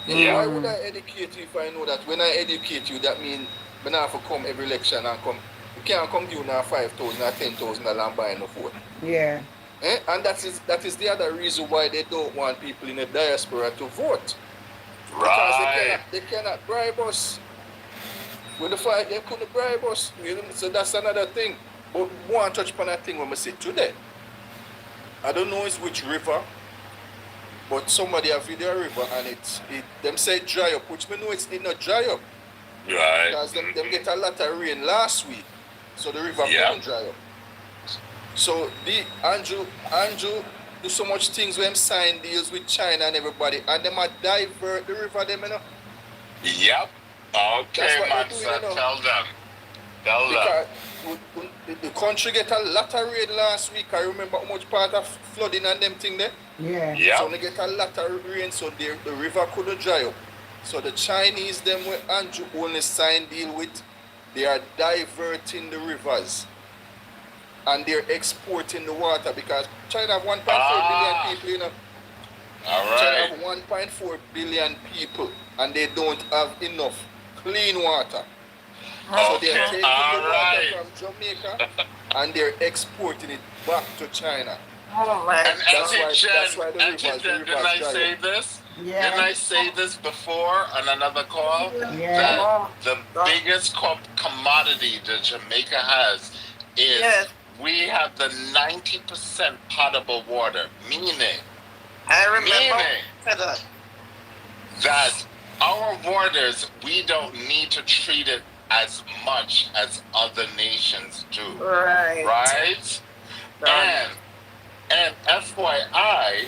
Yeah. Why would I educate you if I know that when I educate you, that means I have to come every election and come. You can't come to you now 5,000 or 10,000 and buy no vote. Yeah. And that is the other reason why they don't want people in the diaspora to vote. Because Right. they cannot bribe us. With the fight, they couldn't bribe us. So that's another thing. But we want to touch upon that thing when we see today. I don't know it's which river, but somebody have video river and it them say dry up, which me know it's not dry up. Right. Because them get a lot of rain last week. So the river Yeah. couldn't dry up. So the Andrew do so much things when sign deals with China and everybody, and them a divert the river them, you know. Yep. That's Okay, what man, they're doing, sir. you know. Tell them. Tell them. Because the country get a lot of rain last week. I remember how much part of flooding and them thing there. Yeah. Yeah. So they get a lot of rain, so the river couldn't dry up. So the Chinese, them where Andrew only sign deal with, they are diverting the rivers. And they're exporting the water because China have 1.4 billion people, you know. All China right. have 1.4 billion people and they don't have enough clean water. So they're taking the water from Jamaica and they're exporting it back to China. Oh my And God. That's why the Auntie rivers Jen, didn't I dry say up. this? Yeah. Didn't I say this before on another call? Yeah. Oh, The biggest commodity that Jamaica has is Yes. we have the 90% potable water, meaning I remember Meaning. that our waters, we don't need to treat it as much as other nations do. Right. Right? And FYI,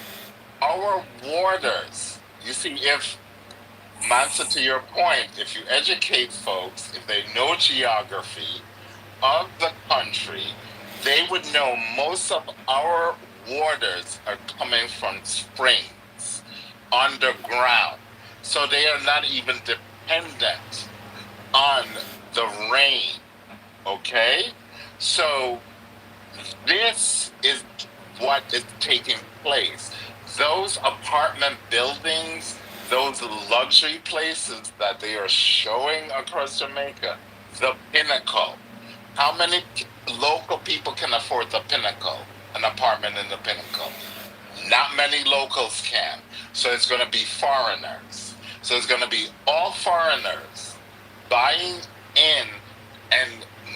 our waters, you see, if Mansa, to your point, if you educate folks, if they know geography of the country, they would know most of our waters are coming from springs underground. So they are not even dependent on the rain. Okay? So this is what is taking place. Those apartment buildings, those luxury places that they are showing across Jamaica, the Pinnacle. How many local people can afford the Pinnacle, an apartment in the Pinnacle? Not many locals can. So it's going to be foreigners. So it's going to be all foreigners buying in and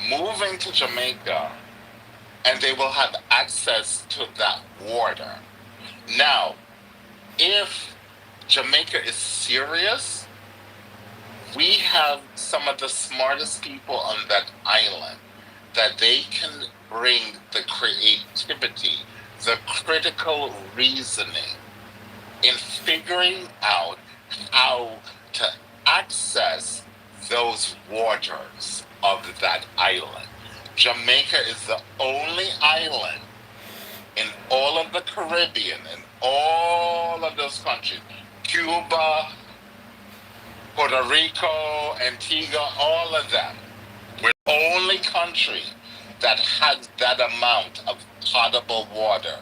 moving to Jamaica, and they will have access to that water. Now, if Jamaica is serious, we have some of the smartest people on that island that they can bring the creativity, the critical reasoning in figuring out how to access those waters of that island. Jamaica is the only island in all of the Caribbean, in all of those countries, Cuba, Puerto Rico, Antigua, all of them. We're the only country that has that amount of potable water,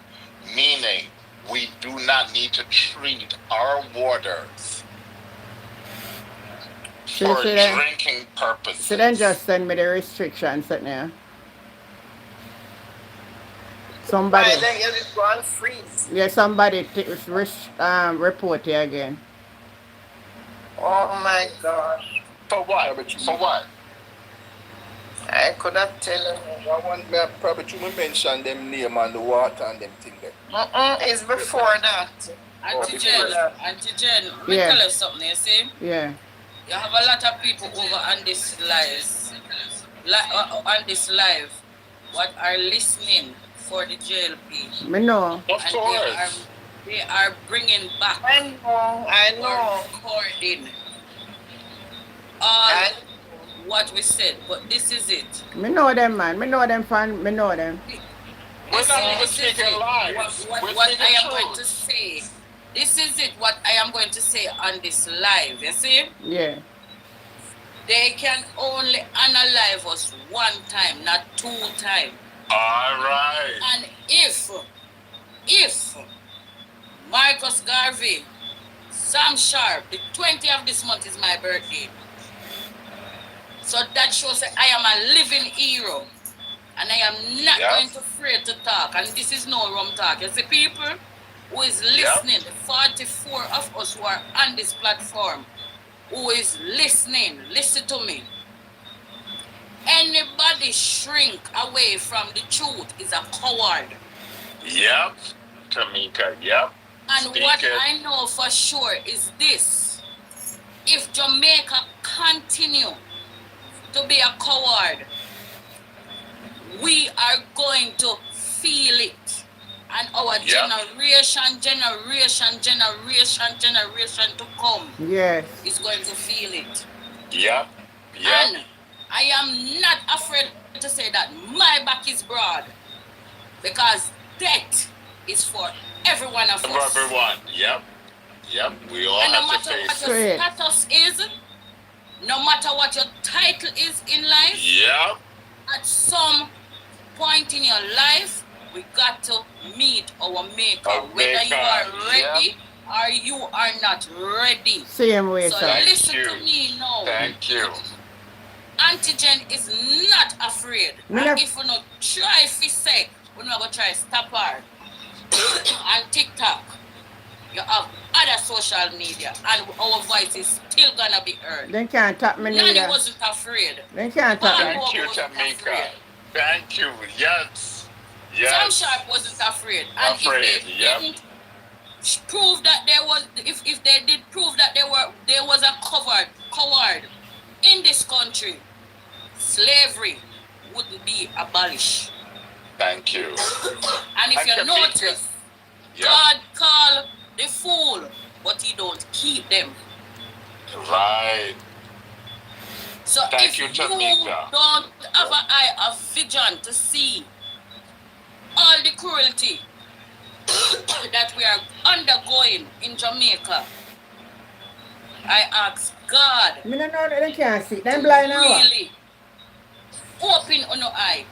meaning we do not need to treat our waters So for then- drinking purposes. So then just send me the restrictions right now. Somebody, Right, then you just go and freeze. yeah, somebody report here again. Oh my gosh. For what? For what? I could have tell you. I want me probably to mention them name and the water and them thing there. It's before that. Auntie before Jen, that. Auntie Jen, let me Yeah. tell you something, you see? Yeah. You have a lot of people over on this on this live, what are listening for the JLP. Me know. Of And course. they are bringing back I know. or recording all I- what we said, but this is it. Me know them, man. Me know them, fan. Me know them. We're not even This is speaking it. lies. What We're I speaking am going truth. to say. This is it. What I am going to say on this live. You see, Yeah. they can only analyze us one time, not two times. All right. And if Garvey, Sam Sharp, the 20th of this month is my birthday. So that shows that I am a living hero. And I am not going to afraid to talk. And this is no rum talk. You see, people who is listening, the 44 of us who are on this platform, who is listening, listen to me. Anybody shrink away from the truth is a coward. Yep, Tamika, yep. And what I know for sure is this. If Jamaica continue to be a coward, we are going to feel it. And our generation to come is going to feel it. Yep. And I am not afraid to say that my back is broad. Because death is for every one of us. For everyone, yep. We all and have to face it. No matter what your status is, no matter what your title is in life, at some point in your life, we got to meet our maker. Whether you are ready or you are not ready. Same way, so sir. Listen to me now. Thank you. Antigen is not afraid. And if we not try to say, we're not going to try to stop her. And TikTok, you have other social media, and our voice is still going to be heard. They can't tap me neither. Nani wasn't afraid. They can't tap me. Thank you, Jamaica. Thank you. Yes. Sam Sharp wasn't afraid. And if they didn't prove that there was, if they did prove that there was a coward in this country, slavery wouldn't be abolished. Thank you. And if you notice, God called the fool, but he don't keep them. Right. So if you don't have an eye of vision to see all the cruelty that we are undergoing in Jamaica, I ask God, I don't know that they can't see. They're blind now. Really open on your eye.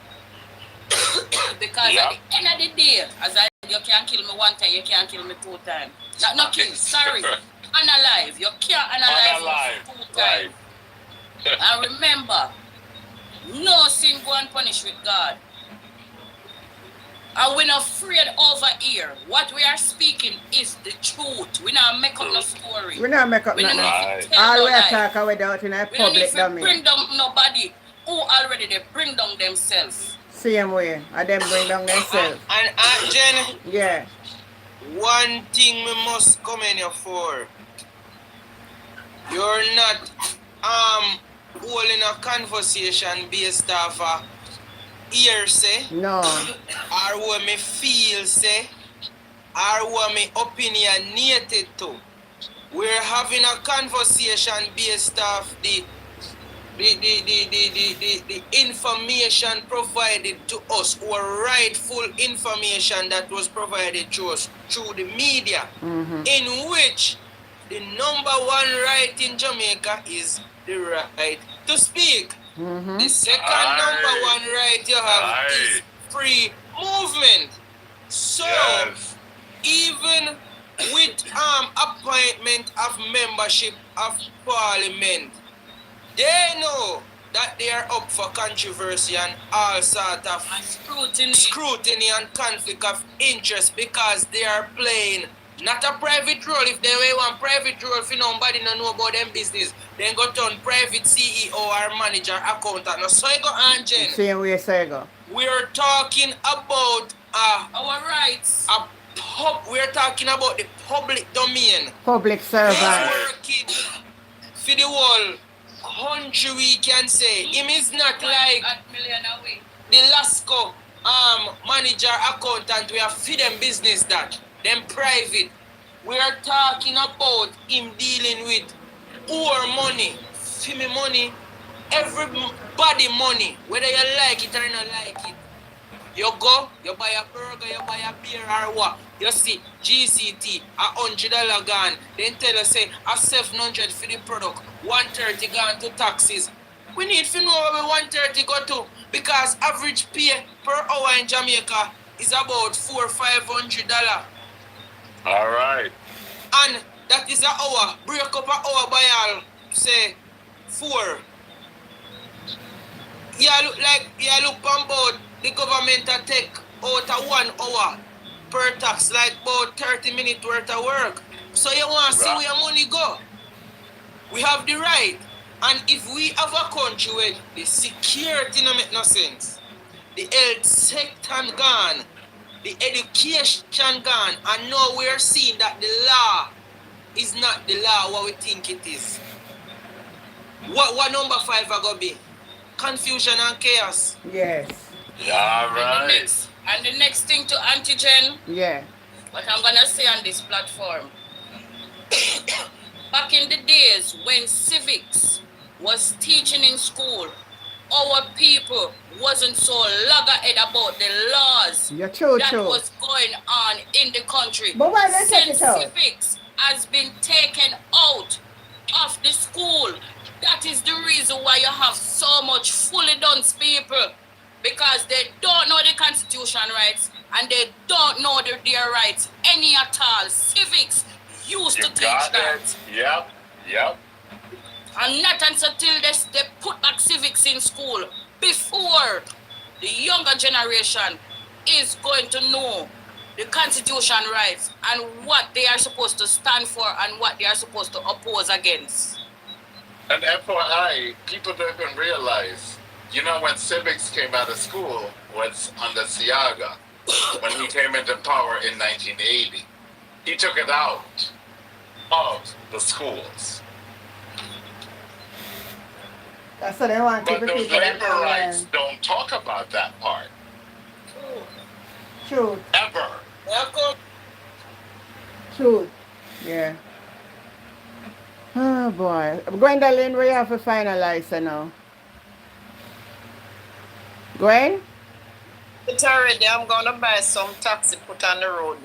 Because at the end of the day, as you can't kill me one time, you can't kill me two times. Not kill, sorry. Unalive. You can't unalive me two times. And remember, no sin go unpunished with God. And we're not afraid over here. What we are speaking is the truth. We not make up no story. We not make up nothing. All we are talking without in a public domain. We don't bring down nobody who already they bring down themselves. Same way. And them bring down themselves. And Jen. Yeah. One thing we must commend you for. You're not holding a conversation based off a hearsay. No. Or what me feel say. Or what me opinionated to. We're having a conversation based off the information provided to us, or rightful information that was provided to us through the media, in which the number one right in Jamaica is the right to speak. The second number one right you have is free movement. So even with appointment of membership of parliament, they know that they are up for controversy and all sort of scrutiny and conflict of interest, because they are playing not a private role. If they want private role, if nobody don't know about them business, then go turn private CEO or manager, accountant. No, so you go, Angel. Same way, so you go. We're talking about our rights. We're talking about the public domain. Public servant. Working for the whole country, we can say. Him is not like the Lasco manager, accountant. We have feed them business that. Them private. We are talking about him dealing with our money, me money, everybody money, whether you like it or not like it. You go, you buy a burger, you buy a beer or what. You see GCT, $100 gone. Then tell us say a $700 for the product, $130 gone to taxes. We need to know where $130 go to, because average pay per hour in Jamaica is about $400-500. All right. And that is an hour. Break up an hour by all, say, 4. Look on board the government to take out a 1 hour per tax, like about 30 minutes worth of work. So you want to see where your money go? We have the right. And if we have a country where the security no make no sense, the health sector gone, the education gone, and now we are seeing that the law is not the law what we think it is. What number 5 are going to be? Confusion and chaos. Yes. Yeah, right. And the next thing to Antigen, Yeah. what I'm going to say on this platform, back in the days when civics was teaching in school, our people wasn't so loggerhead about the laws that was going on in the country. But why they take Since it out? civics has been taken out of the school, that is the reason why you have so much fully dunce people, because they don't know the constitution rights and they don't know their rights any at all. Civics used to teach that. Yep. And not until they put back civics in school before the younger generation is going to know the constitution rights and what they are supposed to stand for and what they are supposed to oppose against. And FYI, people don't even realize, when civics came out of school was under Siaga, when he came into power in 1980. He took it out of the schools. That's what they want to But those labor rights don't talk about that part. True. Ever. True. Yeah. Oh boy. Gwendolyn, we have to finalize now. Gwen? It's already. I'm gonna buy some taxi put on the road.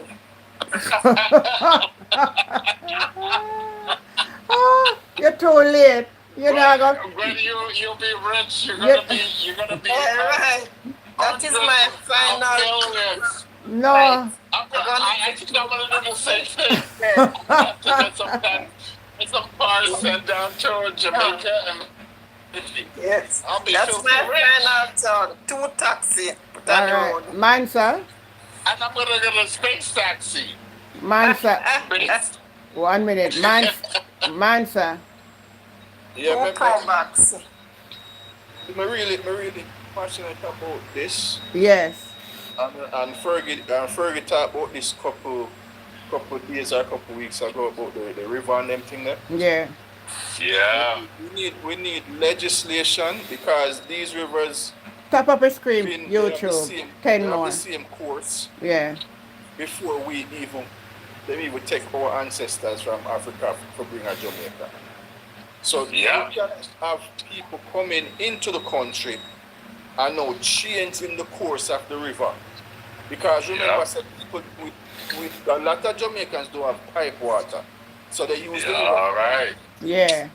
Oh, you're too late. You're not gonna. When you'll be rich, you're gonna be. Right. That is my final. No. Right. I think I'm gonna do the same thing. To get some cars sent down to Jamaica and. Yes. I'll be That's filthy my rich. final thought. 2 taxi put All on the right. road. Mansa? And I'm gonna get a space taxi. Mansa. 1 minute. Mansa. Yeah, 2 comebacks. I'm really passionate about this. Yes. And Fergie talked about this couple days or a couple weeks ago about the river and them thing there. Yeah. Yeah. We need legislation because these rivers Top up a screen, they have YouTube. 10 more. the same course Yeah. before we even take our ancestors from Africa for bring a Jamaica. So Yeah. you can't have people coming into the country and now changing the course of the river. Because remember, I said people with a lot of Jamaicans don't have pipe water. So they use the river. All right. Yeah.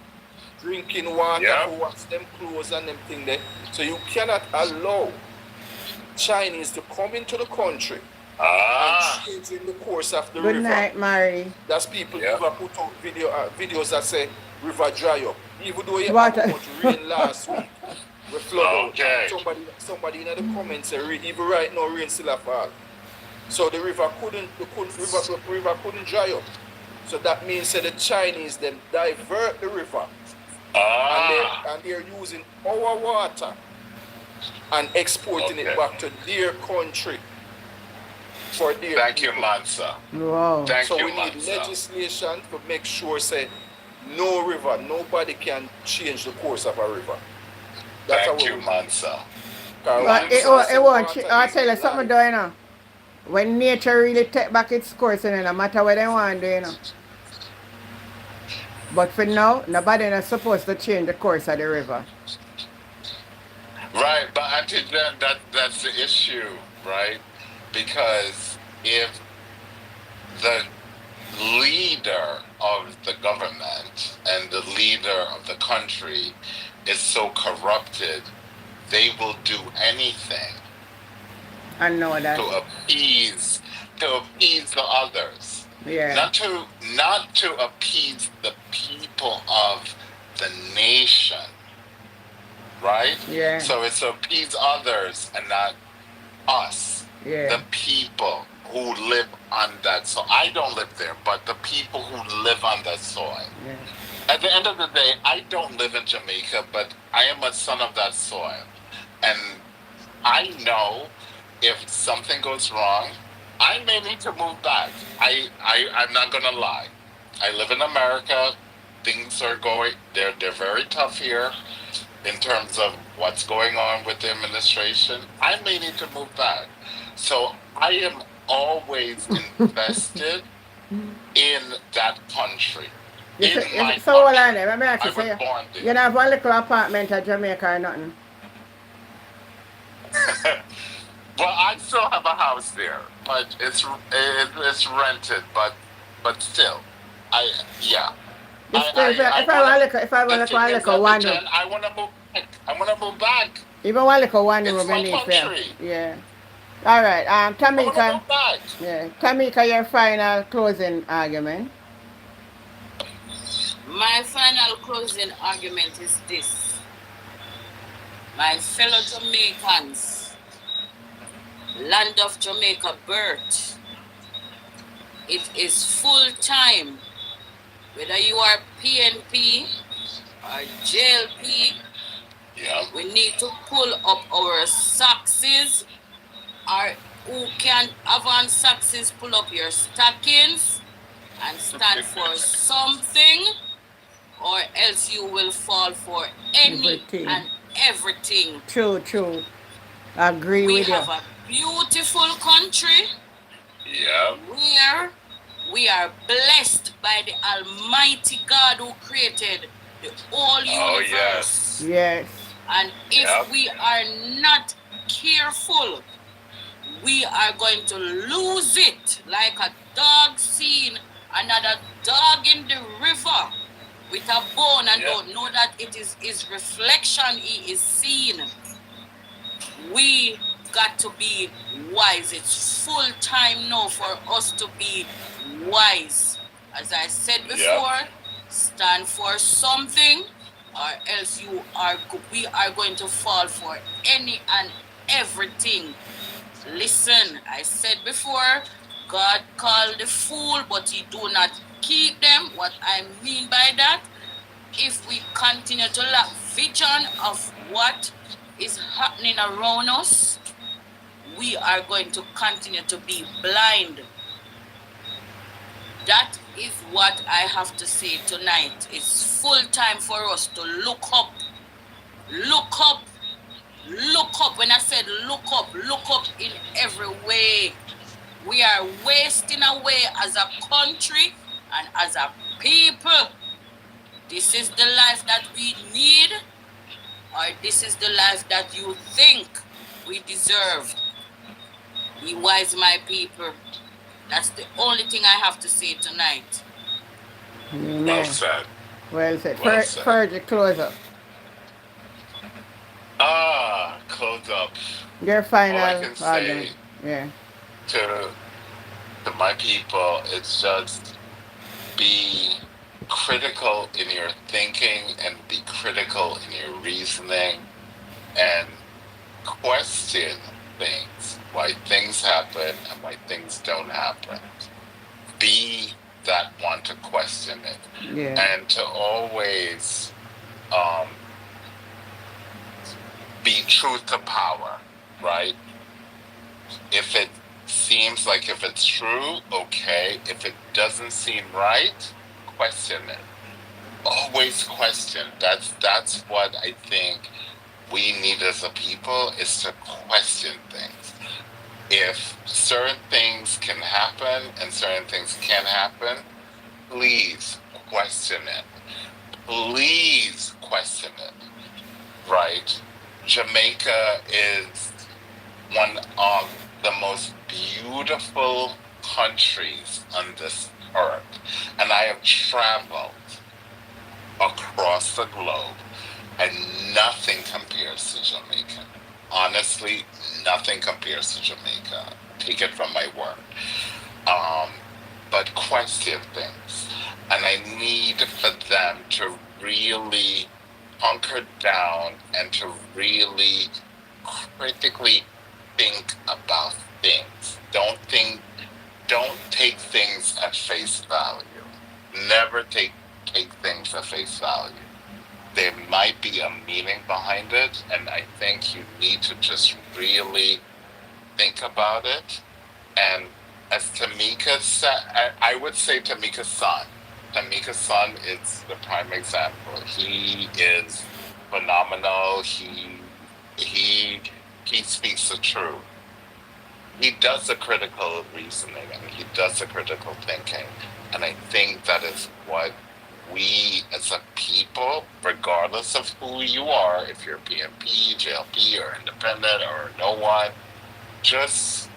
Drinking water Yeah. to wash them clothes and them thing there. So you cannot allow Chinese to come into the country and change in the course of the Good river. night, Mary. That's people Yeah. who have put out videos that say river dry up. Even though you Water. had much rain last week, we flood Okay. out. Somebody in the comments say even right now rain still a fall. So the river couldn't dry up. So that means that the Chinese them divert the river and they're using our water and exporting it back to their country for their Thank you, people. Mansa. Wow. Thank So you, we need Mansa. legislation to make sure say no river, nobody can change the course of a river. That's Thank how you, we Mansa. But it won't. I'll tell you something, though, you know. When nature really take back its course, you know, no matter what they want to do, you know. But for now, nobody is supposed to change the course of the river. Right, but Auntie Jen, that's the issue, right? Because if the leader of the government and the leader of the country is so corrupted, they will do anything I know that. to appease the others. Yeah. Not to appease the people of the nation, right? Yeah. So it's to appease others and not us, Yeah. the people who live on that soil. I don't live there, but the people who live on that soil. Yeah. At the end of the day, I don't live in Jamaica, but I am a son of that soil. And I know if something goes wrong, I may need to move back. I'm not gonna lie. I live in America. Things are they're very tough here in terms of what's going on with the administration. I may need to move back. So I am always invested in that country. In my So hold on country. there. Let me ask I you, so was born you there. don't have one little apartment at Jamaica or nothing? Well, I still have a house there, but it's rented. But still, yeah. You still, if I want The like thing one is, little one room, Jen, I wanna move back. I wanna move back. even one little one It's room you my need for, country. yeah. All right, I wanna Tamika, move back. yeah, Tamika, your final closing argument. My final closing argument is this. My fellow Jamaicans, land of Jamaica birth, it is full time. Whether you are PNP or JLP, Yeah. we need to pull up our socks, or who can have on socks, pull up your stockings and stand for something, or else you will fall for any Everything. and everything. True. Agree We with you. have a beautiful country Yeah. where we are blessed by the Almighty God who created the whole Oh, universe. Yes. And if Yep. we are not careful, we are going to lose it like a dog seeing another dog in the river with a bone and Yep. don't know that it is his reflection he is seeing. We got to be wise. It's full time now for us to be wise. As I said before, stand for something, or else we are going to fall for any and everything. Listen, I said before, God called the fool, but he do not keep them. What I mean by that, if we continue to lack vision of what is happening around us, we are going to continue to be blind. That is what I have to say tonight. It's full time for us to look up. Look up. Look up. When I said look up in every way. We are wasting away as a country and as a people. This is the life that we need, or this is the life that you think we deserve. Be wise, my people. That's the only thing I have to say tonight. Amen. Well said. Well said. Well said. Fergie, close up. Close up. Your final All I can say argument. Yeah. to my people, it's just be critical in your thinking and be critical in your reasoning and question things, why things happen and why things don't happen. Be that one to question it. Yeah. And to always be truth to power, right? If it seems like if it's true, okay. If it doesn't seem right, question it. Always question. That's what I think we need as a people, is to question things. If certain things can happen and certain things can't happen, please question it. Please question it. Right? Jamaica is one of the most beautiful countries on this earth. And I have traveled across the globe, and nothing compares to Jamaica. Honestly, nothing compares to Jamaica. Take it from my word. but question things. And I need for them to really hunker down and to really critically think about things. Don't take things at face value. Never take things at face value. There might be a meaning behind it, and I think you need to just really think about it. And as Tamika said, I would say Tamika's son. Tamika's son is the prime example. He is phenomenal. He he speaks the truth. He does the critical reasoning and he does the critical thinking. And I think that is what we as a people, regardless of who you are, if you're PMP, JLP, or independent, or no one, just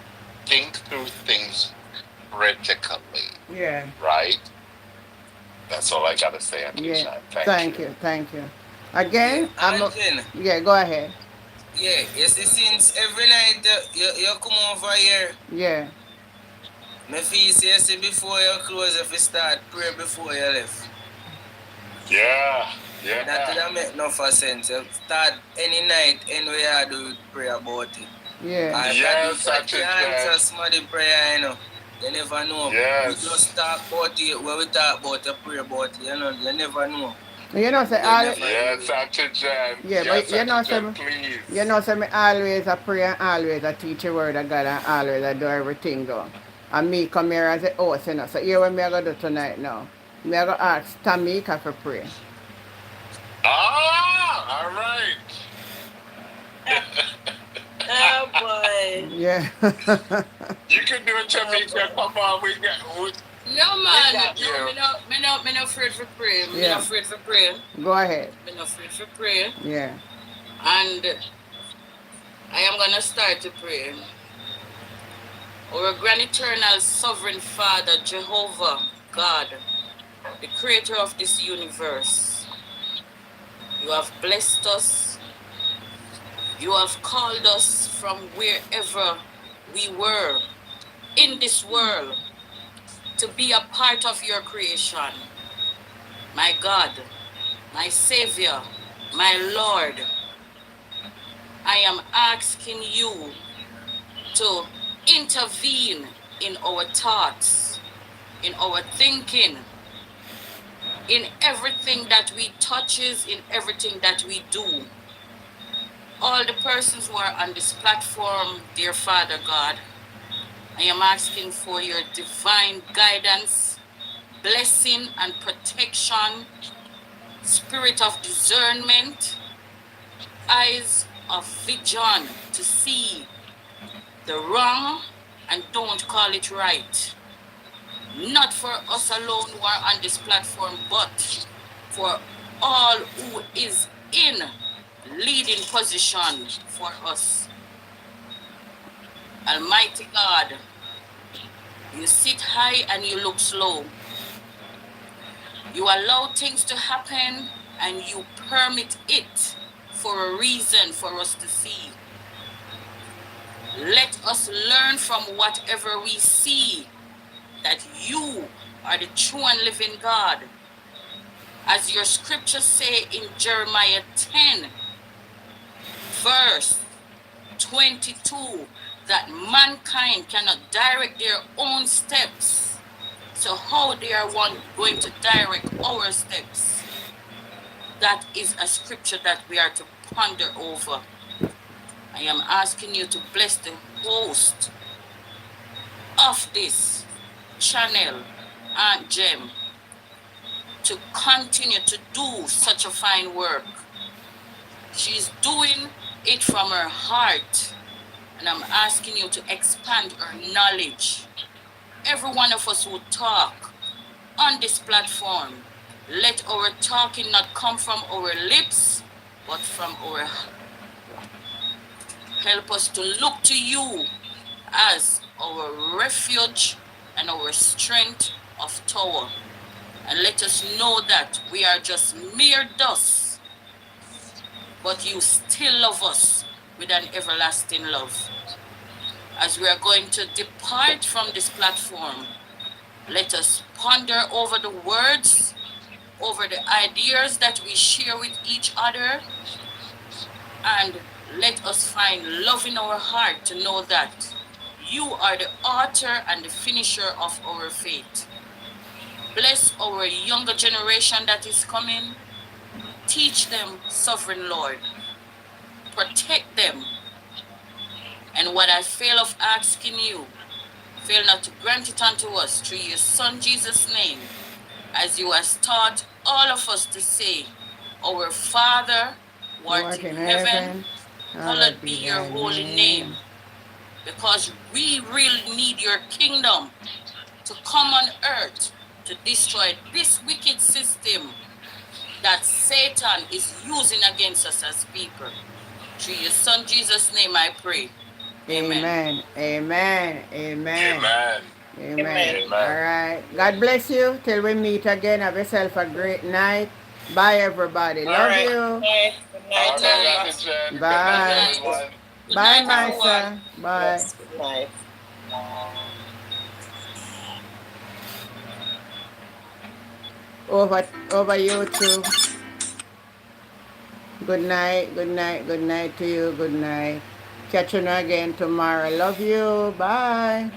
think through things critically, Yeah. right? That's all I gotta say, Auntie Yeah. Shan. Thank you. Thank you. Again, I'm. Anton, Yeah. Go ahead. yeah, you see, since every night you come over here, Yeah. me feel say, you see, before you close, if you start pray before you left. Yeah, That yeah. don't make no for sense. You start any night, anywhere you do pray about it. Yeah. I Yes, God Auntie can answer Jen. somebody prayer, you know. You never know. We Yes. just talk about it when we talk about it, pray about it, you know. You never know. You know, say You all. never Yes, know. Auntie Jen. Yeah, but Yes, you know, Auntie say Jen, me, please. you know, say me always a pray and always a teach the word of God and always I do everything though. And me come here as a host, you know. So here what me I gonna do tonight now. Me I gonna ask Tamika for pray. Ah, all right. Oh boy. Yeah. You can do it, Tamika. Come on, No we man, got no, you. me not afraid for prayer. Me Yeah. not afraid for prayer. Go ahead. Me not afraid for prayer. Yeah. And I am gonna start to pray. Our grand eternal sovereign Father, Jehovah, God, the creator of this universe, you have blessed us. You have called us from wherever we were in this world to be a part of your creation. My God, my Savior, my Lord, I am asking you to intervene in our thoughts, in our thinking, in everything that we touches, in everything that we do. All the persons who are on this platform, dear Father God, I am asking for your divine guidance, blessing and protection, spirit of discernment, eyes of vision to see the wrong and don't call it right. Not for us alone who are on this platform, but for all who is in leading position for us. Almighty God, you sit high and you look low. You allow things to happen and you permit it for a reason for us to see. Let us learn from whatever we see that you are the true and living God. As your scriptures say in Jeremiah 10, verse 22, that mankind cannot direct their own steps. So how they are going to direct our steps? That is a scripture that we are to ponder over. I am asking you to bless the host of this channel, Aunt Jem, to continue to do such a fine work. She's doing it from her heart, and I'm asking you to expand her knowledge. Every one of us who talk on this platform, let our talking not come from our lips, but from our heart. Help us to look to you as our refuge and our strength of tower. And let us know that we are just mere dust, but you still love us with an everlasting love. As we are going to depart from this platform, Let us ponder over the words, over the ideas that we share with each other, and let us find love in our heart to know that you are the author and the finisher of our faith. Bless our younger generation that is coming. Teach them, sovereign Lord. Protect them. And what I fail of asking you, fail not to grant it unto us through your Son Jesus' name, as you has taught all of us to say, Our Father, who art in heaven, hallowed be your holy name. Because we really need your kingdom to come on earth to destroy this wicked system that Satan is using against us as people. Through your Son Jesus' name I pray. Amen. Amen. Amen. Amen. Amen. Amen. All right. God bless you. Till we meet again. Have yourself a great night. Bye, everybody. All Love right. you. Good night, Okay, Alex. Dr. Jen. Good Bye. night, everyone. Good Bye, night, everyone. Misa. Bye. Yes, good night. Over you too. Good night. Good night. Good night to you. Good night. Catch you again tomorrow. Love you. Bye.